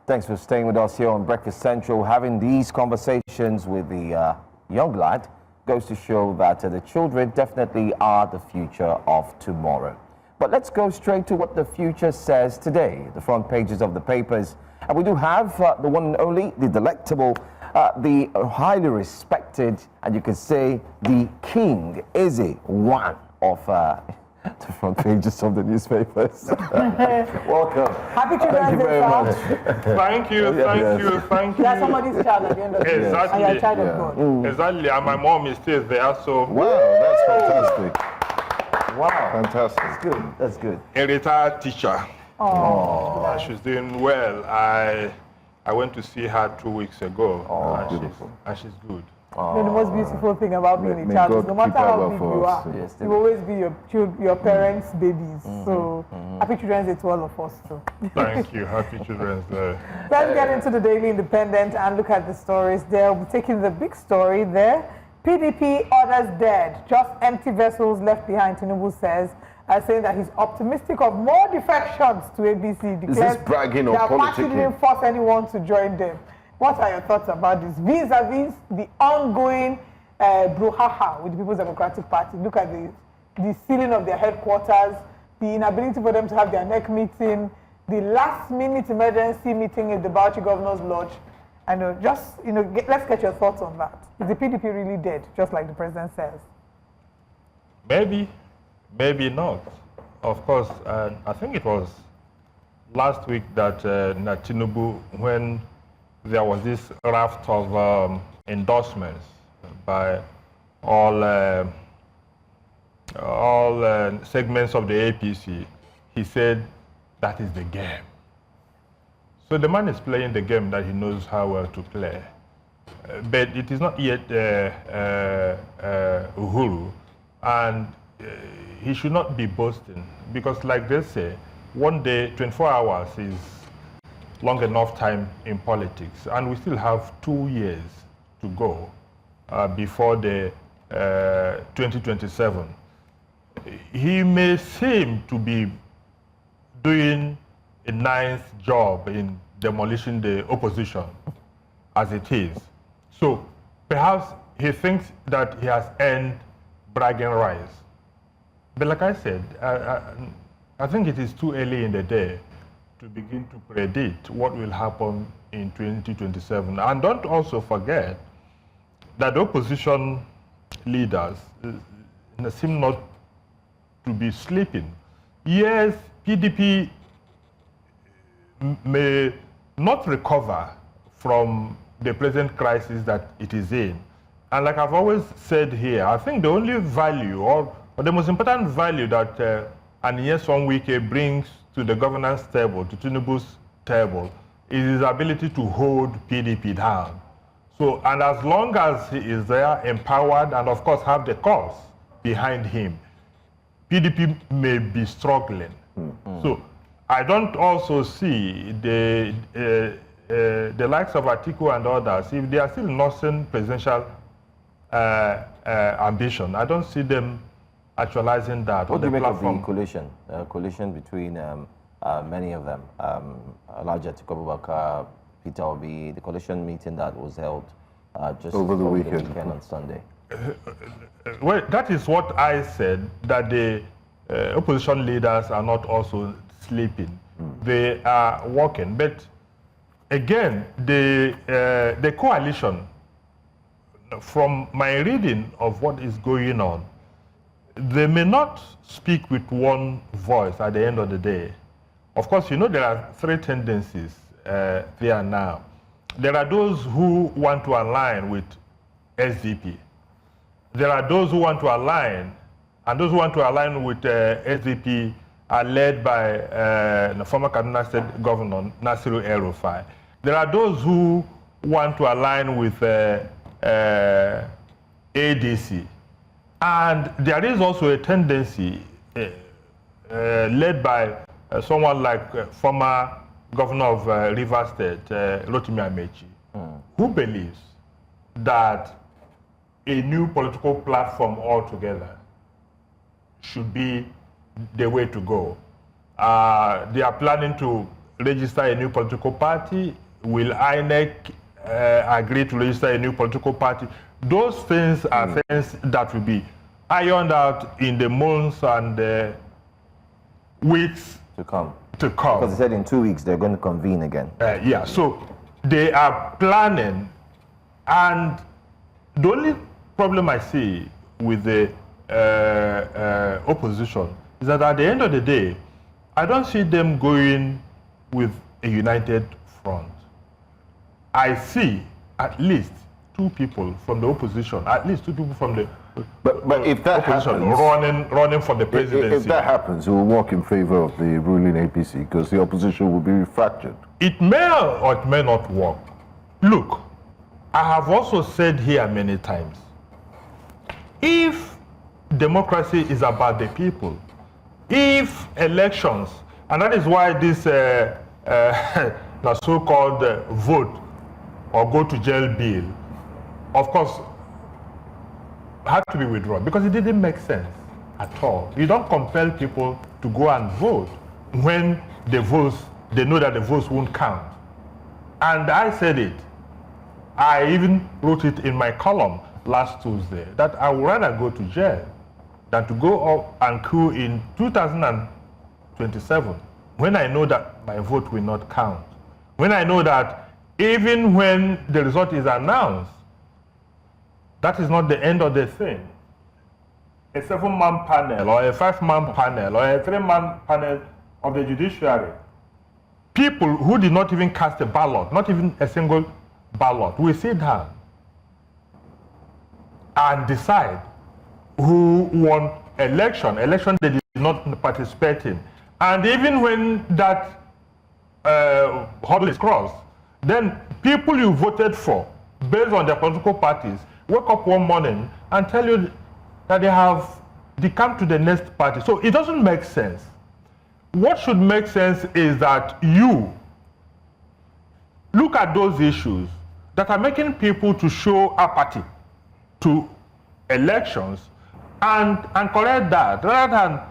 S1: Thanks for staying with us here on Breakfast Central. Having these conversations with the young lad goes to show that the children definitely are the future of tomorrow. But let's go straight to what the future says today, the front pages of the papers. And we do have the one and only, the delectable, the highly respected, and you can say the king, Izzy, one of the front pages of the newspapers. Welcome.
S3: Happy Children's
S1: Thank you
S3: Day,
S1: very
S3: sir.
S1: much.
S6: Thank you, thank
S3: You are somebody's child at the end of the day.
S6: Exactly.
S3: And you're a child of God.
S6: Exactly, and my mom is still there, so
S2: Wow, that's fantastic.
S1: Wow.
S2: Fantastic.
S1: That's good. That's good.
S6: a retired teacher.
S3: Oh.
S6: She's doing well. I went to see her 2 weeks ago, and she's good.
S3: The most beautiful thing about being a
S2: May
S3: child
S2: God
S3: is no matter
S2: keep her
S3: how
S2: well
S3: big
S2: for
S3: you
S2: us.
S3: are,
S1: Yes,
S3: you will always be your parents' babies. So happy Children's Day to all of us too.
S6: Thank you. Happy Children's Day.
S3: Let's get into the Daily Independent and look at the stories there. We're taking the big story there. PDP orders dead, just empty vessels left behind, Tinubu says, saying that he's optimistic of more defections to ABC.
S2: This bragging or
S3: their party
S2: politicking?
S3: didn't force anyone to join them. What are your thoughts about this? Vis-a-vis the ongoing brouhaha with the People's Democratic Party. Look at the sealing of their headquarters, the inability for them to have their neck meeting, the last-minute emergency meeting at the Bauchi Governor's Lodge. I know, let's get your thoughts on that. Is the PDP really dead, just like the president says?
S6: Maybe, maybe not. Of course, I think it was last week that Tinubu, when there was this raft of endorsements by all segments of the APC, he said that is the game. So the man is playing the game that he knows how well to play. But it is not yet Uhuru, and he should not be boasting, because like they say, one day, 24 hours is long enough time in politics, and we still have 2 years to go before the 2027. He may seem to be doing a nice job in demolishing the opposition as it is. So perhaps he thinks that he has earned bragging rights. But like I said, I think it is too early in the day to begin to predict what will happen in 2027. And don't also forget that the opposition leaders seem not to be sleeping. Yes, PDP may not recover from the present crisis that it is in. And like I've always said here, I think the only value or the most important value that Aniye's Wike brings to the governance table, to Tinubu's table, is his ability to hold PDP down. So, and as long as he is there, empowered, and of course have the cause behind him, PDP may be struggling. So, I don't also see the likes of Atiku and others, if they are still nursing presidential ambition, I don't see them actualizing that.
S1: What do you make of the coalition between many of them, Elijah Atiku Abubakar, Peter Obi, the coalition meeting that was held just
S2: over the weekend
S1: on Sunday?
S6: Well, that is what I said, that the opposition leaders are not also sleeping. They are working. But again, the coalition, from my reading of what is going on, they may not speak with one voice at the end of the day. Of course, you know there are three tendencies there now. There are those who want to align with SDP. There are those who want to align, and those who want to align with SDP are led by the former Kaduna State Governor, Nasiru El-Rufai. There are those who want to align with ADC. And there is also a tendency led by someone like former Governor of Rivers State, Rotimi Amechi, who believes that a new political platform altogether should be the way to go. They are planning to register a new political party. Will INEC agree to register a new political party? Those things are things that will be ironed out in the months and weeks
S1: to come.
S6: Because
S1: they said in 2 weeks they're going to convene again.
S6: Yeah, so they are planning, and the only problem I see with the opposition is that at the end of the day, I don't see them going with a united front. I see at least two people from the opposition, at least two people from the
S2: but if that
S6: opposition
S2: happens,
S6: running for the presidency.
S2: If that happens, it will work in favor of the ruling APC because the opposition will be fractured.
S6: It may or it may not work. Look, I have also said here many times, if democracy is about the people, if elections, and that is why this the so-called vote or go to jail bill, of course, had to be withdrawn because it didn't make sense at all. You don't compel people to go and vote when the votes, they know that the votes won't count. And I said it. I even wrote it in my column last Tuesday that I would rather go to jail than to go up and queue in 2027 when I know that my vote will not count. When I know that even when the result is announced, that is not the end of the thing. A 7-man panel or a 5-man panel or a 3-man panel of the judiciary, people who did not even cast a ballot, not even a single ballot, will sit down and decide who won election they did not participate in. And even when that hurdle is crossed, then people you voted for, based on their political parties, wake up one morning and tell you that they have decamped to the next party. So it doesn't make sense. What should make sense is that you look at those issues that are making people to show apathy to elections and correct that, rather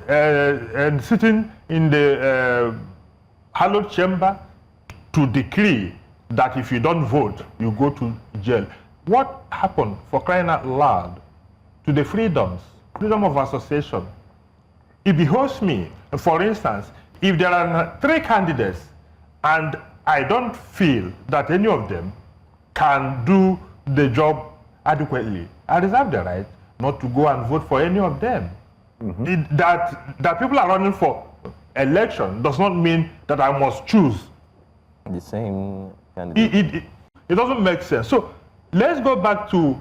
S6: than sitting in the hallowed chamber to decree that if you don't vote, you go to jail. What happened, for crying out loud, to the freedom of association? It behoves me, for instance, if there are 3 candidates and I don't feel that any of them can do the job adequately, I reserve the right not to go and vote for any of them. that people are running for election does not mean that I must choose
S1: the same candidate.
S6: It doesn't make sense. So let's go back to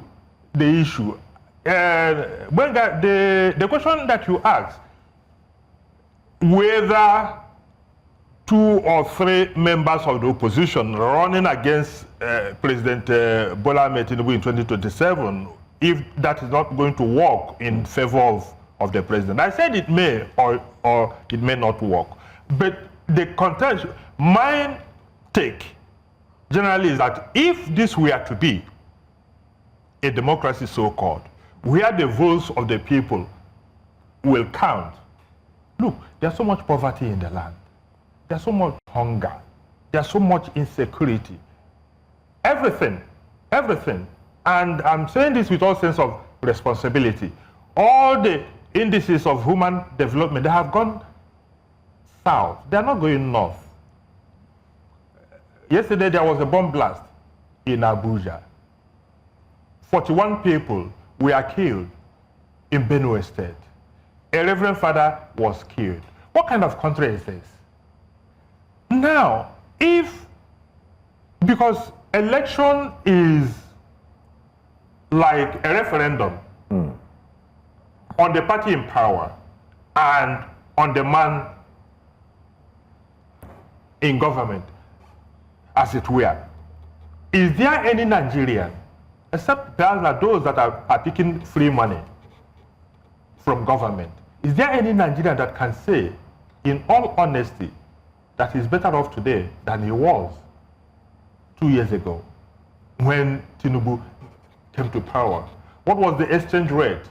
S6: the issue. When the question that you asked, whether 2 or 3 members of the opposition running against President Bola Ahmed Tinubu in 2027, if that is not going to work in favor of the president. I said it may or it may not work. But the contention, my take generally is that if this were to be a democracy so-called, where the votes of the people will count. Look, there's so much poverty in the land. There's so much hunger. There's so much insecurity. Everything. And I'm saying this with all sense of responsibility. All the indices of human development, they have gone south. They're not going north. Yesterday, there was a bomb blast in Abuja. 41 people were killed in Benue State. A reverend father was killed. What kind of country is this? Now, because election is like a referendum on the party in power and on the man in government, as it were. Is there any Nigerian, except those that are taking free money from government, is there any Nigerian that can say, in all honesty, that he's better off today than he was 2 years ago when Tinubu came to power? What was the exchange rate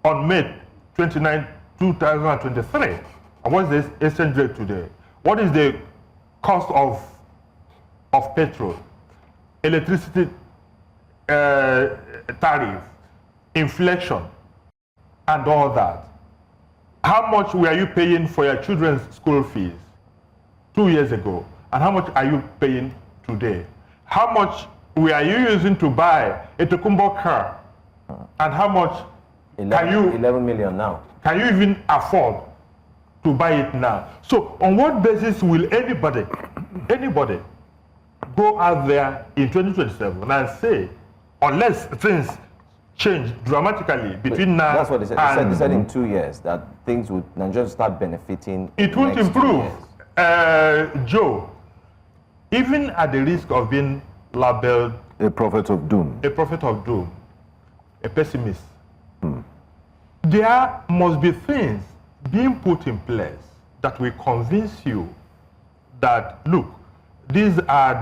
S6: on May 29, 2023? And what is the exchange rate today? What is the cost of petrol, electricity tariff, inflation, and all that? How much were you paying for your children's school fees 2 years ago? And how much are you paying today? How much were you using to buy a Tokumbo car? And how much
S1: 11 million now.
S6: Can you even afford to buy it now? So on what basis will anybody go out there in 2027 and say, unless things change dramatically between now
S1: that's what they said. They said in 2 years that things would Nigeria start benefiting.
S6: It won't improve. Joe, even at the risk of being labeled
S2: a prophet of doom,
S6: a pessimist, there must be things being put in place that will convince you that, look, these are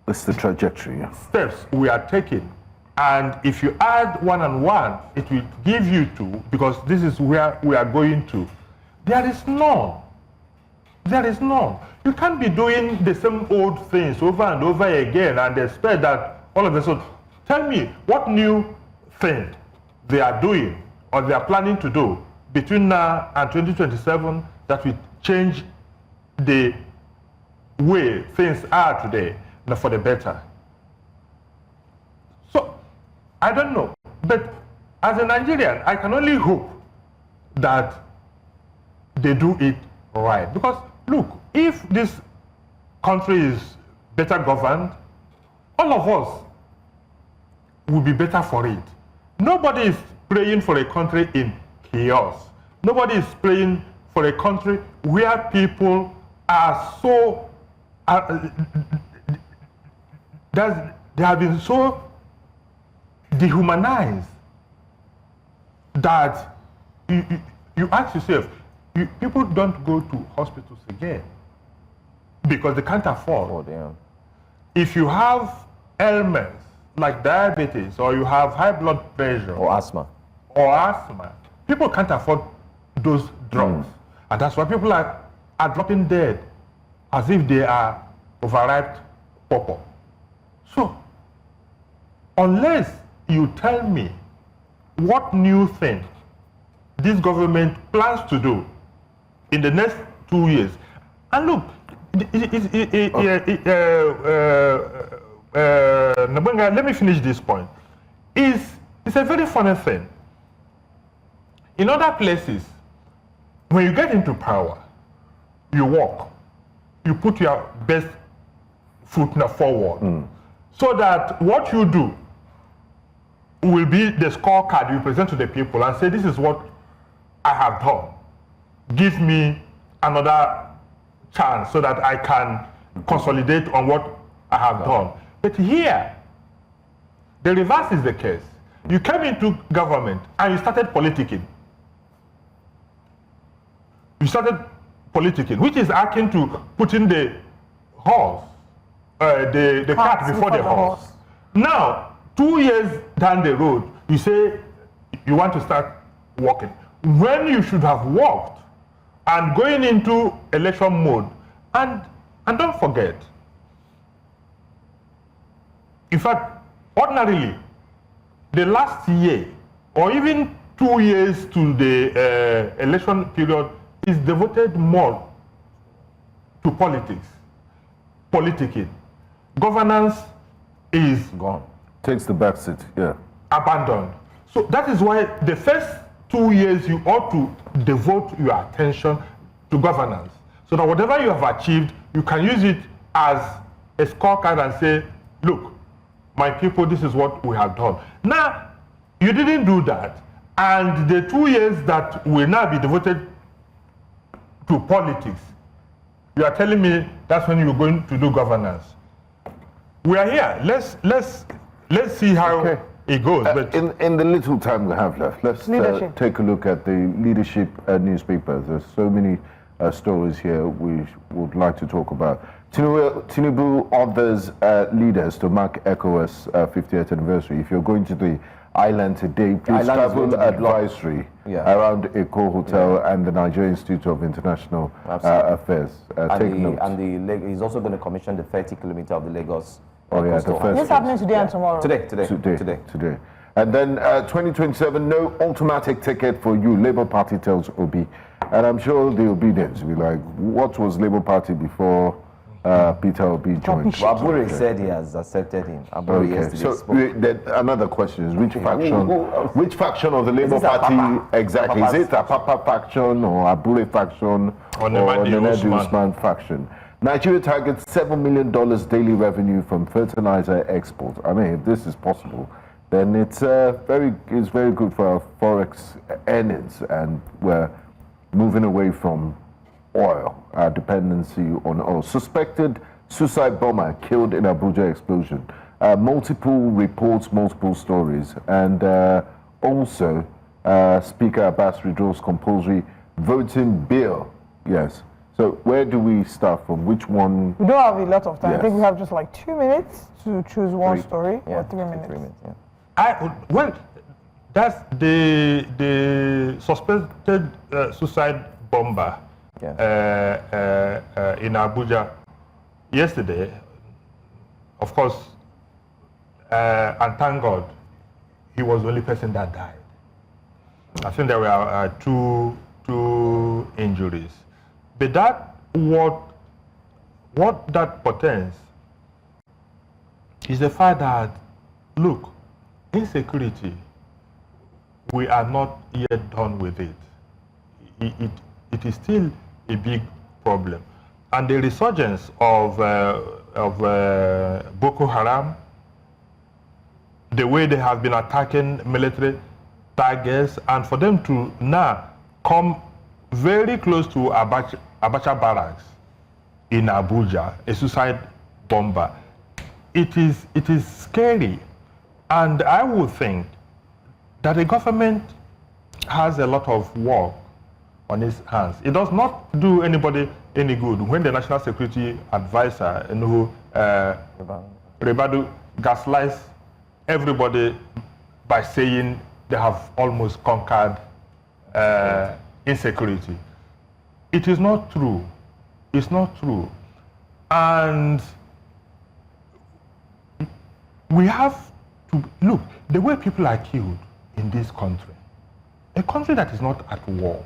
S2: it's the trajectory,
S6: steps we are taking. And if you add 1 and 1, it will give you 2, because this is where we are going to. There is none. There is none. You can't be doing the same old things over and over again and expect that all of a sudden. Tell me what new thing they are doing or they are planning to do between now and 2027 that will change the way things are today for the better. So, I don't know. But as a Nigerian, I can only hope that they do it right. Because, look, if this country is better governed, all of us will be better for it. Nobody is praying for a country in chaos. Nobody is praying for a country where people are so they have been so dehumanized that you ask yourself, people don't go to hospitals again because they can't afford. If you have ailments like diabetes, or you have high blood pressure,
S1: or asthma,
S6: people can't afford those drugs. And that's why people are dropping dead as if they are overripe pawpaw. So, unless you tell me what new thing this government plans to do in the next 2 years, and look, let me finish this point. It's a very funny thing. In other places, when you get into power, you walk, you put your best foot forward, so that what you do will be the scorecard you present to the people and say, this is what I have done. Give me another chance so that I can consolidate on what I have done. But here, the reverse is the case. You came into government and you started politicking. You started politicking, which is akin to putting the horse, the cart before the horse. Now, 2 years down the road, you say you want to start walking. When you should have walked and going into election mode. And don't forget, in fact, ordinarily, the last year or even 2 years to the election period is devoted more to politics, politicking. Governance is
S2: gone. Takes the back seat, yeah.
S6: Abandoned. So that is why the first 2 years you ought to devote your attention to governance, so that whatever you have achieved, you can use it as a scorecard and say, look, my people, this is what we have done. Now, you didn't do that, and the 2 years that will now be devoted to politics, you are telling me that's when you're going to do governance. We are here. Let's see how it goes. But
S2: in the little time we have left, let's take a look at the leadership newspapers. There's so many stories here we would like to talk about. Tinubu orders leaders to mark ECOWAS 50th anniversary. If you're going to the island today, please travel advisory around Eko Hotel and the Nigeria Institute of International Affairs. Take note.
S1: And he's also going to commission the 30-kilometer of the Lagos.
S3: This is happening today and tomorrow.
S2: Today. And then 2027, no automatic ticket for you, Labour Party tells Obi. And I'm sure the obedience will be like, what was Labour Party before Peter Obi joined?
S1: Abure said he has accepted him.
S2: So another question is, which faction of the Labour Party exactly? Is it a Papa faction or Abure faction or the Nedi Usman faction? Nigeria targets $7 million daily revenue from fertilizer export. I mean, if this is possible, then it's very good for our forex earnings, and we're moving away from oil, our dependency on oil. Suspected suicide bomber killed in Abuja explosion. Multiple reports, multiple stories, and also Speaker Abbas withdraws compulsory voting bill. Yes. So where do we start from? Which one?
S3: We don't have a lot of time. Yes. I think we have just like 2 minutes to choose one story, or 3 minutes. 3 minutes,
S6: well, that's the suspected suicide bomber in Abuja yesterday. Of course, and thank God, he was the only person that died. I think there were two injuries. But that what that portends is the fact that, look, insecurity, we are not yet done with it. It is still a big problem. And the resurgence of Boko Haram, the way they have been attacking military targets, and for them to now come very close to Abacha Barracks in Abuja, a suicide bomber. It is scary, and I would think that the government has a lot of work on its hands. It does not do anybody any good when the National Security Advisor, Rebadu, gaslights everybody by saying they have almost conquered insecurity. It is not true. It's not true. And we have to look, the way people are killed in this country, a country that is not at war.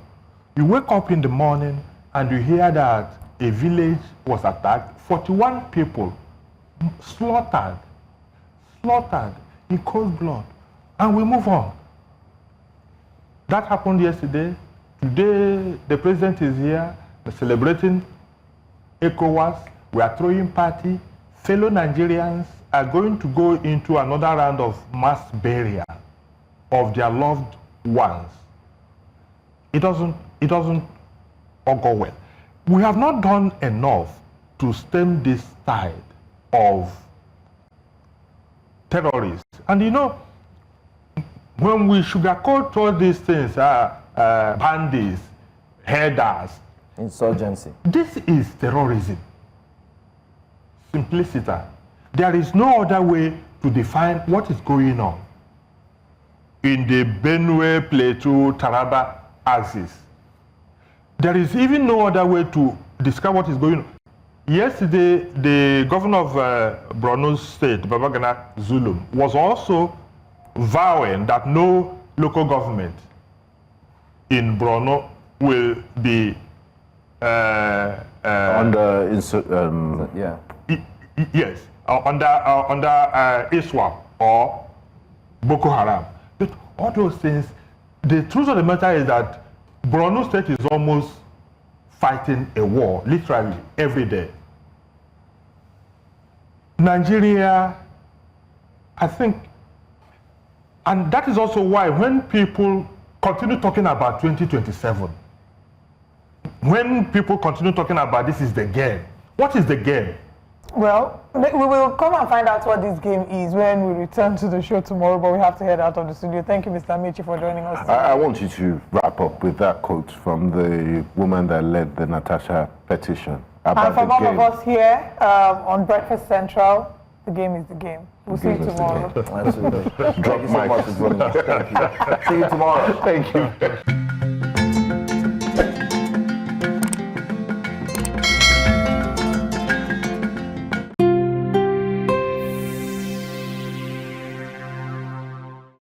S6: You wake up in the morning and you hear that a village was attacked, 41 people slaughtered in cold blood, and we move on. That happened yesterday. Today, the president is here, celebrating ECOWAS. We are throwing party. Fellow Nigerians are going to go into another round of mass burial of their loved ones. It doesn't all go well. We have not done enough to stem this tide of terrorists. And you know, when we sugarcoat all these things, bandits, headers,
S1: insurgency,
S6: this is terrorism. Simplicity. There is no other way to define what is going on in the Benue, Plateau, Taraba axis. There is even no other way to describe what is going on. Yesterday, the governor of Borno State, Babagana Zulum, was also vowing that no local government in Borno will be
S2: under
S6: under ISWAP or Boko Haram. But all those things, the truth of the matter is that Borno State is almost fighting a war, literally, every day. Nigeria, I think, and that is also why when people continue talking about 2027, when people continue talking about this is the game, what is the game?
S3: Well, we will come and find out what this game is when we return to the show tomorrow, but we have to head out of the studio. Thank you, Mr. Michi, for joining us.
S2: I want you to wrap up with that quote from the woman that led the Natasha petition about
S3: and from
S2: the
S3: all
S2: game.
S3: of us here on Breakfast Central, the game is the game. We'll see you tomorrow.
S1: Absolutely.
S2: Drop
S1: Thank you so
S2: mic.
S1: much for joining us. Thank you. See you tomorrow.
S2: Thank you.